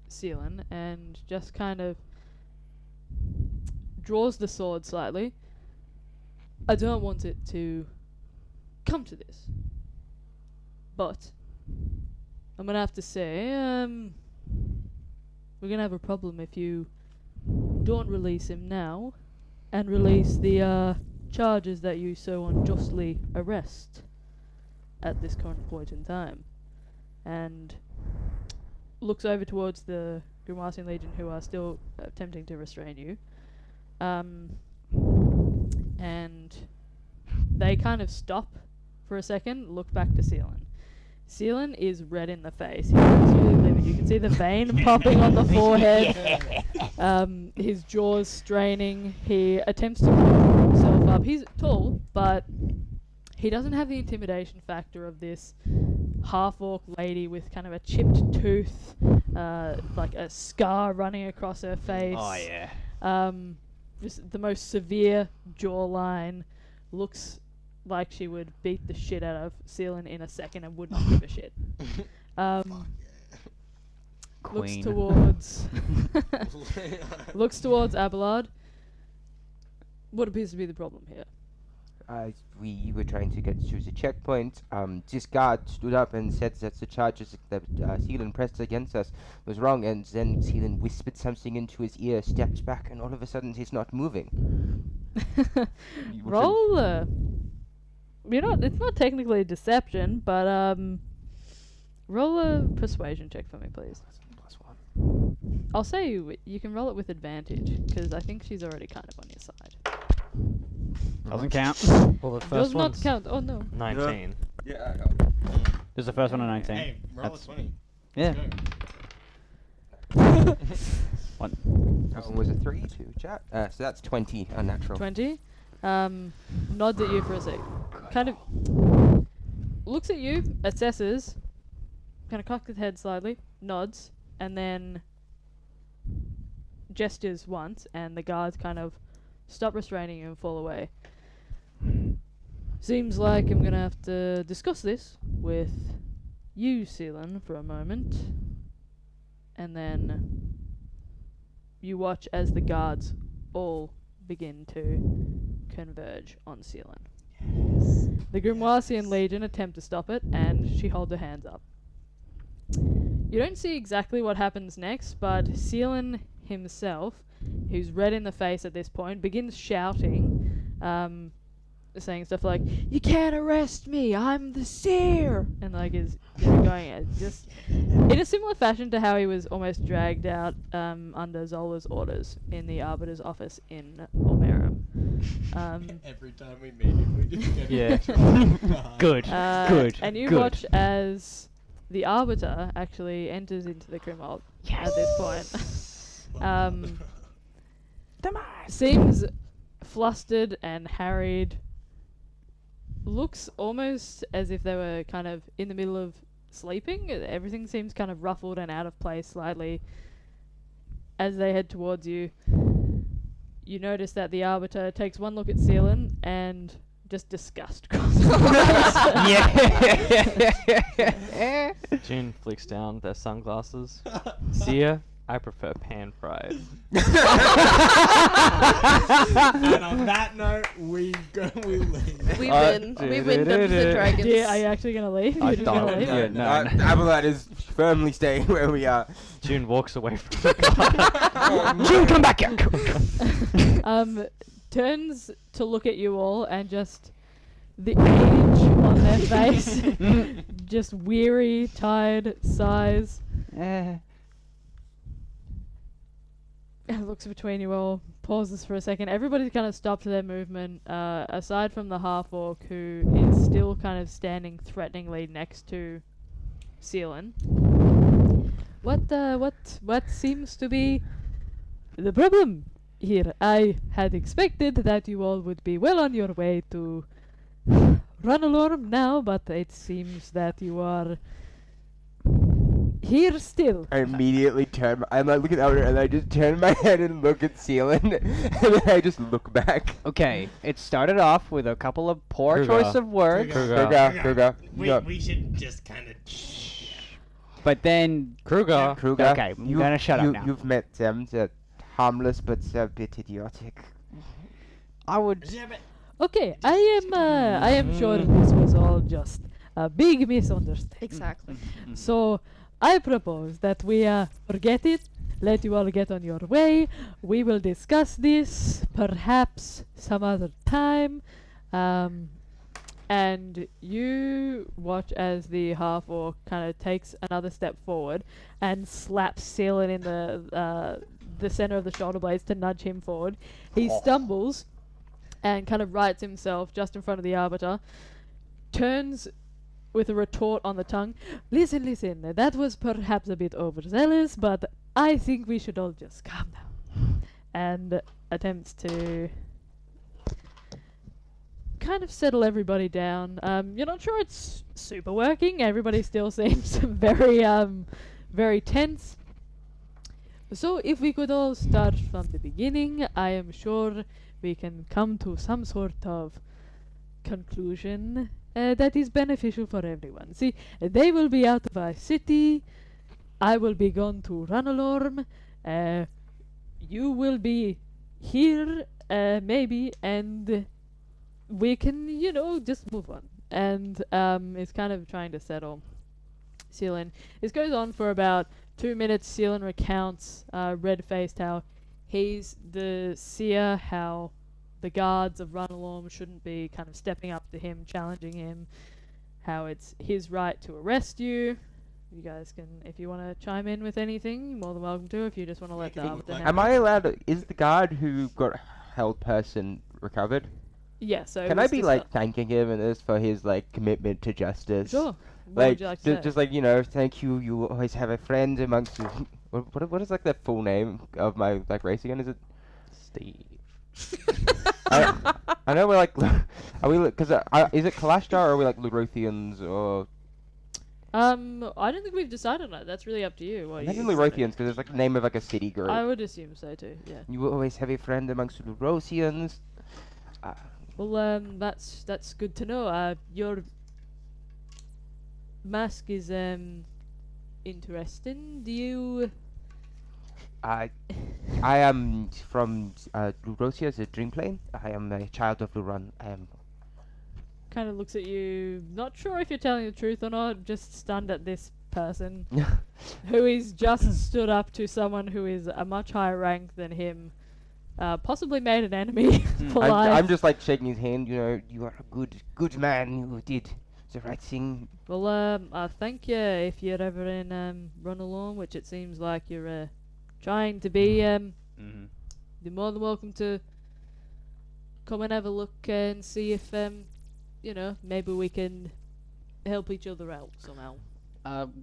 Seelin and just kind of draws the sword slightly. I don't want it to come to this, but I'm gonna have to say, we're gonna have a problem if you don't release him now and release the charges that you so unjustly arrest at this current point in time. And looks over towards the Grimoisian Legion, who are still attempting to restrain you. And they kind of stop for a second, look back to Seelin. Seelin is red in the face. He's absolutely livid. You can see the vein popping on the forehead. His jaws straining. He attempts to pull himself up. He's tall, but he doesn't have the intimidation factor of this half-orc lady with kind of a chipped tooth, like a scar running across her face. Oh yeah. Just the most severe jawline. Looks like she would beat the shit out of Seelin in a second and would not give a shit. Looks Queen. towards looks towards Abelard. What appears to be the problem here? We were trying to get to the checkpoint. This guard stood up and said that the charges that Seelin pressed against us was wrong, and then Seelin whispered something into his ear, stepped back, and all of a sudden he's not moving. Roll it's not technically a deception, but roll a persuasion check for me, please. +1. I'll say you can roll it with advantage, because I think she's already kind of on your side. Doesn't count. Well, the Does first not one's count. Oh no. 19. Yeah. This is the first one on 19. Hey, roll a That's- 20. Yeah. That one was a 3 to chat. So that's 20 unnatural. 20. Nods at you for a sec. Kind of looks at you, assesses, kind of cocks his head slightly, nods, and then gestures once, and the guards kind of stop restraining you and fall away. Seems like I'm gonna have to discuss this with you, Seelin, for a moment. And then you watch as the guards all begin to converge on Seelin. The Grimoisian Legion attempt to stop it, and she holds her hands up. You don't see exactly what happens next, but Seelan himself, who's red in the face at this point, begins shouting, saying stuff like, "You can't arrest me! I'm the seer!" And like is going just in a similar fashion to how he was almost dragged out under Zola's orders in the Arbiter's office in Ulmerum. Every time we meet him, we just get Yeah. Good. Good. And you good. watch as the Arbiter actually enters into the Grimald at this point. Seems flustered and harried. Looks almost as if they were kind of in the middle of sleeping. Everything seems kind of ruffled and out of place slightly. As they head towards you, you notice that the Arbiter takes one look at Seelan and just disgust crosses her face. June flicks down their sunglasses. Sia, I prefer pan fried. And on that note, we leave. We win. We win the dragons. Yeah, are you actually gonna leave? You're just gonna leave? Yeah, no. Abelard is firmly staying where we are. June walks away from the car. June, come back here. Turns to look at you all and just the age on their face, just weary, tired sighs. Looks between you all, pauses for a second. Everybody's kind of stopped their movement, aside from the half-orc who is still kind of standing threateningly next to Seelan. What seems to be the problem here? I had expected that you all would be well on your way to Runalorm now, but it seems that you are here still. I immediately turn. I'm like looking out, and I just turn my head and look at Seelan, and then I just look back. Okay, it started off with a couple of poor Kruger. choice of words, Kruger. We should just kind of. but then Kruger. Kruger. Okay, I'm gonna shut up now. You've met them. They're harmless, but they're a bit idiotic. I would. Okay, I am sure this was all just a big misunderstanding. Exactly. So, I propose that we forget it, let you all get on your way. We will discuss this perhaps some other time. And you watch as the half-orc kind of takes another step forward and slaps Seelan in the center of the shoulder blades to nudge him forward. He stumbles and kind of rights himself just in front of the Arbiter, turns with a retort on the tongue. Listen, that was perhaps a bit overzealous, but I think we should all just calm down. And attempts to kind of settle everybody down. You're not sure it's super working. Everybody still seems very, very tense. So if we could all start from the beginning, I am sure we can come to some sort of conclusion that is beneficial for everyone. See, they will be out of our city. I will be gone to Ranalorm. You will be here, maybe, and we can, just move on. And is kind of trying to settle Seelan. This goes on for about 2 minutes. Seelan recounts, red-faced, how he's the seer, how the guards of Runalorm shouldn't be kind of stepping up to him, challenging him, how it's his right to arrest you. You guys can, if you want to chime in with anything, you're more than welcome to. If you just want to let the Arbiter handle Am I allowed to, is the guard who got held person recovered? Yeah, so it Can I was be just like thanking him and this for his like commitment to justice? sure. What Like, would you like to say? just like, thank you. You always have a friend amongst you. What is like the full name of my like race again? Is it? Steve. I know we're like, are we? Because is it Kalashtar or are we like Lurothians or? I don't think we've decided on that. That's really up to you. What Maybe you Lurothians because it's like the name of like a city group. I would assume so too. Yeah. You always have a friend amongst Lurothians. Well, that's good to know. Your mask is interesting. Do you? I am from Lurosia, the Dream Plane. I am a child of Luran. I am kind of looks at you, not sure if you're telling the truth or not, just stunned at this person who is just stood up to someone who is a much higher rank than him, possibly made an enemy for life. I'm just like shaking his hand. You are a good man. You did the right thing. Well, I thank you if you're ever in Run Along, which it seems like you're trying to be. Mm-hmm. You're more than welcome to come and have a look and see if maybe we can help each other out somehow.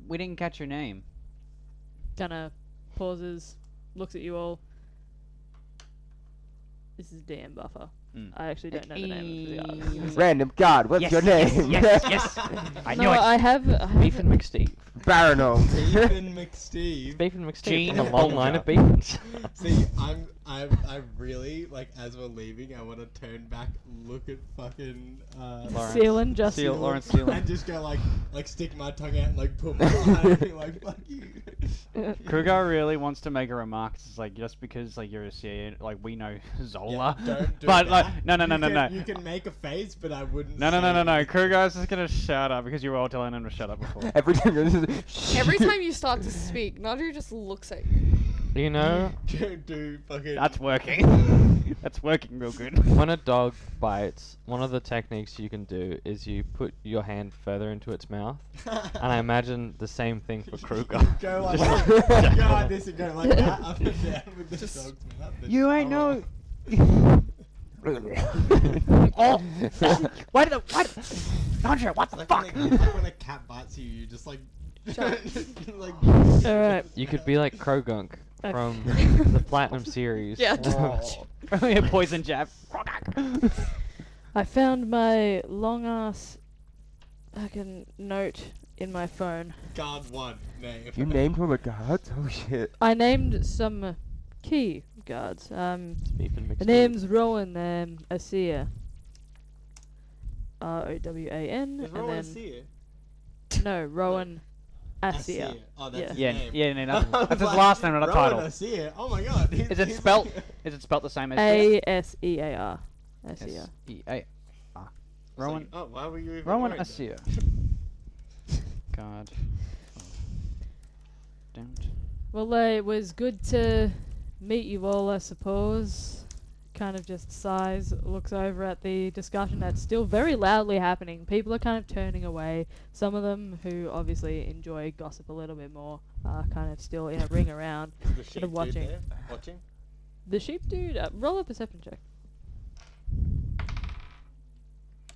We didn't catch your name. Kinda pauses, looks at you all. This is DM Buffer. I actually don't know the name of the artist. Random God, what's your name? Yes. I knew No, it. I have Beef and McSteve. Baronal. Stephen McSteve. Beef and McSteve. Gene A long line Bolger. of beefs. See, I really like as we're leaving, I want to turn back, look at fucking Lawrence. Sealan just Seal- Lawrence Sealan. and just go like stick my tongue out and like put my eye and be like fuck you. Kruger really wants to make a remark. It's like just because like you're a CIA, like we know Zola, don't do but that. like no. You can make a face, but I wouldn't. No. say Kruger's just gonna shut up because you were all telling him to shut up before. Every time Every time you start to speak, Nadri just looks at you. You know, Don't do fucking. That's working. That's working real good. when a dog bites, one of the techniques you can do is you put your hand further into its mouth, and I imagine the same thing for Kruger. Go like Just- that. Go like this and go like that up and down with the Just- dog's mouth. and- You ain't know. oh. What? Andre, what the Like fuck? When when a cat bites you, you just like. Shut like. Alright. You could be like Krogunk Okay. from the Platinum series. Yeah. A poison jab. I found my long ass fucking note in my phone. Guard one name. You named him a god? Oh shit. I named some key guards. Beef and The McSteve. name's Rowan Asir. Rowan, Is and Rowan then Asir? no, Rowan Asir. Oh, that's Yeah. his Yeah, name. yeah, no, I that's was his like, last name, not a Rowan title. Asir. Oh my god. Is it spelt? Is it spelt the same as Asear. Asir. S-E-A? Rowan. Oh, why were you even Rowan worried Asir. God. Don't. Well, it was good to meet you all, I suppose. Kind of just sighs, looks over at the discussion that's still very loudly happening. People are kind of turning away. Some of them, who obviously enjoy gossip a little bit more, are kind of still in a ring around. The sheep of dude watching. there? Watching? The sheep dude, roll a perception check.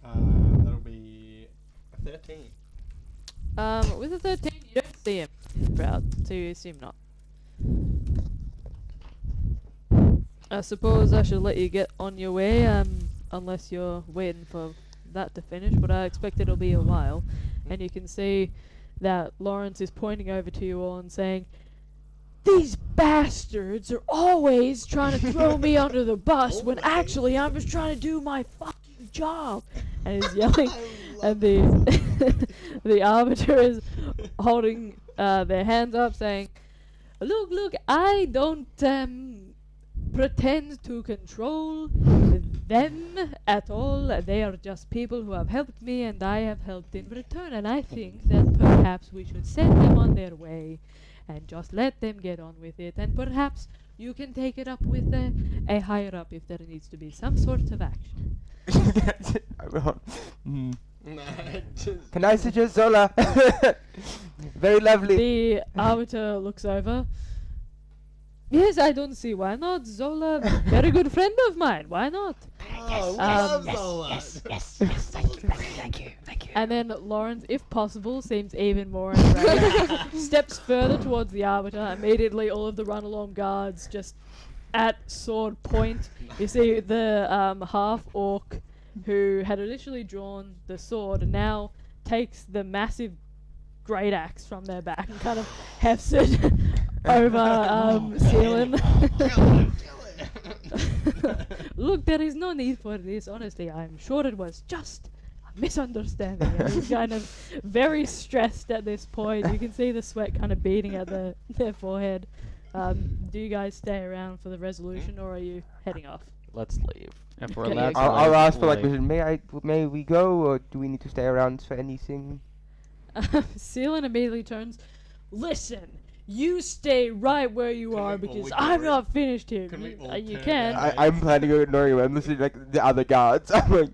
That'll be a 13. With a 13, you don't see him in the crowd, so you assume not. I suppose I should let you get on your way, unless you're waiting for that to finish, but I expect it'll be a while. And you can see that Lawrence is pointing over to you all and saying, "These bastards are always trying to throw me under the bus when actually I'm just trying to do my fucking job." And he's yelling, and the arbiter is holding their hands up saying, Look, I don't pretend to control them at all. They are just people who have helped me and I have helped in return, and I think that perhaps we should send them on their way and just let them get on with it, and perhaps you can take it up with a higher up if there needs to be some sort of action. Nah, just Can I suggest Zola? Very lovely. The arbiter looks over. Yes, I don't see why not. Zola, very good friend of mine. Why not? Oh, we Um, love Zola. Thank you. And then Lawrence, if possible, seems even more enraged. Steps further towards the arbiter. Immediately, all of the run-along guards just at sword point. You see the half-orc who had initially drawn the sword and now takes the massive great axe from their back and kind of hefts it over Sealan. Look, there is no need for this. Honestly, I'm sure it was just a misunderstanding. And he's kind of very stressed at this point. You can see the sweat kind of beating at their forehead. Do you guys stay around for the resolution, or are you heading off? Let's leave. If we're Okay. allowed to I'll leave, ask for we'll like, leave. may we go, or do we need to stay around for anything? Sealan immediately turns. Listen, you stay right where you Can are we all because go I'm in? not finished here. Can we all You turn can. around? I'm planning on ignoring him. I'm listening to like the other guards. I'm like,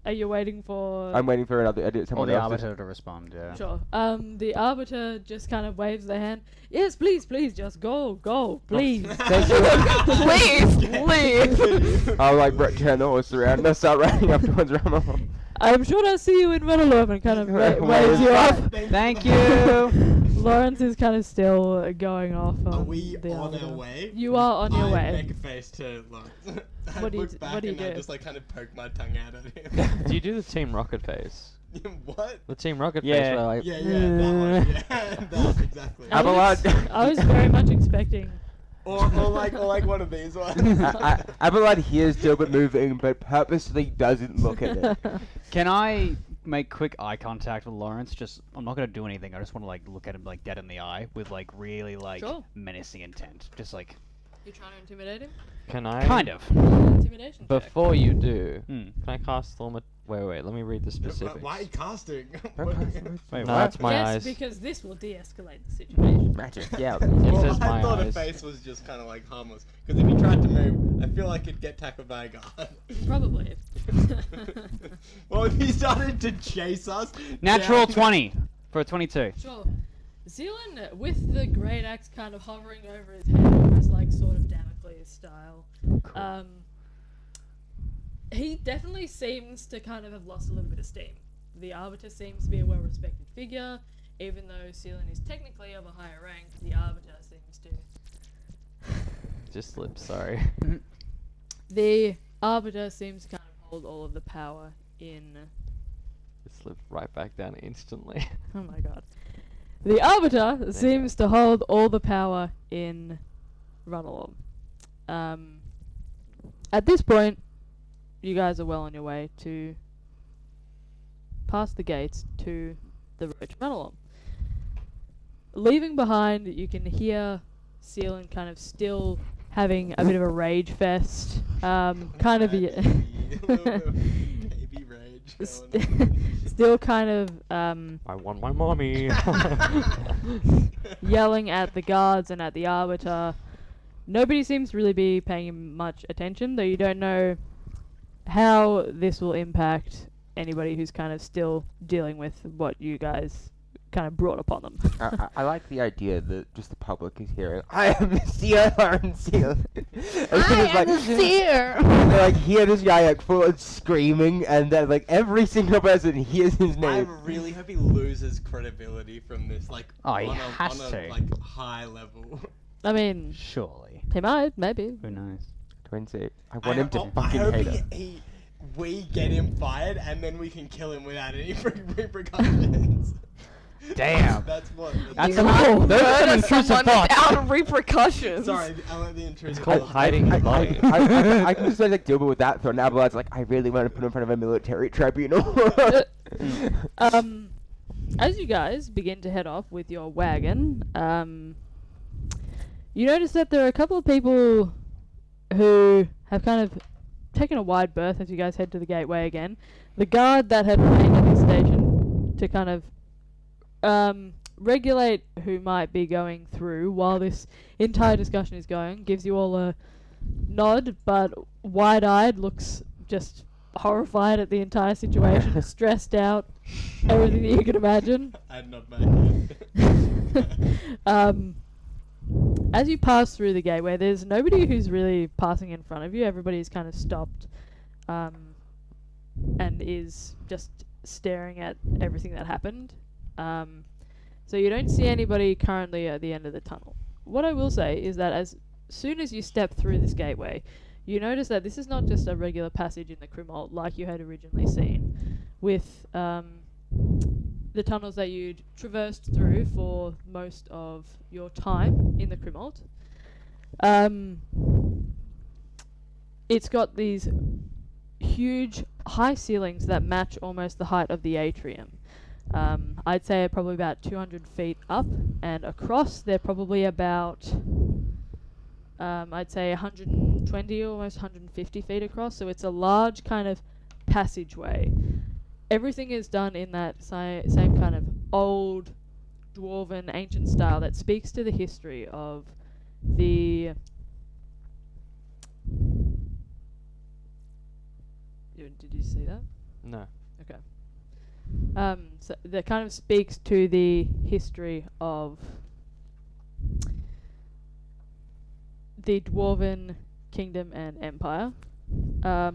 Are you waiting for? I'm waiting for another Or someone the else. arbiter to respond, yeah. Sure. The arbiter just kind of waves their hand. Yes, please, just go, please. Thank you. Please leave. I'll like turn the horse around and I'll start riding up towards Rama. I'm sure I'll see you in Renalum and kind of waves you off. Thank you! Lawrence is kind of still going off. Are we the on arbiter. our way? You are on your I way. make a face to Lawrence. I What do you look d- back what do you and I do? just like kind of poke my tongue out at him. Do you do the Team Rocket face? What? The Team Rocket face Yeah. where like Yeah, that one. Yeah, that exactly. Abelard. I was very much expecting. or like one of these ones. Abelard hears Gilbert moving, but purposely doesn't look at it. Can I make quick eye contact with Lawrence? I'm not gonna do anything. I just want to like look at him like dead in the eye with like really like Sure. menacing intent. Just like You trying to intimidate him? can I kind of. Intimidation check. before you do, Hmm. can I cast Thaumat? Wait, let me read the specifics. Why are you casting? Wait, No, what? that's my yes, eyes. because this will de-escalate the situation. Magic, yeah. It Well, says I my thought a eyes. face was just kind of like harmless. Because if he tried to move, I feel like he'd get tackled by a guard. Probably. Well, if he started to chase us. Natural down- 20 for a 22. Sure. Zealand, with the great axe kind of hovering over his head, almost like sort of Damocles style. He definitely seems to kind of have lost a little bit of steam. The Arbiter seems to be a well-respected figure, even though Sealan is technically of a higher rank. The Arbiter seems to. Just slipped, sorry. The Arbiter seems to kind of hold all of the power in. It slipped right back down instantly. Oh my god. The Arbiter seems to hold all the power in Runalom. At this point, you guys are well on your way to past the gates to the road to Runalom. Leaving behind, you can hear Sealan kind of still having a bit of a rage fest. Kind of Baby rage. going on. still kind of I want my mommy. yelling at the guards and at the Arbiter. Nobody seems to really be paying him much attention, though you don't know how this will impact anybody who's kind of still dealing with what you guys kind of brought upon them. I like the idea that just the public is hearing, I am the seer, Lawrence Seal. seer. And they like hear this guy like full on screaming, and then like every single person hears his I name. really hope he loses credibility from this, like Oh, he on has a to. like high level. I mean, Surely. he might, maybe. Who knows? Twinsie. I want him to I fucking hope hate us. we get him fired, and then we can kill him without any repercussions. Damn. That's what. That's You a- can't those are some murder intrusive someone thoughts. without repercussions. Sorry, I want the intrusive. It's called thoughts. hiding the body. I can just like Gilbert with that thought, and Abelard's like, I really want to put him in front of a military tribunal. As you guys begin to head off with your wagon, you notice that there are a couple of people who have kind of taken a wide berth as you guys head to the gateway again. The guard that had remained at his station to kind of regulate who might be going through while this entire discussion is going gives you all a nod, but wide-eyed, looks just horrified at the entire situation, stressed out, everything that you can imagine. I nod my head. As you pass through the gateway, there's nobody who's really passing in front of you. Everybody's kind of stopped and is just staring at everything that happened. So you don't see anybody currently at the end of the tunnel. What I will say is that as soon as you step through this gateway, you notice that this is not just a regular passage in the Chronicle like you had originally seen, with the tunnels that you'd traversed through for most of your time in the Chronicle. It's got these huge high ceilings that match almost the height of the atrium. I'd say probably about 200 feet up, and across they're probably about I'd say 120, almost 150 feet across. So it's a large kind of passageway. Everything is done in that same kind of old dwarven ancient style that speaks to the history of the did you see that? No. Okay. So that kind of speaks to the history of the dwarven kingdom and empire. For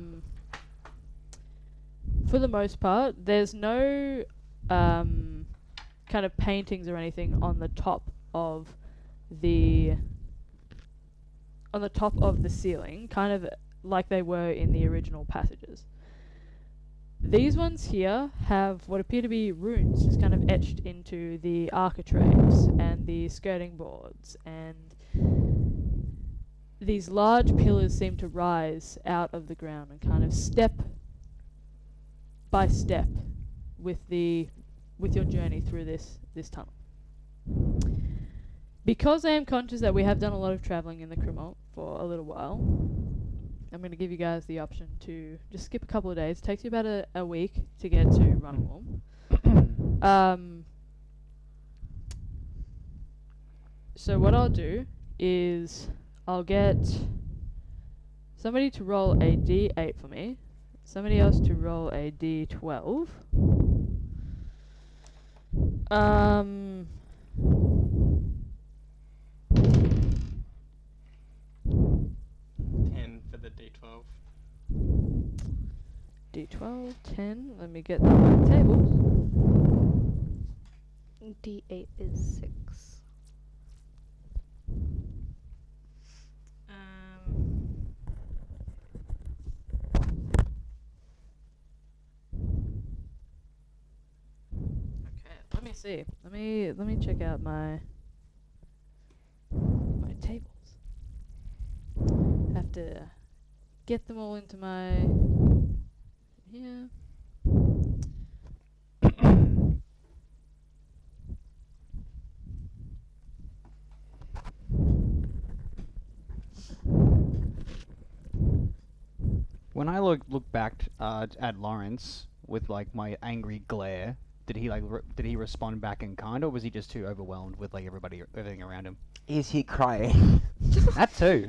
the most part, there's no kind of paintings or anything on the top of the ceiling, kind of like they were in the original passages. These ones here have what appear to be runes just kind of etched into the architraves and the skirting boards, and these large pillars seem to rise out of the ground and kind of step by step with your journey through this tunnel. Because I am conscious that we have done a lot of travelling in the Chronicle for a little while, I'm going to give you guys the option to just skip a couple of days. It takes you about a week to get to Runwall. So what I'll do is I'll get somebody to roll a d8 for me, somebody else to roll a d12. 10 for the D12. d12, 10. Let me get the tables. D8 is 6. Okay, let me see. Let me check out my tables. Have to get them all into my here. When I look back at Lawrence with like my angry glare, did he did he respond back in kind, or was he just too overwhelmed with like everything around him? Is he crying? That too.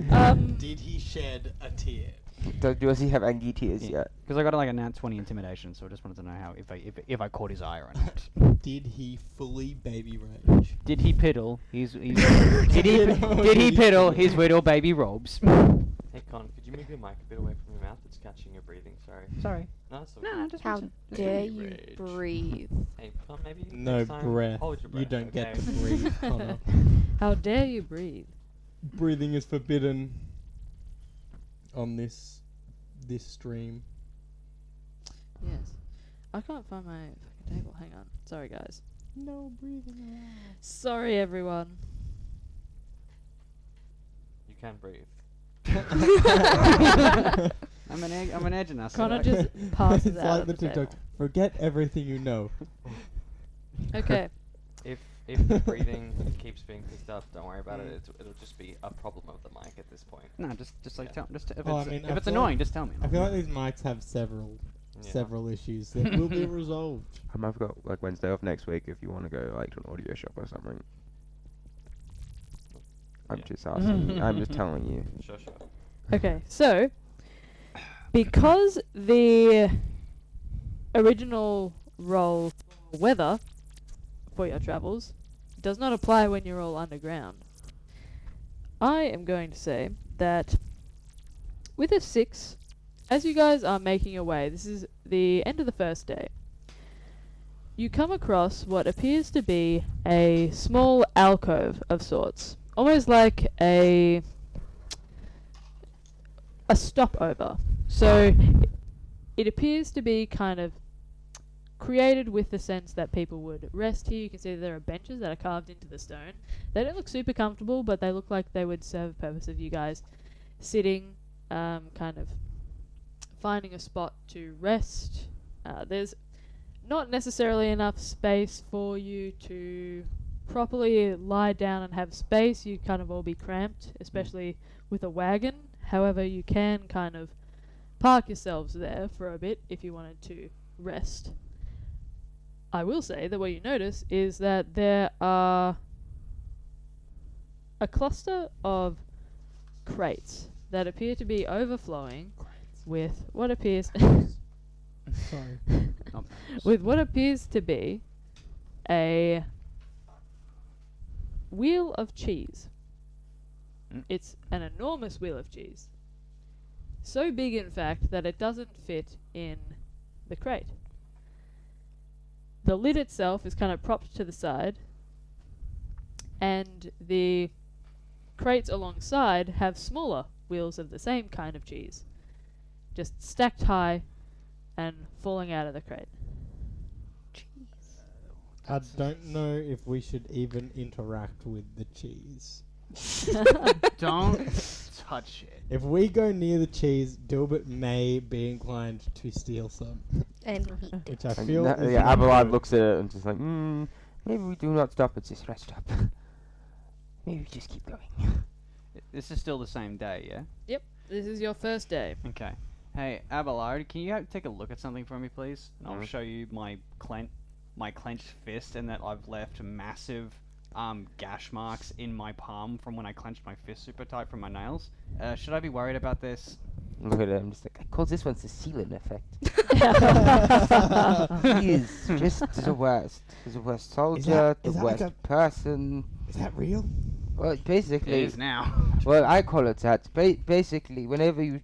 Did he shed a tear? Does he have angry tears yet? Because I got like a nat 20 intimidation, so I just wanted to know how if I caught his eye or not. Did he fully baby rage? Did he piddle? Did he piddle his little baby robes? Hey Con, could you move your mic a bit away from your mouth? It's catching your breathing. Sorry. Sorry. No, it's No, okay. no, just How listen. dare baby you rage. breathe? Hey Con, maybe No next time, breath. hold your breath. You don't get okay? to breathe, Connor. How dare you breathe? Breathing is forbidden on this stream. Yes. I can't find my fucking table. Hang on. Sorry, guys. No breathing allowed. Sorry, everyone. You can breathe. I'm an edge and Connor just passes It's out like of the the table. TikTok. Forget everything you know. Okay. If the breathing keeps being picked up, don't worry about it. It'll just be a problem of the mic at this point. No, just like Yeah. tell just if Oh, I it's mean, if I it's feel annoying, like- just tell me. I feel like these mics have several issues that will be resolved. I've got like Wednesday off next week if you want to go like to an audio shop or something. I'm Yeah. just asking. you. I'm just telling you. Sure. Okay, so because the original roll for weather for your travels does not apply when you're all underground, I am going to say that with a 6, as you guys are making your way, this is the end of the first day, you come across what appears to be a small alcove of sorts, almost like a stopover. So it appears to be kind of created with the sense that people would rest here. You can see that there are benches that are carved into the stone. They don't look super comfortable, but they look like they would serve the purpose of you guys sitting, kind of finding a spot to rest. There's not necessarily enough space for you to properly lie down and have space. You'd kind of all be cramped, especially with a wagon. However, you can kind of park yourselves there for a bit if you wanted to rest. I will say that what you notice is that there are a cluster of crates that appear to be overflowing with what appears Sorry. with what appears to be a wheel of cheese. Mm. It's an enormous wheel of cheese. So big, in fact, that it doesn't fit in the crate. The lid itself is kind of propped to the side, and the crates alongside have smaller wheels of the same kind of cheese, just stacked high and falling out of the crate. I don't know if we should even interact with the cheese. Don't touch it. If we go near the cheese, Dilbert may be inclined to steal some. And Which I And feel that- is yeah, not Abelard good. looks at it and just like, maybe we do not stop at this rest stop. Maybe we just keep going. This is still the same day, yeah? This is your first day. Okay. Hey, Abelard, can you take a look at something for me, please? I'll Mhm. show you my clenched fist, and that I've left massive gash marks in my palm from when I clenched my fist super tight from my nails. Should I be worried about this? Look at him, just like, I call this one the ceiling effect. He is just the worst. He's the worst soldier, the is that like worst a- person. Is that real? Well, It basically, is now. well, I call it that. Basically, whenever you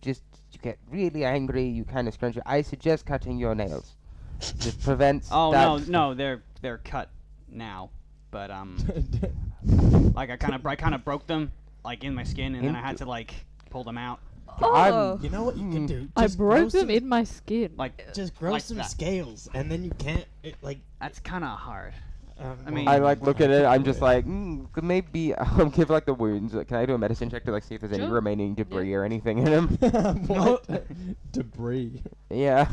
get really angry, you kind of scrunch your. I suggest cutting your nails. Just prevents. Oh that. no, they're cut now, but like I kind of broke them like in my skin, and then I had to like pull them out. oh, You know what you can do? I Just grow broke them some- in my skin. Like Just grow like some that. scales, and then you can't That's kind of hard. I well, mean- I like look at it. I'm just like, could maybe give like the wounds. Can I do a medicine check to like see if there's any Sure. remaining debris or anything in them? what? Debris. Yeah.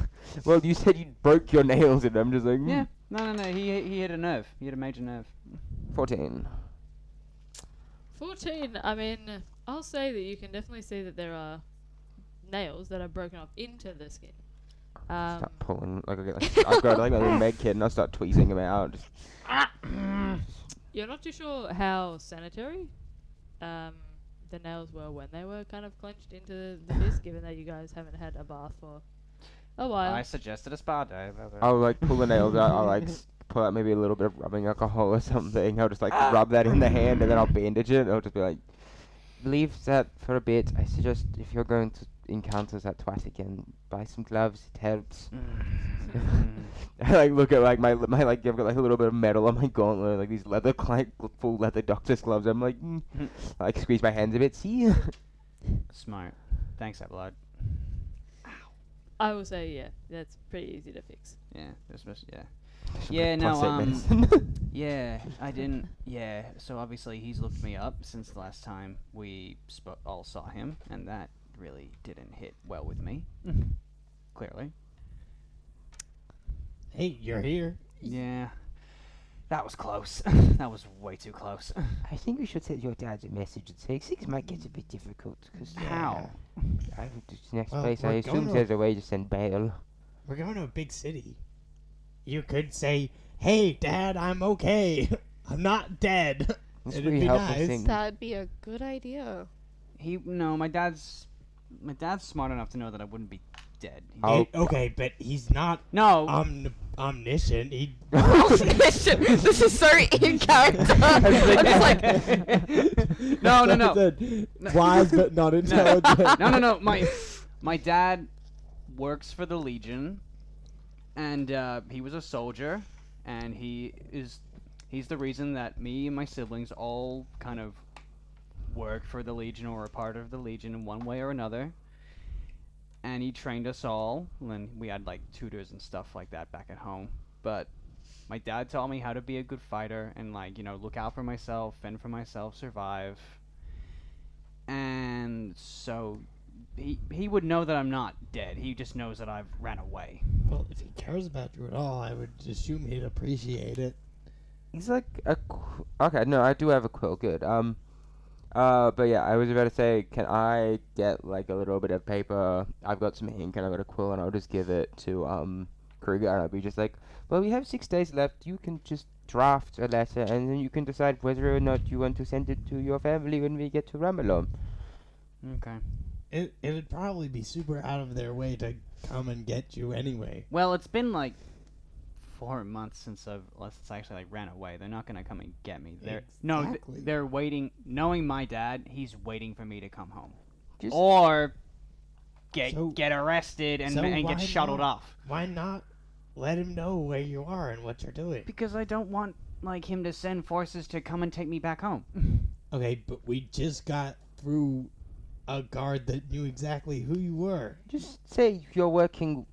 Well, you said you broke your nails, and I'm just like, Yeah. No. He hit a nerve. He hit a major nerve. 14. 14. I mean, I'll say that you can definitely see that there are nails that are broken off into the skin. Start pulling like I've got like a little med kit, and I'll start tweezing them out. Just, You're not too sure how sanitary the nails were when they were kind of clenched into the fist, given that you guys haven't had a bath for a while. I suggested a spa day. I'll like pull the nails out. I'll like pull out maybe a little bit of rubbing alcohol or something. I'll just like rub that in the hand, and then I'll bandage it. I'll just be like, leave that for a bit. I suggest if you're going to encounter that twice again, buy some gloves. It helps. I like look at like my like I've got like a little bit of metal on my gauntlet, like these leather full leather doctor's gloves. I'm like, I like squeeze my hands a bit. See, Smart. Thanks, Abelard. I will say, yeah, that's pretty easy to fix. Yeah. Yeah. Yeah, no, Prostate medicine. Yeah, I didn't. Yeah, so obviously he's looked me up since the last time we all saw him, and that really didn't hit well with me. Clearly. Hey, you're here. Yeah. That was close. That was way too close. I think we should send your dad a message and say things might get a bit difficult. Cause, How? This next Well, place, I we're assume going to- there's a way to send bail. We're going to a big city. You could say, "Hey, Dad, I'm okay. I'm not dead." This It'd would be be helpful nice. thing. that'd be a good idea. My dad's smart enough to know that I wouldn't be dead. Oh. Okay, but he's not No. omniscient. He This is so in character. I'm just like, No. Said, wise but not intelligent. No. My dad works for the Legion, and he was a soldier, and he's the reason that me and my siblings all kind of work for the Legion or are part of the Legion in one way or another. And he trained us all, and we had like tutors and stuff like that back at home. But my dad taught me how to be a good fighter and look out for myself, fend for myself, survive. And so he would know that I'm not dead. He just knows that I've ran away. Well, if he cares about you at all, I would assume he'd appreciate it. He's like a. Okay, no, I do have a quill. Good. But yeah, I was about to say, can I get like a little bit of paper? I've got some ink and I've got a quill, and I'll just give it to Kruger, and I'll be just like, well, we have 6 days left. You can just draft a letter, and then you can decide whether or not you want to send it to your family when we get to Ramalom. Okay. It'd probably be super out of their way to come and get you anyway. Well, it's been like 4 months since I actually like ran away. They're not gonna come and get me. Exactly. They're waiting. Knowing my dad, he's waiting for me to come home, Just or get So- get arrested and so and why get shuttled not? off. Why not let him know where you are and what you're doing? Because I don't want like him to send forces to come and take me back home. Okay, but we just got through a guard that knew exactly who you were. Just say you're working.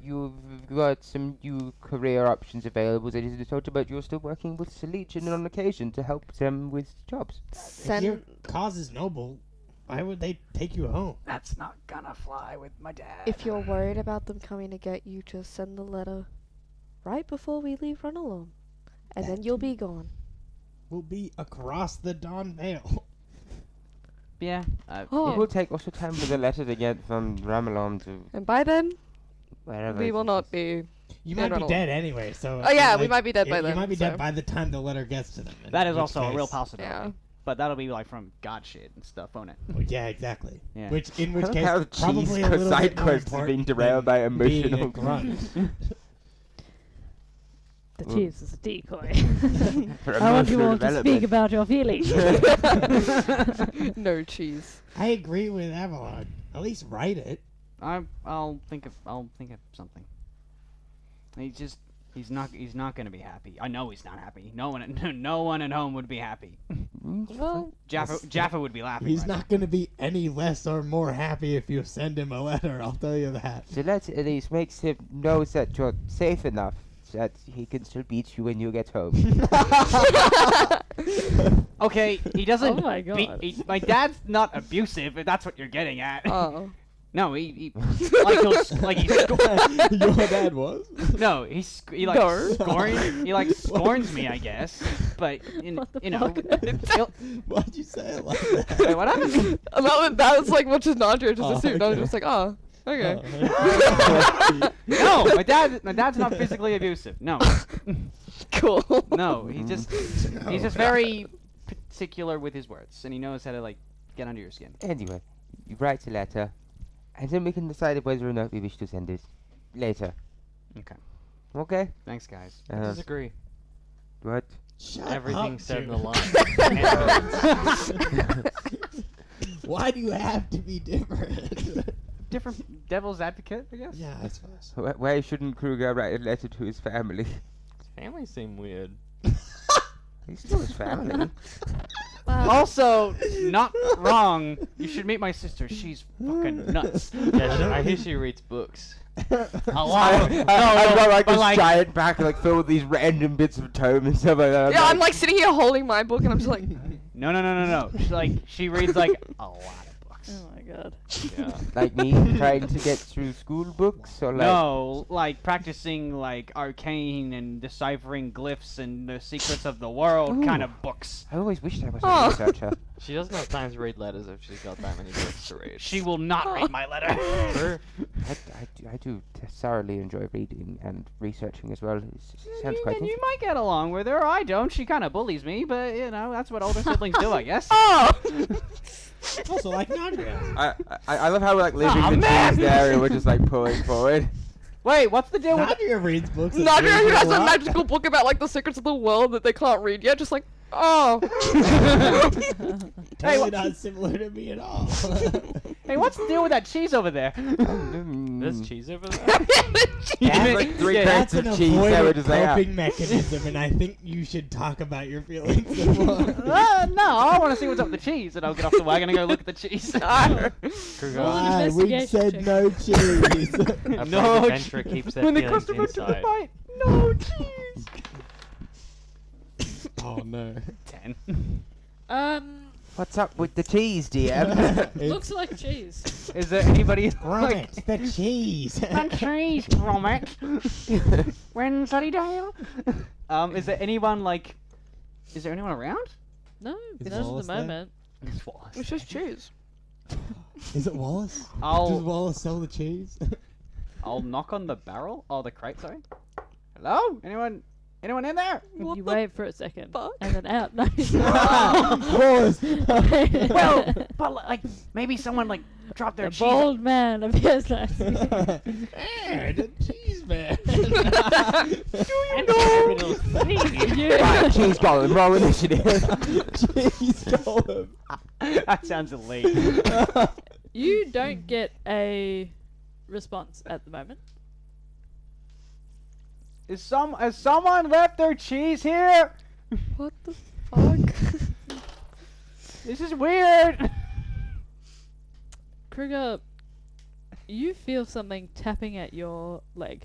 You've got some new career options available. That is told about you're still working with Legion on occasion to help them with jobs. If your Send cause is noble, why would they take you home? That's not gonna fly with my dad. if you're worried about them coming to get you, just send the letter right before we leave Runalong, and then That you'll too. be gone. We'll be across the Dawn Vale. Yeah. Oh. It will take also time for the letter to get from Ramalom to And by then, wherever. we it will is. not be. You Yeah, might be Ronald. dead anyway, so. Oh yeah, we like, might be dead by you then. might be so. dead by the time the letter gets to them. in That is which also a real case- possibility. Yeah. But that'll be like from God shit and stuff, won't it? Well, yeah, exactly. Yeah. In which I case, love how probably cheese a little side bit more quests have been important derailed by than being a emotional- grunt. The Well- cheese is a decoy. For I want you emotional all to speak development. about your feelings. No cheese. I agree with Avalon. At least write it. I'll think of something. He's not gonna be happy. I know he's not happy. No one at home would be happy. Well, Jaffa would be laughing. He's right not going to be any less or more happy if you send him a letter, I'll tell you that. The letter at least makes him know that you're safe enough that he can still beat you when you get home. now. Okay, he doesn't. Oh my God. My dad's not abusive. If that's what you're getting at. oh. No, he like he's Your dad was? no, he No. scorns. He like scorns me, I guess. But What the you know, fuck? he'll- Why'd you say it like that? wait, what happened? That was like what just Andre just Oh, assumed. I was okay. just like, oh, okay. Oh, No, my dad's not physically abusive. No, Cool. no, he's just very particular with his words, and he knows how to like get under your skin. Anyway, you write a letter, and then we can decide whether or not we wish to send it later. Okay, Okay? thanks, guys. I disagree. What? Shut Everything up, said in dude. the line. Why do you have to be different? Different devil's advocate, I guess. Yeah, I suppose. Why shouldn't Kruger write a letter to his family? His family seem weird. He's still his family. Also, not wrong. You should meet my sister. She's fucking nuts. Yeah, I hear she reads books. A lot. I've got like but this like- giant back like filled with these random bits of tome and stuff like that. Yeah, I'm like sitting here holding my book, and I'm just like, No. She reads like a lot of books. Oh my god. Yeah. like me trying to get through school books or like. No, like practicing like arcane and deciphering glyphs and the secrets of the world kind Ooh. of books. I always wished I was Oh. a researcher. She doesn't have time to read letters if she's got that many books to read. She will not read my letter. Sure. I do thoroughly enjoy reading and researching as well. It sounds quite You might get along with her. I don't. She kind of bullies me, but you know that's what older siblings do, I guess. oh. Also, like Nadria. I love how we're like leaving Aw, the man! cheese there and we're just like pulling forward. Wait, what's the deal with? Nadria reads books. and Nadria, reads who a has a lot. magical book about like the secrets of the world that they can't read yet, just like, oh. Totally not similar to me at all. Hey, what's the deal with that cheese over there? There's cheese over there? Yeah, like three Yeah, crates That's an of cheese that were avoided just like, coping mechanism, and I think you should talk about your feelings some more. No, I want to see what's up with the cheese, and I'll get off the wagon and go look at the cheese. Kruger, Why? We investigation said check. no cheese. a No private adventurer keeps their when the feelings customer took the inside. bite, no cheese. Oh no. 10. What's up with the cheese, DM? Looks like cheese. Is there anybody Right, the cheese. cheese, Gromit? Wensleydale? Is there anyone like? Is there anyone around? No, Is not at Wallace the there? moment. It's Wallace. It's just cheese. Is it Wallace? Does I'll Wallace sell the cheese? I'll knock on the barrel. Oh, the crate. Sorry. Hello? Anyone in there? What You the wait for a second, fuck? and then out. No, Wallace! Well, but like maybe someone like dropped their the cheese. bald man appears next. The cheese man. Right, cheese golem, roll initiative. Cheese golem. That sounds elite. You don't get a response at the moment. Has someone left their cheese here? What the fuck? This is weird. Kruger, you feel something tapping at your leg.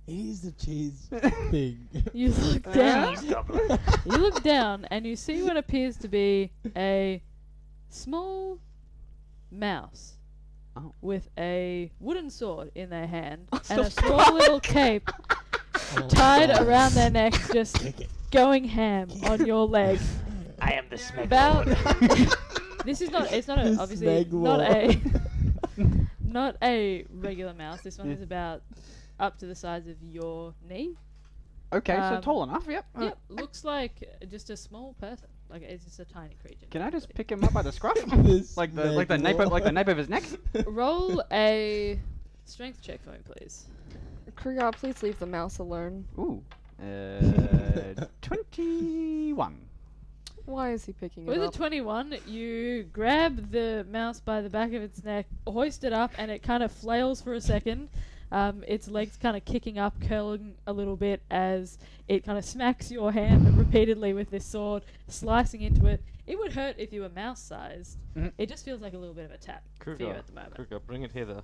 It is the cheese thing. You look down. You look down and you see what appears to be a small mouse Oh. with a wooden sword in their hand and a small little cape tied around their neck, just Kick it. going ham on your leg. I am the smeg. About this is not. It's not a, The obviously smeg not wall. a not a regular mouse. This one is about up to the size of your knee. Okay, so Um, tall enough. Yep. Yep, looks like just a small person. Like it's just a tiny creature. Can I just pick him up by the scruff? This like the nape of his neck? Roll a strength check for me, please. Kruger, please leave the mouse alone. Ooh. 21. Why is he picking With it a up? 21, you grab the mouse by the back of its neck, hoist it up, and it kind of flails for a second. Its legs kind of kicking up, curling a little bit as it kind of smacks your hand repeatedly with this sword, slicing into it. It would hurt if you were mouse-sized. Mhm. It just feels like a little bit of a tap for you Kruger, at the moment. Kruger, bring it hither.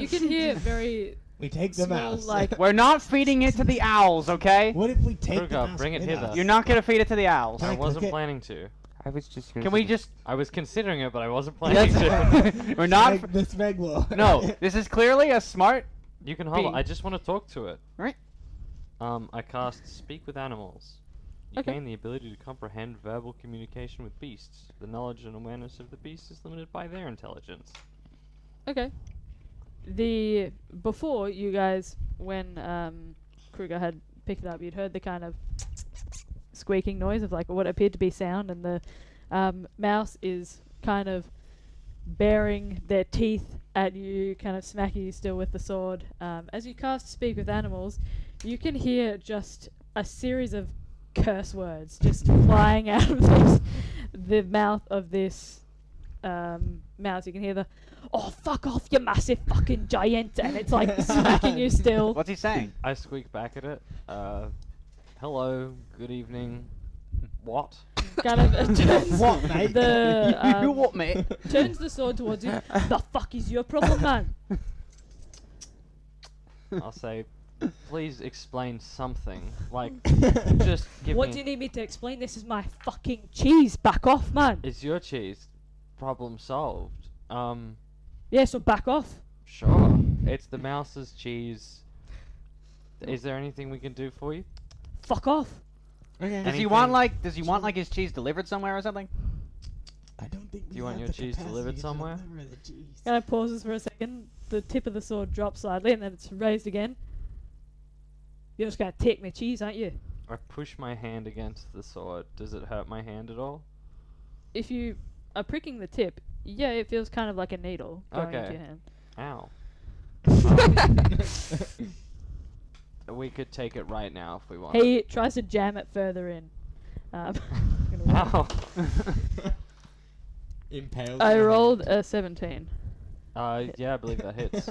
You can hear very We take the small, mouse. like We're not feeding it to the owls, okay? What if we take Kruger, the mouse bring it with hither. us? You're not gonna feed it to the owls. Can I I wasn't cook it? planning to. I was just gonna Can we say- just? I was considering it, but I wasn't planning to. We're not. Smeg- the smeg law. No, this is clearly a smart. You can hold it. Being- I just want to talk to it. Right. I cast Speak with Animals. You Okay. gain the ability to comprehend verbal communication with beasts. The knowledge and awareness of the beast is limited by their intelligence. Okay. Before you guys, when Kruger had picked it up, you'd heard the kind of squeaking noise of like what appeared to be sound, and the mouse is kind of baring their teeth at you, kind of smacking you still with the sword. As you cast Speak with Animals, you can hear just a series of curse words just flying out of the mouth of this mouse. You can hear the "Oh, fuck off, you massive fucking giant," and it's like smacking you still. What's he saying? I squeak back at it. Hello, good evening. What? Kind of turns What, mate? the You what, mate? turns the sword towards you. The fuck is your problem, man? I'll say, please explain something. Like, just give What me. do you need me to explain? This is my fucking cheese. Back off, man. It's your cheese. Problem solved. Yeah, so back off. Sure. It's the mouse's cheese. Is there anything we can do for you? Fuck off. Okay. Does he want like? Does he want like his cheese delivered somewhere or something? I don't think Do we you want have your the cheese capacity delivered to somewhere? deliver the cheese. Kind of pauses for a second. The tip of the sword drops slightly, and then it's raised again. You're just gonna take my cheese, aren't you? I push my hand against the sword. Does it hurt my hand at all? If you are pricking the tip, yeah, it feels kind of like a needle going into Okay. your hand. Ow. We could take it right now if we want. He tries to jam it further in. I'm gonna roll. Ow. Impaled. I in the rolled hand. a 17. Yeah, I believe that hits.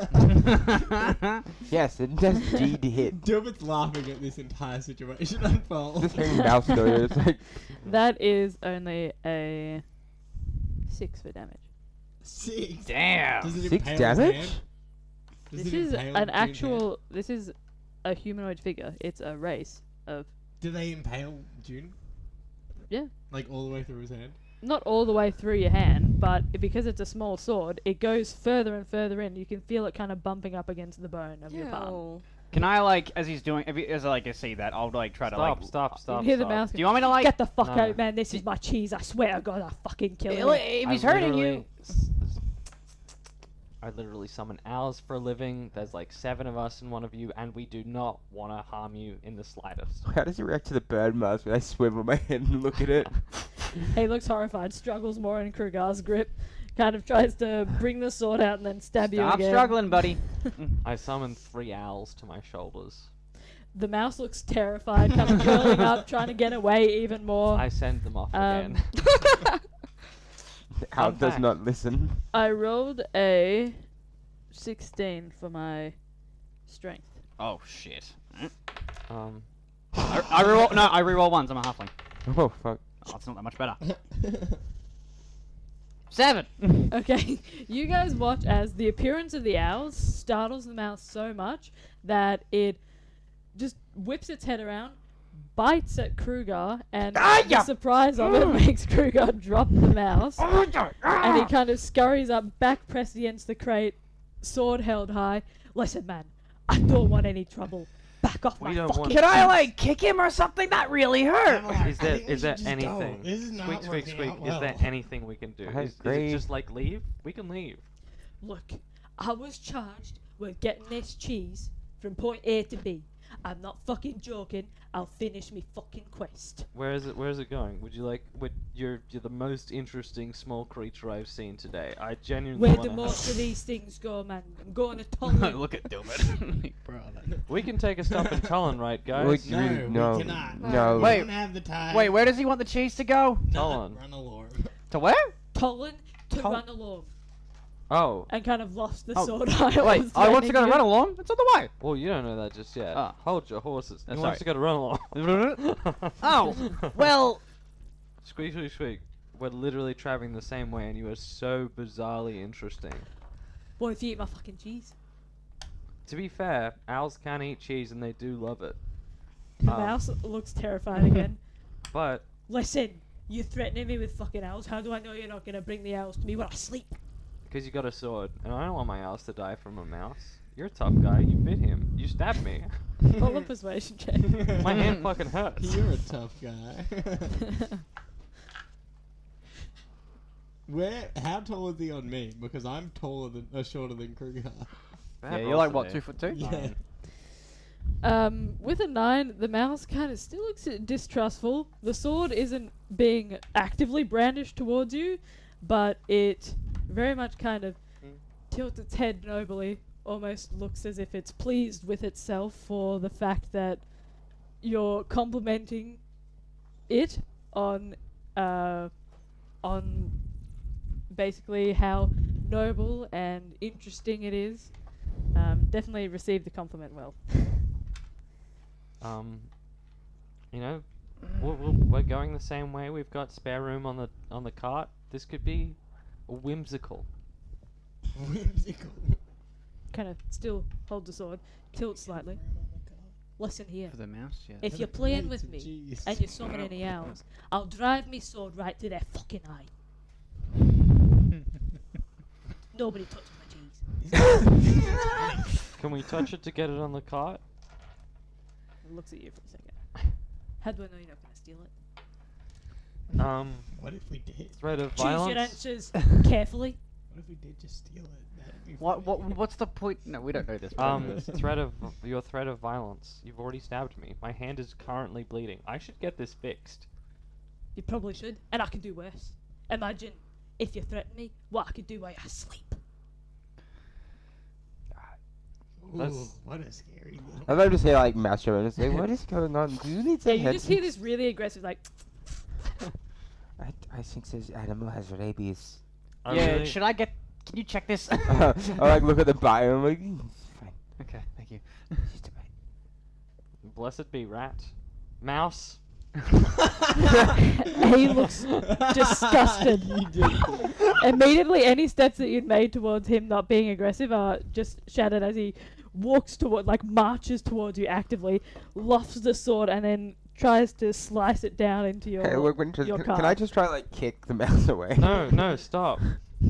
Yes, it does indeed hit. Dilbert's laughing at this entire situation unfold. Just hearing mouse noise, it's like, That is only a 6 for damage. 6. Damn. Does it 6 impale his damage? hand? Does This it is impale an June's hand? actual. This is a humanoid figure. It's a race of. Do they impale June? Yeah. Like all the way through his hand? not all the way through your hand, but because it's a small sword, it goes further and further in. You can feel it kind of bumping up against the bone of your palm. Ew. Can I like, as he's doing, as I like see that, I'll like try to like. Stop. You can hear the stop. mouse. Do you want me to like? Get the fuck No. out, man! This is my cheese. I swear to God, I fucking kill him. If he's hurting you. I literally summon owls for a living. There's like 7 of us and one of you, and we do not want to harm you in the slightest. How does he react to the bird mask when I swivel my head and look at it? He looks horrified, struggles more in Krugar's grip, kind of tries to bring the sword out and then stab you Stop again. struggling, buddy. I summon 3 owls to my shoulders. The mouse looks terrified, kind of curling up, trying to get away even more. I send them off Um, again. The owl Fun does fact. not listen. I rolled a 16 for my strength. Oh shit. um, I reroll. No, I reroll ones. I'm a halfling. Oh fuck. Oh, it's not that much better. 7. Okay, you guys watch as the appearance of the owls startles the mouse so much that it just whips its head around, bites at Kruger, and the surprise of it makes Kruger drop the mouse. And he kind of scurries up, back pressed against the crate, sword held high. Listen, man, I don't want any trouble. Back off We my don't fucking want- Can I cheese." like kick him or something? That really hurt. is there anything? This is not Squeak, squeak, working squeak. out Is there well. anything we can do? I Is it agree. just like leave? We can leave. Look, I was charged with getting this cheese from point A to B. I'm not fucking joking. I'll finish me fucking quest. Where is it? Where is it going? Would you like? You're the most interesting small creature I've seen today. I genuinely Where want do to. most of these things go, man? I'm going to Tully. Look at Dilbert. Brother. We can take a stop in Tullen, right, guys? We- no, we cannot. no. We Wait. don't have the time. Wait, where does he want the cheese to go? Tullen. Run along. To where? Tullen to Tull- run along. Oh, And kind of lost the Oh, sword I Wait, was I want to lending go you. run along. It's on the way. well, you don't know that just yet. Ah. Hold your horses. He sorry. wants to go to run along. Oh, well. Squeak, squeak, squeak. We're literally traveling the same way, and you are so bizarrely interesting. What if you eat my fucking cheese? To be fair, owls can eat cheese, and they do love it. The Um, mouse looks terrified again. But Listen, you're threatening me with fucking owls. How do I know you're not going to bring the owls to me when I sleep? because you got a sword, and I don't want my owls to die from a mouse. You're a tough guy. You bit him. You stabbed me. Roll a persuasion check. My hand fucking hurts. You're a tough guy. How tall is he on me? Because I'm shorter than Kruger. Yeah, you're like what, 2'2"? Yeah. With a 9, the mouse kind of still looks distrustful. The sword isn't being actively brandished towards you, but it very much kind of tilts its head nobly, almost looks as if it's pleased with itself for the fact that you're complimenting it on basically how noble and interesting it is. Definitely received the compliment well. You know, we're going the same way. We've got spare room on the cart. This could be whimsical. Whimsical. Kind of still hold the sword, tilt slightly. Listen here. For the mouse, yeah. If you're playing with me and you summon any owls, I'll drive me sword right to their fucking eye. Nobody touches my cheese. Can we touch it to get it on the cart? It looks at you for a second. How do I know you're not going to steal it? What if we did? Threat of Choose your violence. answers carefully. What if we did just steal it? That'd be What's the point? No, we don't know this. Your threat of violence. You've already stabbed me. My hand is currently bleeding. I should get this fixed. You probably should, and I can do worse. Imagine if you threaten me, what I could do while you're asleep. Ooh, what a scary little. I'd love to say like master and say, what is going on? Do you need Yeah, some you just hear this really aggressive, like, I think this animal has rabies. I Yeah, really- should I get? Can you check this? I like look at the bio. I'm like, it's fine. Okay, thank you. It's just a bite. Blessed be rat. Mouse. he looks disgusted. Immediately, any steps that you'd made towards him not being aggressive are just shattered as he walks toward, like marches towards you actively, lofts the sword, and then tries to slice it down into your Hey, look, Winter, your can I card. just try like kick the mouse away? No, stop.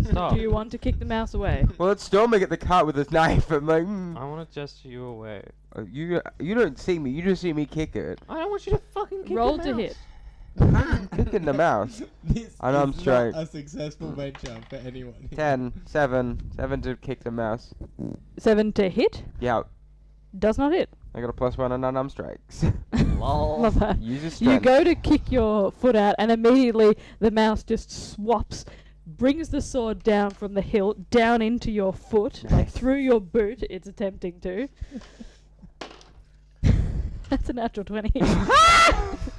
Stop. Do you want to kick the mouse away? Well, it's storming at the cart with his knife. I'm like, I want to gesture you away. you don't see me. You just see me kick it. I don't want you to fucking kick Roll the to mouse. hit. I'm kicking the mouse. This And I'm is not straight. a successful venture for anyone. here. 10, 7 to kick the mouse. 7 to hit. Yeah, Does not hit. I got a +1 on unarmed strikes. Lol. Love that. Use your You strength. go to kick your foot out, and immediately the mouse just swaps, brings the sword down from the hilt down into your foot, like through your boot. It's attempting to. That's a natural 20.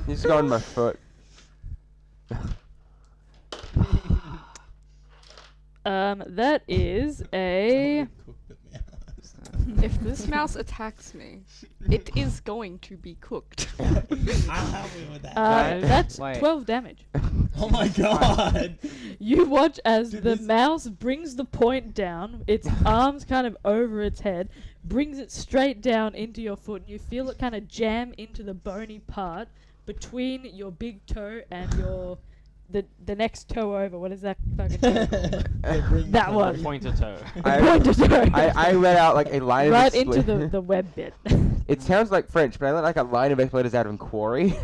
He's got on my foot. That is a. Cook the mouse. If this mouse attacks me, it is going to be cooked. I'll help you with that. Guys, That's wait. 12 damage. Oh my god! You watch as Dude, the this- mouse brings the point down, its arms kind of over its head, brings it straight down into your foot, and you feel it kind of jam into the bony part between your big toe and your the next toe over. What is that fucking toe called? That one. Pointer toe. Pointer toe. I let out like a line right of into the web bit. It sounds like French, but I let like a line of expletives out of Quarry.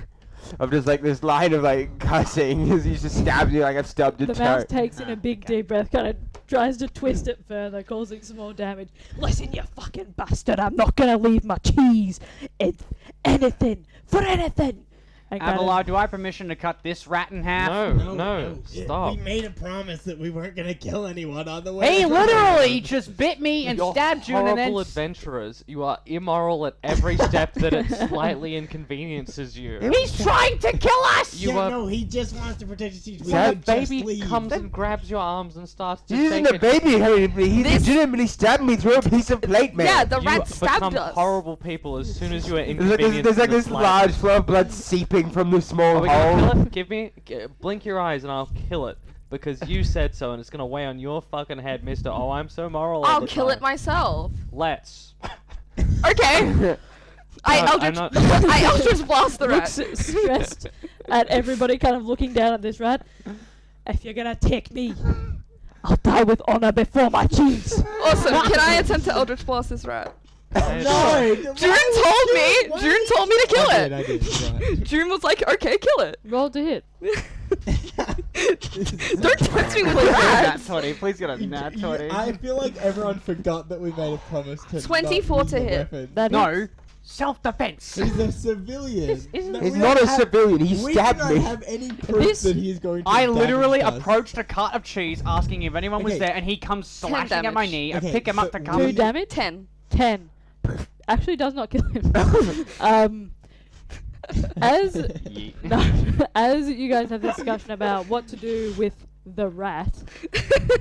Of just like this line of like cussing as he just stabs you like I've stubbed your The toe. mouse takes in a big deep breath, kind of tries to twist it further, causing some more damage. Listen, you fucking bastard! I'm not gonna leave my cheese. It's anything for anything. And kind of- Abelard, do I have permission to cut this rat in half? No, stop. We made a promise that we weren't gonna kill anyone on the way. He literally just bit me and You're stabbed you and then... horrible adventurers. You are immoral at every step that it slightly inconveniences you. He's trying to kill us! You yeah, are- no, he just wants to protect his teeth. We That would just baby leave. comes and grabs your arms and starts to He isn't shake a it. baby hurting me. He This- legitimately stabbed me through a piece of plate, man. Yeah, the You rat stabbed become us. horrible people as soon as you are There's like inconvenienced. this, there's like in the this large slightest. flow of blood seeping from the small Are we gonna hole. kill it? Give me, blink your eyes and I'll kill it because you said so, and it's gonna weigh on your fucking head, Mister. Oh, I'm so moral. all I'll the kill time. it myself. Let's. Okay. I No, I'm Eldritch, not- I Eldritch blast the rat. looks stressed at everybody, kind of looking down at this rat. If you're gonna take me, I'll die with honor before my cheese. Awesome. Can I attempt to Eldritch blast this rat? No! June told me. Why June told me to kill I it. did. June was like, "Okay, kill it." Roll to hit. Don't touch me with Please get a nat rats. 20. Please get a nat 20. I feel like everyone forgot that we made a promise to 24 not use to the hit. weapon. That No. hits. Self-defense. He's a civilian. isn't- No, He's we not don't a have- civilian. He We stabbed do not me. have any proof This- that he's going to I damage literally us. approached a cart of cheese asking if anyone was Okay. there, and he comes slashing at my damage. knee. Okay, I pick him so up to we- come. 2 damage. 10. 10. Actually does not kill him. As Yeet. no, as you guys have this discussion about what to do with the rat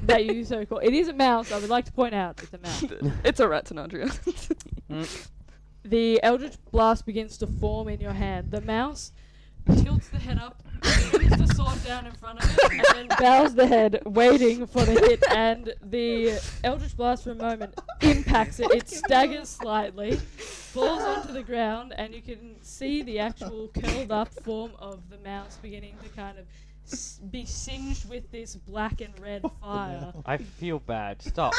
that you so call, it is a mouse. I would like to point out it's a mouse. It's a rat, Tanandria. The Eldritch Blast begins to form in your hand. The mouse tilts the head up, brings the sword down in front of it, and then bows the head, waiting for the hit. And the Eldritch Blast, for a moment, impacts it. It staggers slightly, falls onto the ground, and you can see the actual curled up form of the mouse beginning to kind of be singed with this black and red fire. I feel bad. Stop,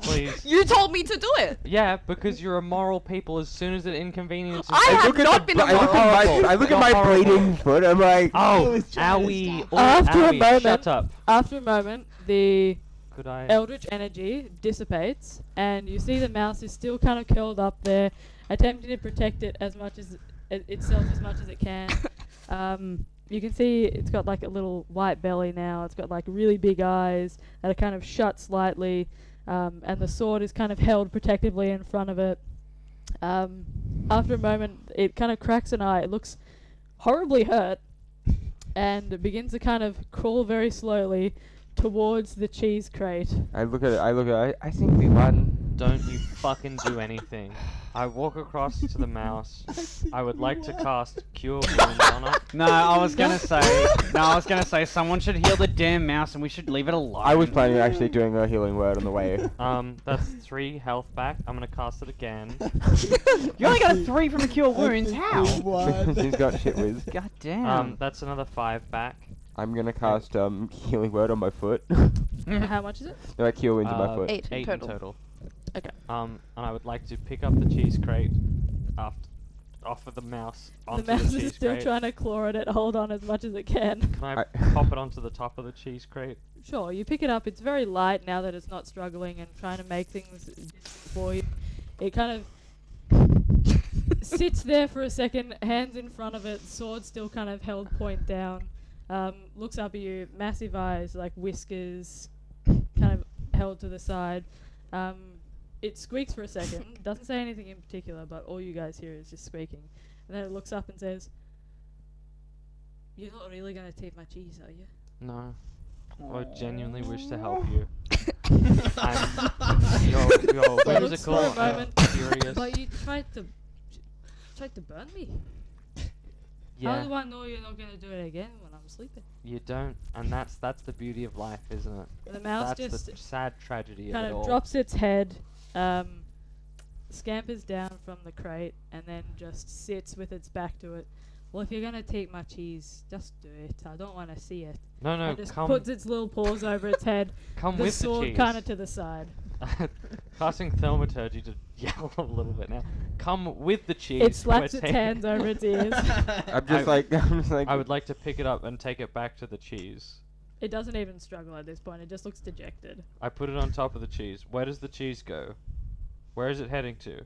please. You told me to do it. Yeah, because you're immoral people. As soon as it inconveniences. I you- have look at not the been bl- I look immoral. at my, I look at my You're horrible. bleeding foot. I'm like, Oh, was trying to owie. stop. Oh, After a owie. moment- Shut up. After a moment, the Could I? Eldritch energy dissipates, and you see the mouse is still kind of curled up there, attempting to protect it as much as itself as much as it can. You can see it's got like a little white belly now. It's got like really big eyes that are kind of shut slightly, and the sword is kind of held protectively in front of it. After a moment, it kind of cracks an eye. It looks horribly hurt, and it begins to kind of crawl very slowly towards the cheese crate. I look at it. I think we won. Don't you fucking do anything. I walk across to the mouse. I would like to cast Cure Wounds on it. No, I was gonna say someone should heal the damn mouse and we should leave it alone. I was planning on actually doing a healing word on the way. That's 3 health back. I'm gonna cast it again. You only got a 3 from the cure wounds. How? He's got shit whiz. God damn. That's another 5 back. I'm gonna cast healing word on my foot. How much is it? No, I cure wounds on my foot. 8 in 8 total. in total. Okay. And I would like to pick up the cheese crate off of the mouse onto The mouse cheese is still crate. trying to claw at it, hold on as much as it can. Can I pop it onto the top of the cheese crate? Sure, you pick it up. It's very light now that it's not struggling and trying to make things for you. It kind of sits there for a second, hands in front of it, sword still kind of held point down. Looks up at you, massive eyes, like whiskers, kind of held to the side. It squeaks for a second, doesn't say anything in particular, but all you guys hear is just squeaking. And then it looks up and says, "You're not really going to take my cheese, are you?" No. I genuinely wish to help you. You're Looks for a whimsical and moment, curious. But you tried to burn me. How Yeah, do I know you're not going to do it again when I'm sleeping? you don't, and that's the beauty of life, isn't it? The mouse That's just the sad tragedy kind of it of all. drops its head, scampers down from the crate, and then just sits with its back to it. Well, if you're going to take my cheese, just do it. I don't want to see it. No, And just come puts its little paws over its head, come the with the sword cheese. kind of to the side. Casting thaumaturgy to yell a little bit now. Come with the cheese. It slaps we're its hands over its ears. I'm just like I would like to pick it up and take it back to the cheese. It doesn't even struggle at this point. It just looks dejected. I put it on top of the cheese. Where does the cheese go? Where is it heading to?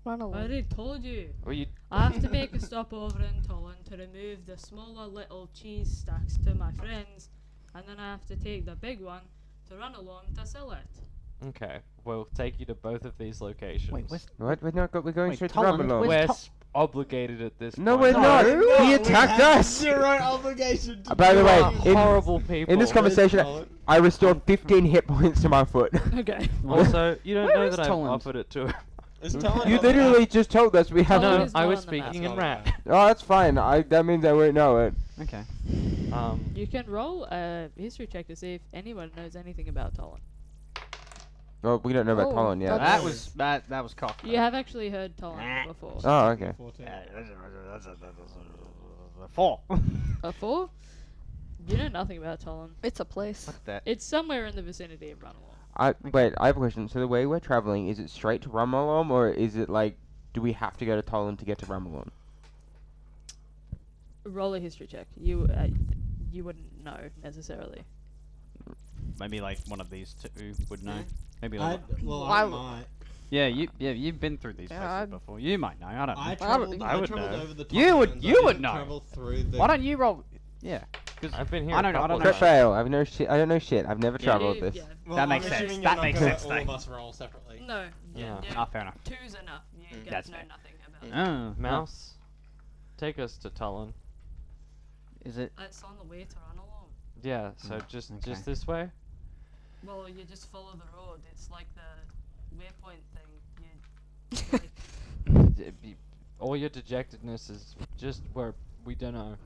Run I along. already told you. Well, you I have to make a stop over in Tolland to remove the smaller little cheese stacks to my friends, and then I have to take the big one to run along to sell it. okay? We'll take you to both of these locations. Wait, where's What? We're going Wait, straight to Tolland, Ramalong. We're Where's obligated at this No, point. we're not. He attacked us. Zero obligation. To By the You way, are in horrible people. in this conversation, Tolland? I restored 15 hit points to my foot. Okay. Also, you don't Where know is that I've Tolland? offered it to. Is Tolland You on the map? literally just told us we have. Tolland No, is I not was on the map. speaking It's in not on rat. the map. Oh, that's fine. That means I won't know it. Okay. You can roll a history check to see if anyone knows anything about Tolland. Well, we don't know about Oh, Tolland yet. that's- That was cocked. You have actually heard Tolland before. Oh, okay. 14. 4. A 4? You know nothing about Tolland. It's a place. Fuck that. It's somewhere in the vicinity of Runalong. Wait, I have a question. So the way we're traveling, is it straight to Ramalom, or is it like, do we have to go to Tolland to get to Ramalom? Roll a history check. You wouldn't know necessarily. Maybe like one of these two would know. Maybe like Why I w- might. you've been through these Yeah, places I'd- before. You might know. I don't know. I I travelled. I would travelled know. over the You would- Tollands. you I would didn't know. travel through the. Why don't you roll? Yeah. 'Cause I've been here. I don't know. I don't know. Crit fail. I know shit. I don't know shit. I've never traveled this. Yeah. Well, That I'm makes sense. assuming That you're not makes gonna sense, let all of though. us roll separately. No. Yeah. Ah, fair enough. Two's enough. You guys That's know fair. nothing about it. Oh, Mouse, take us to Tolland. Is it? It's on the way to Runalong. Yeah, so just okay. this way. Well, you just follow the road. It's like the waypoint thing. You All your dejectedness is just where we don't know.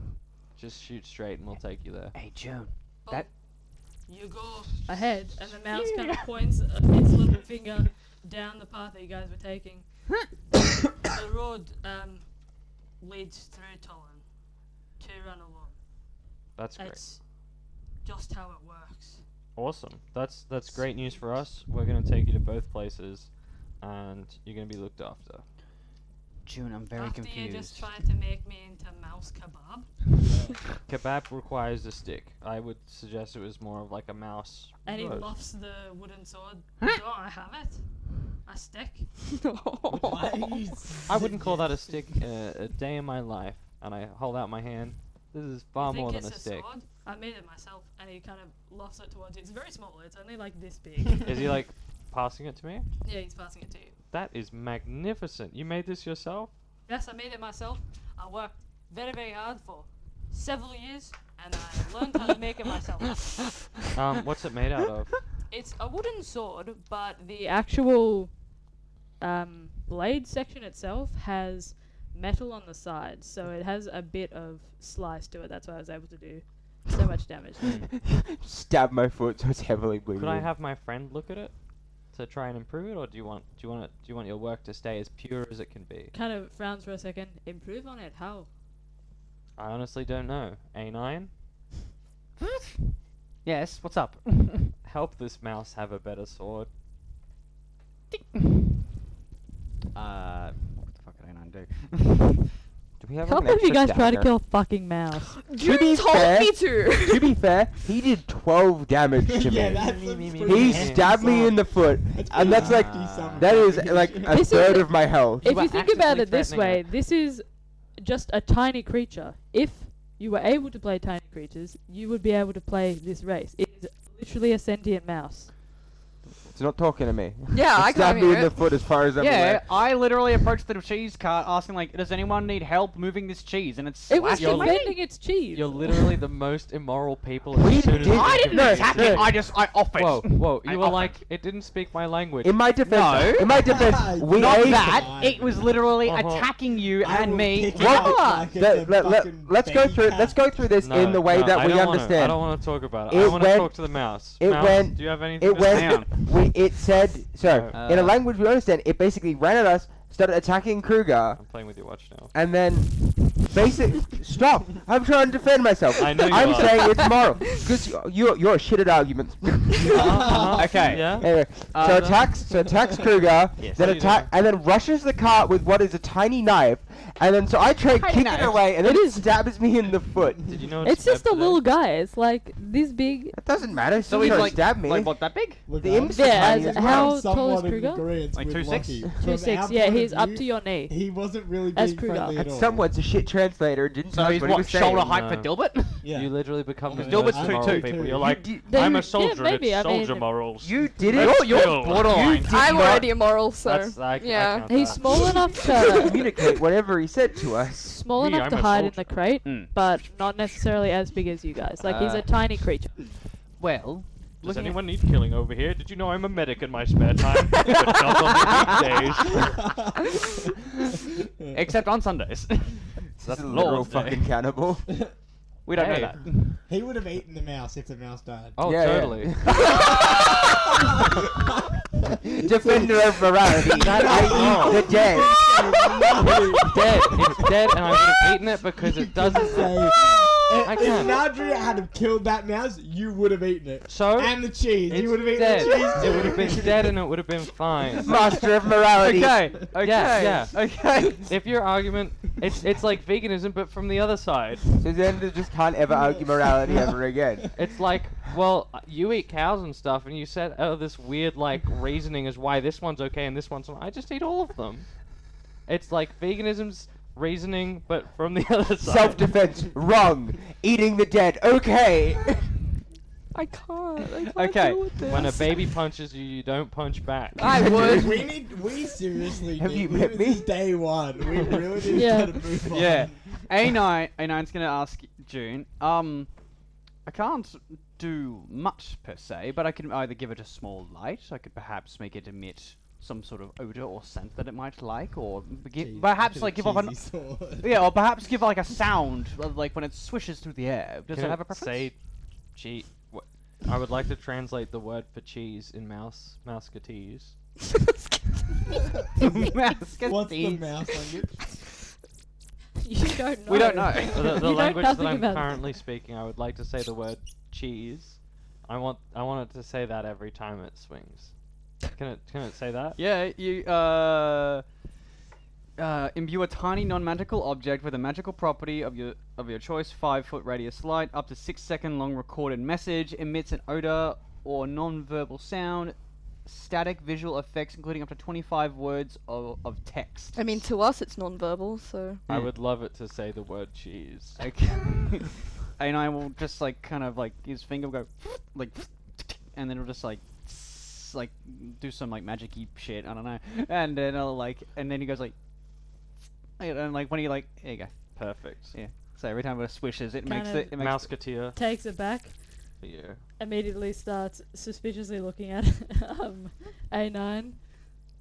Just shoot straight and we'll take you there. Hey, June. Well, you go ahead, and the mouse kind of points its little finger down the path that you guys were taking. The road leads through Tolland to Runalong. That's great. It's just how it works. Awesome. That's great news for us. We're gonna take you to both places, and you're gonna be looked after. June, I'm very After confused. you just tried to make me into mouse kebab. Kebab requires a stick. I would suggest it was more of like a mouse. And he roast. lofts the wooden sword. Don't I have it? A stick? I wouldn't call that a stick a day in my life. And I hold out my hand. This is far You more think than a it's stick. sword? I made it myself, and he kind of lofts it towards you. It's very small. It's only like this big. Is he like passing it to me? Yeah, he's passing it to you. That is magnificent. You made this yourself? Yes, I made it myself. I worked very, very hard for several years, and I learned how to make it myself. What's it made out of? It's a wooden sword, but the actual blade section itself has metal on the side, so it has a bit of slice to it. That's why I was able to do so much damage. Stab my foot so it's heavily bleeding. Could I have my friend look at it to try and improve it, or do you want your work to stay as pure as it can be? Kind of frowns for a second. Improve on it? How? I honestly don't know. A9, Yes, what's up? help this mouse have a better sword. What the fuck did A9 do? Do we have How like, an about you extra guys try to dagger? kill a fucking mouse? You be told fair- me to. To be fair, he did 12 damage to Yeah, me. that's Me, me, me, pretty He me. stabbed me in the foot, and that's like that is like a This is third a- of my health. If were you think about actively it this threatening way, it. this is just a tiny creature. If you were able to play tiny creatures, you would be able to play this race. It is literally a sentient mouse. It's not talking to me. Yeah, It I can't stabbed me hear in the it. foot as far as I'm Yeah, aware. I literally approached the cheese cart asking like, does anyone need help moving this cheese? And it's It was You're li- defending its cheese. You're literally the most immoral people. We as soon as did- you I think didn't of it. attack it, I offered. Whoa, whoa! I You were offered. like, it didn't speak my language. In my defense, No. in my defense, we Not ate that. It was literally Uh-huh. attacking you I and will me. pick it What? up like it's a fucking Let's go baby through. cat. Let's go through this No, in the way no, that I we don't understand. I don't want to talk about it. It I want to went- talk to the mouse. it Mouse, went- do you have anything It to say? went. It said so. Uh, in a language we understand, it basically ran at us, started attacking Kruger, I'm playing with your watch now. and then stop. I'm trying to defend myself. I know you I'm are. saying it's moral because you're shit at arguments. Okay. Yeah. Anyway, so attacks Kruger, Yes. then What do you attack, and then rushes the cart with what is a tiny knife, and then so I try to Tiny kick knife. it away, and then It it is- stabs me in the foot. Did you know It's just a Feb little today? guy. It's like this big. It doesn't matter. So So he's he's like, stab me. like what, that big? Look, The I'm imps Yeah, tiny as as how well. tall is somewhat in Kruger? agreement Like with 2'6"? Lockie. From 2'6". our Yeah, point he's of up view, to your knee. He wasn't really As being Kruger. friendly at And all. someone's a shit translator. Didn't So tell us he's what he what, was shoulder saying. height for No. Dilbert? Yeah. You literally become the Because most Dilbert's immoral 2'2". people. You're You like, did- Then- I'm a yeah, soldier. maybe, It's I mean, soldier morals. You did it. You're borderline. did I'm not- already immoral, so That's I yeah. count He's that. small enough He to communicate whatever he said to us. small Me, enough I'm to a hide in soldier. the crate, Mm. but not necessarily as big as you guys. Like he's a tiny creature. Well, Does looking anyone need killing over here? Did you know I'm a medic in my spare time? But not on the weekdays. except on Sundays. That's That's a literal Lord's Day. fucking cannibal. We don't Hey. know that. He would have eaten the mouse if the mouse died. Oh, Yeah, yeah. totally. Defender of morality. I eat the dead. It's dead. It's dead, and I would have eaten it because it doesn't. Say, I if can't. Nadria had killed that mouse, you would have eaten it. So And the cheese. it's You would have eaten dead. the cheese. It would have been dead, and it would have been fine. Master of morality. Okay. Okay. Yeah, yeah. Okay. If your argument, it's like veganism, but from the other side. So then they just can't ever argue morality ever again. It's like, well, you eat cows and stuff, and you said, oh, this weird like reasoning is why this one's okay and this one's not. I just eat all of them. It's like veganism's reasoning, but from the other side. Self-defense, wrong. Eating the dead, okay. I can't Okay, deal with this. When a baby punches you, you don't punch back. I would. We seriously Have need, you met this me? is day one. We really need Yeah. to move on. Yeah. A9's gonna ask June. I can't do much per se, but I can either give it a small light. I could perhaps make it emit some sort of odor or scent that it might like, or Jeez, perhaps look like at give a off an cheesy sword. yeah, or perhaps give like a sound like when it swishes through the air. Does Can it have a preference? Say, I would like to translate the word for cheese in mouseketeers. What's the Musketeers. mouse language? You don't know. We don't know. The You know language that nothing I'm about it. currently speaking, I would like to say the word cheese. I want it to say that every time it swings. Can it say that? Yeah, you imbue a tiny non-magical object with a magical property of your choice, 5-foot radius light, up to 6-second long recorded message, emits an odor or non-verbal sound, static visual effects including up to 25 words of text. I mean, to us it's non-verbal, so I would love it to say the word cheese. Okay. And I will just like kind of like his finger will go like, and then it'll just like do some like magic-y shit. I don't know. And then I'll like, and then he goes like, and like when he like, there you go. Perfect. Yeah. So every time it swishes, it makes Kind it. It makes Mouseketeer. Takes it back, for you. Immediately starts suspiciously looking at A9,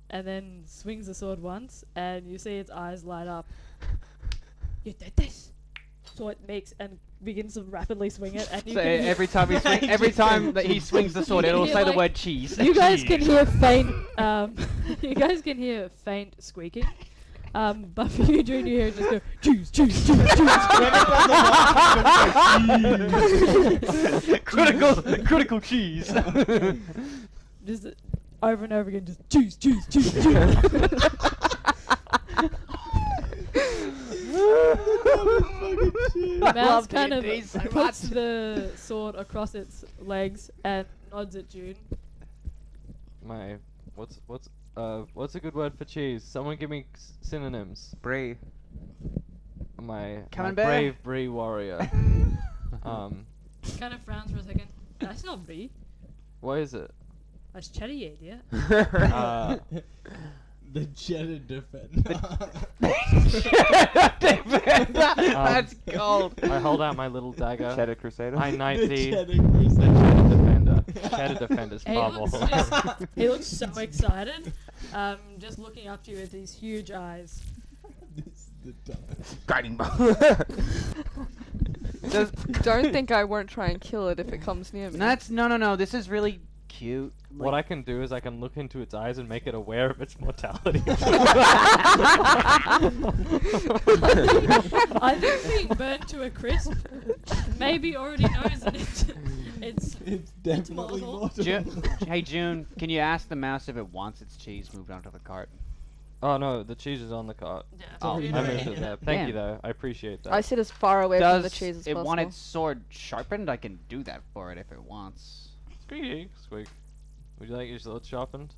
and then swings the sword once, and you see its eyes light up. You did this. So it makes and begins to rapidly swing it, and you So can hear- every time every time that he swings the sword, You can it'll hear, say the like- word cheese. You guys can Cheese. hear faint. You guys can hear faint squeaking. But for you, June, you hear it just go choose, choose, choose, choose. critical cheese. Just over and over again, just choose, choose, choose, choose. The mouse kind of puts the sword across its legs and nods at June. My, what's a good word for cheese? Someone give me synonyms. Brie. My Camembert. brave Brie warrior. Kind of frowns for a second. That's not Brie. What is it? That's Chetty, idiot. The Cheddar Defender. That's gold. I hold out my little dagger. Cheddar Crusader. I knight The thee. Cheddar The Crusader. Cheddar Defender. Cheddar Defender's He bubble. looks, he looks so excited, just looking up to you with these huge eyes. This is the dumbest. Guiding bolt. Don't think I won't try and kill it if it comes near me. That's no. This is really cute. What I can do is I can look into its eyes and make it aware of its mortality. I think being burnt to a crisp maybe already knows that it's It's definitely mortal. mortal. Hey June, can you ask the mouse if it wants its cheese moved onto the cart? Oh no, the cheese is on the cart. Oh, I yeah. missed it there. Thank you Damn. though. I appreciate that. I sit as far away from the Does cheese as it possible. want its sword sharpened? I can do that for it if it wants. Squeaky, squeak. Would you like your sword sharpened?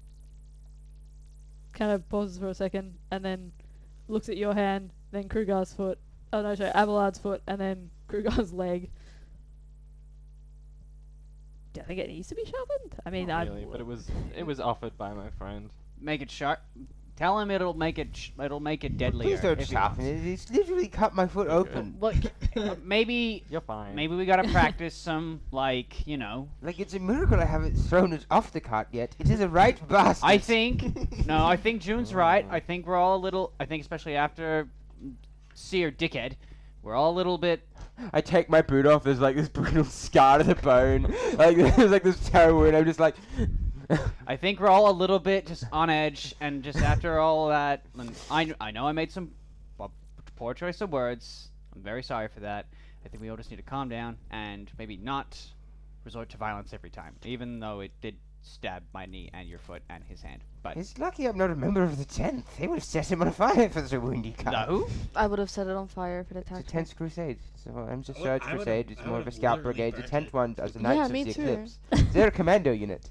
kind of pauses for a second and then looks at your hand, then Krugar's foot. Oh no, sorry, Abelard's foot, and then Krugar's leg. Do I think it needs to be sharpened? I mean, Not I really, but it was offered by my friend. Make it sharp. Tell him it'll make it deadlier. Please don't if he sharpen wants. it. It's literally cut my foot Okay. open. Look, maybe You're fine. we gotta practice some, like, you know. Like, it's a miracle I haven't thrown it off the cart yet. It is a right bastard. I think June's right. I think we're all a little. I think especially after Seer Dickhead, we're all a little bit. I take my boot off. There's like this brutal scar to the bone. Like there's like this terrible wound. I'm just like. I think we're all a little bit just on edge, and just after all that, and I know I made some poor choice of words. I'm very sorry for that. I think we all just need to calm down and maybe not resort to violence every time, even though it did stab my knee and your foot and his hand. But It's lucky I'm not a member of the 10th. They would have set him on fire for the wound he cut. no, I would have set it on fire if it It's a attacked me. 10th Crusade, so I'm just I would- Search I would've- Crusade. It's I more of a would've scout literally brigade. The burnt 10th it. one as the Yeah, Knights me of the too. Eclipse. They're a commando unit.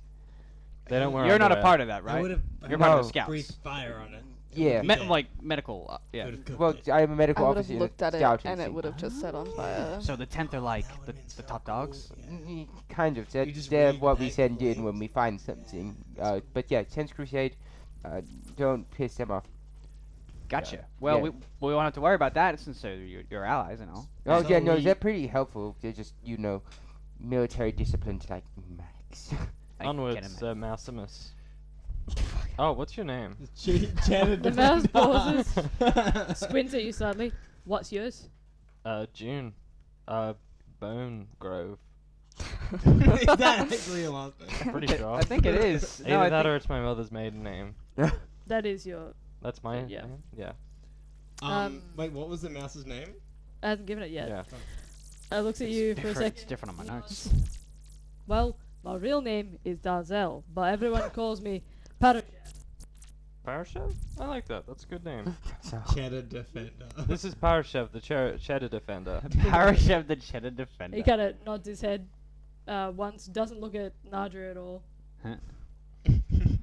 They don't wear you're not a underwear. part of that, I right? would have. You're part of the No. scouts. Breathed fire on it. Yeah. Like medical, yeah. Well, I'm a medical I would have officer in looked the at it scout and it agency. would have just set on fire. So the 10th are like the top dogs. Kind of. They're, You just they're read what we back send in flames. when we find something. But yeah, 10th Crusade. Don't piss them off. Gotcha. Well, Yeah. we won't have to worry about that since they're your allies and all. Oh So yeah, no, we- they're pretty helpful. They're just military discipline to like max. I can get Onwards, 'em. Maximus. Oh, what's your name? Cheddar The mouse Defender. pauses, squints at you slightly. What's yours? June. Bone Grove. Is that actually a last name? Pretty sure. I think it is. Either No, I that think- or it's my mother's maiden name. That is your. That's my Yeah. name? Yeah. Wait, what was the mouse's name? I hasn't given it yet. Yeah. Looks at you for a different- it's second. different on my notes. Well, my real name is Darzel, but everyone calls me Parashat. Parashev? I like that. That's a good name. Cheddar Defender. This is Parashev, the Cheddar Defender. Parish of the Cheddar Defender. He kind of nods his head once, doesn't look at Nadra at all,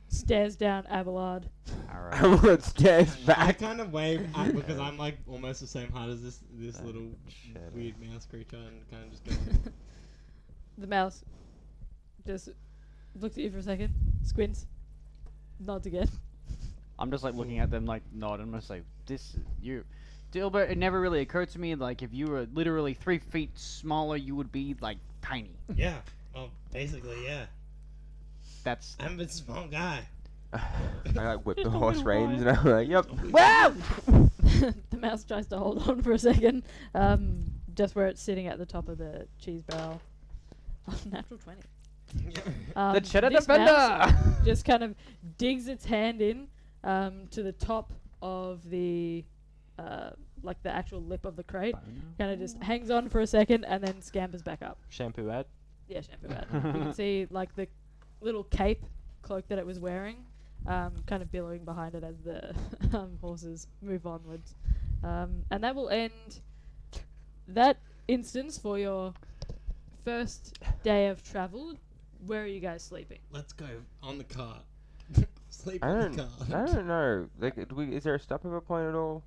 stares down Abelard. Alright. Everyone stares I back. kind of wave because I'm like almost the same height as this little Cheddar. weird mouse creature, and kind of just go. The mouse just looks at you for a second, squints, nods again. I'm just like looking at them like nod. I'm just like, Dilbert, it never really occurred to me like if you were literally 3 feet smaller, you would be like tiny. Yeah. Well, basically, yeah. That's I'm a small guy. I like whip the Just a horse little reins guy. and I'm like, yep. wow. The mouse tries to hold on for a second, just where it's sitting at the top of the cheese barrel. Oh, natural 20. The cheddar this mouse defender. just kind of digs its hand in to the top of the like the actual lip of the crate. Kind of just hangs on for a second and then scampers back up. Shampoo ad. Yeah, shampoo ad. You can see like the little cape cloak that it was wearing, kind of billowing behind it as the horses move onwards. And that will end that instance for your first day of travel. Where are you guys sleeping? Let's go on the cart. Sleep I on don't, the cart. I don't know. Like, is there a stopover point at all?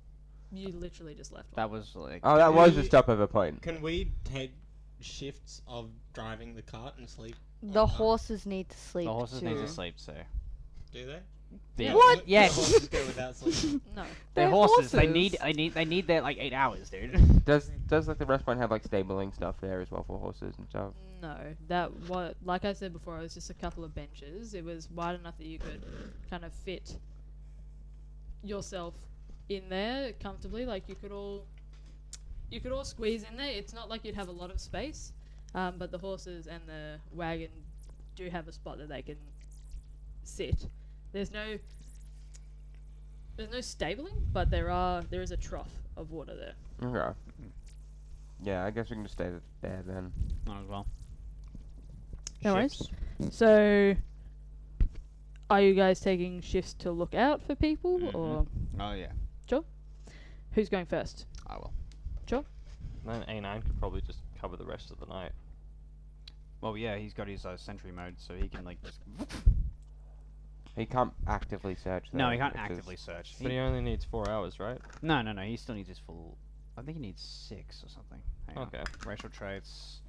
You literally just left. That was like. Oh, that was a We- stopover point. Can we take shifts of driving the cart and sleep? on The cart? horses need to sleep The horses need too. to sleep, so. Do they? Yeah. What? The Yeah. horses go without sleep. No. They're They're horses. They horses. need their like 8 hours, dude. Does like the restaurant have like stabling stuff there as well for horses and stuff? No, that what like I said before, it was just a couple of benches. It was wide enough that you could kind of fit yourself in there comfortably. Like you could all squeeze in there. It's not like you'd have a lot of space, but the horses and the wagon do have a spot that they can sit. There's no stabling, but there is a trough of water there. Okay. Yeah, I guess we can just stay there then. Not as well. No worries. Ships. So, are you guys taking shifts to look out for people, or Oh yeah. who's going first? I will. Then A9 could probably just cover the rest of the night. Well, yeah, he's got his sentry mode, so he can like. Just He can't actively search. no, though, he can't which is- actively search. But he only needs 4 hours, right? No. He still needs his full. I think he needs 6 or something. Hang on. Okay. Racial traits.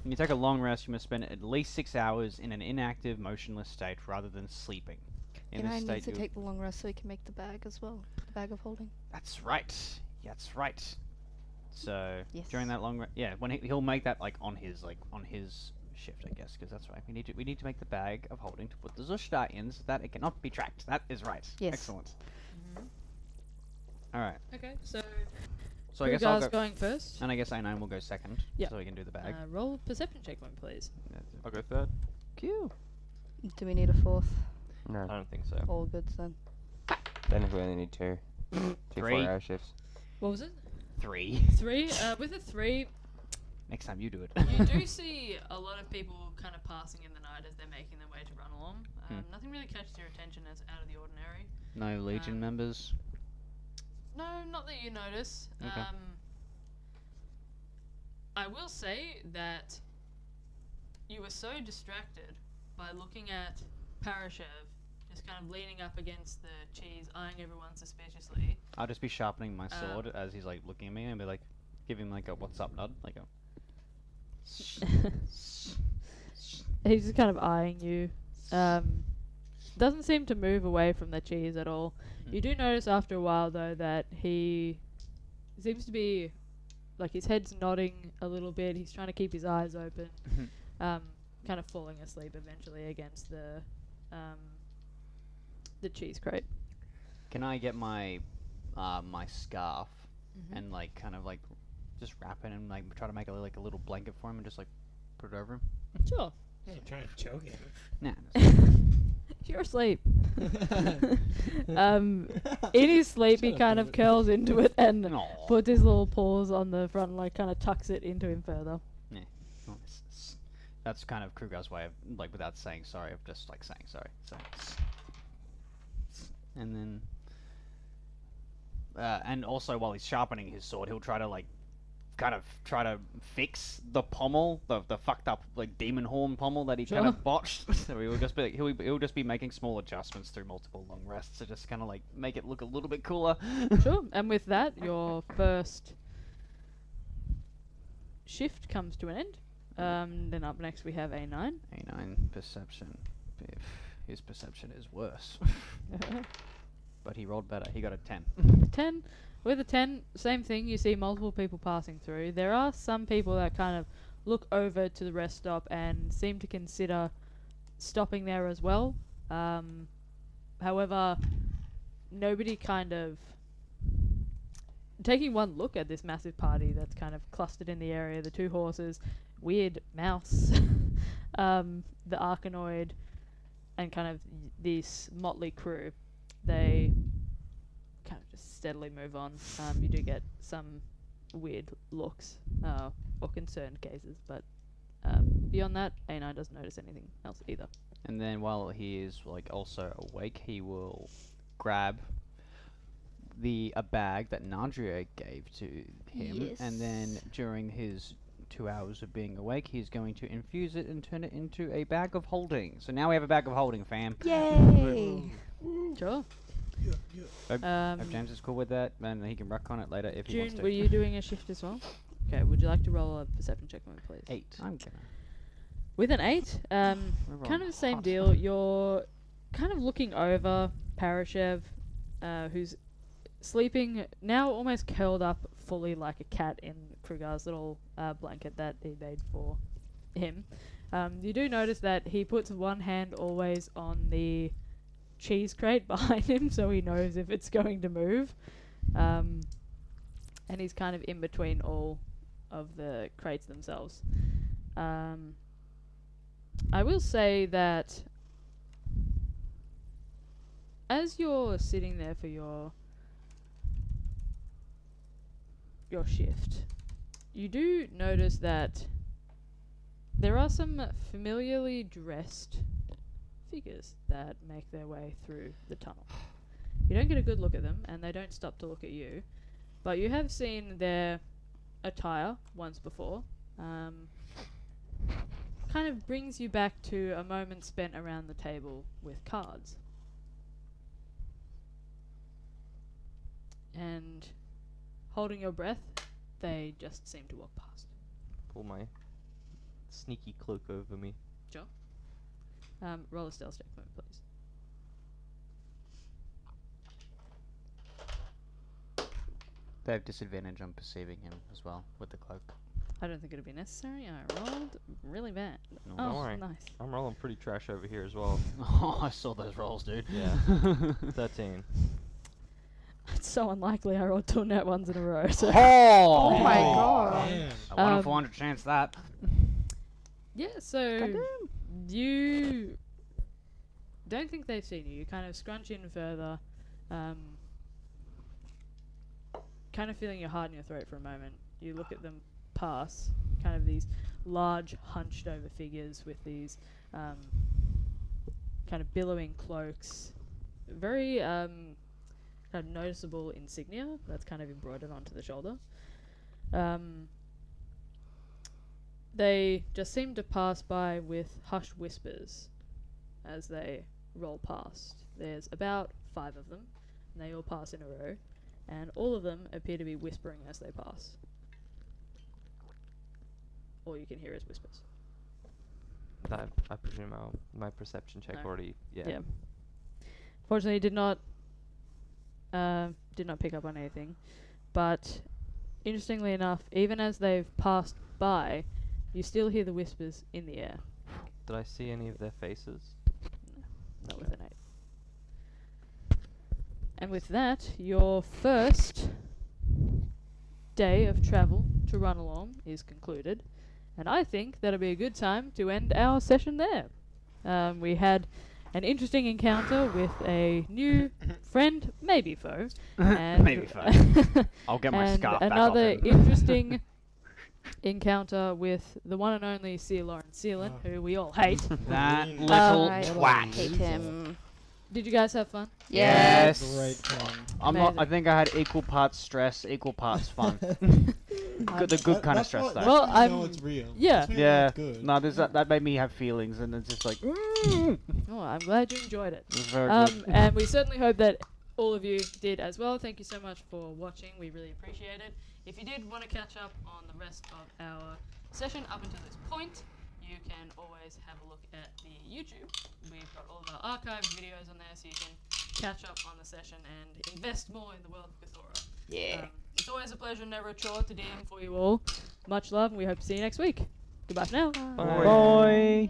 When you take a long rest, you must spend at least 6 hours in an inactive, motionless state rather than sleeping. In And I this need state, to you. take the long rest so he can make the bag as well. The bag of holding. That's right. That's right. So Yes. during that long, when he'll make that like on his shift, I guess, because that's right. We need to make the bag of holding to put the Zushtar in so that it cannot be tracked. That is right. Yes. Excellent. All right. Okay, so So I who guess I'll guys go, going first? and I guess A9 will go second. Yep. So we can do the bag. Roll a perception check, one, please. I'll go third. Q. Do we need a fourth? I No, don't think so. All goods then. technically we only need 2. 2 3. 4-hour shifts. What was it? 3. 3. With a 3, Next time you do it. you do see a lot of people kind of passing in the night as they're making their way to run along. Nothing really catches your attention as out of the ordinary. No Legion members. No, not that you notice. Okay. I will say that you were so distracted by looking at Parashev just kind of leaning up against the cheese, eyeing everyone suspiciously. I'll just be sharpening my sword as he's like looking at me and be like, give him like a "What's up, nod?" Like a. He's just kind of eyeing you. Doesn't seem to move away from the cheese at all. You do notice after a while though that he seems to be like his head's nodding a little bit. He's trying to keep his eyes open, kind of falling asleep eventually against the cheese crate. Can I get my my scarf and like kind of like just wrap it and like try to make like a little blanket for him and just like put it over him? Sure. I'm trying to choke him. Nah. If you're asleep. In his sleep, he kind of curls into it and No. puts his little paws on the front and like kind of tucks it into him further. That's kind of Kruger's way of like without saying sorry of just like saying sorry. So. And then. And also while he's sharpening his sword, he'll try to like kind of try to fix the pommel, the fucked up like demon horn pommel that he kind Sure. of botched. So he will just be like, he'll just be making small adjustments through multiple long rests to just kind of like make it look a little bit cooler. Sure. And with that, your first shift comes to an end. Then up next we have A9. A9 perception. If his perception is worse. But he rolled better. He got a 10. 10. With a 10, same thing. You see multiple people passing through. There are some people that kind of look over to the rest stop and seem to consider stopping there as well. However, nobody kind of taking one look at this massive party that's kind of clustered in the area, the 2 horses, weird mouse, the Arkanoid, and kind of this motley crew. They kind of just steadily move on. You do get some weird looks or concerned gazes, but beyond that, A9 doesn't notice anything else either. And then while he is like also awake, he will grab a bag that Nadria gave to him, and then during his 2 hours of being awake, he's going to infuse it and turn it into a bag of holding. So now we have a bag of holding, fam. Yay! Sure. Hope James is cool with that, and he can rock on it later if he wants June, to. were you doing a shift as well? Okay, would you like to roll a perception check for me, please? 8. I'm gonna. With an 8, kind of the same deal. You're kind of looking over Parashev, who's sleeping now almost curled up fully like a cat in Krugar's little blanket that he made for him. You do notice that he puts one hand always on the cheese crate behind him so he knows if it's going to move. And he's kind of in between all of the crates themselves. I will say that as you're sitting there for your shift, you do notice that there are some familiarly dressed figures that make their way through the tunnel. You don't get a good look at them, and they don't stop to look at you, but you have seen their attire once before. Kind of brings you back to a moment spent around the table with cards. And holding your breath, they just seem to walk past. Pull my sneaky cloak over me. Roll a stealth check for me, please. They have disadvantage on perceiving him as well with the cloak. I don't think it'd be necessary. I rolled really bad. No. Oh, Don't worry. nice. I'm rolling pretty trash over here as well. Oh, I saw those rolls, dude. Yeah. 13. It's so unlikely I rolled 2 net ones in a row. So Oh my god. Damn. A 1 in Um, 400 chance that. yeah, so you don't think they've seen you. You kind of scrunch in further, kind of feeling your heart in your throat for a moment. You look at them pass, kind of these large, hunched over figures with these kind of billowing cloaks. Very kind of noticeable insignia that's kind of embroidered onto the shoulder. They just seem to pass by with hushed whispers as they roll past. There's about 5 of them, and they all pass in a row, and all of them appear to be whispering as they pass. All you can hear is whispers. I presume my perception check No. already. Yeah. Yeah. Fortunately, did not pick up on anything, but interestingly enough, even as they've passed by, you still hear the whispers in the air. Did I see any of their faces? Not with an 8. And with that, your first day of travel to run along is concluded, and I think that'll be a good time to end our session there. We had an interesting encounter with a new friend, maybe foe, and Maybe foe. I'll get my and scarf back off another him. interesting encounter with the one and only C. Lawrence Sealand, who we all hate. That Green. little I twat. hate him. Did you guys have fun? Yes. Great fun. Amazing. I think I had equal parts stress, equal parts fun. The good kind of That's stress why- though. that's Well, why you know I'm- it's real. yeah. That's when you know Yeah. it's good. No, that made me have feelings, and it's just like, it Oh, I'm glad you enjoyed it. was very good. And we certainly hope that all of you did as well. Thank you so much for watching. We really appreciate it. If you did want to catch up on the rest of our session up until this point, you can always have a look at the YouTube. We've got all of our archived videos on there, so you can catch up on the session and invest more in the world of Cthulhu. Yeah. It's always a pleasure, never a chore to DM for you all. Much love, and we hope to see you next week. Goodbye for now. Bye. Bye.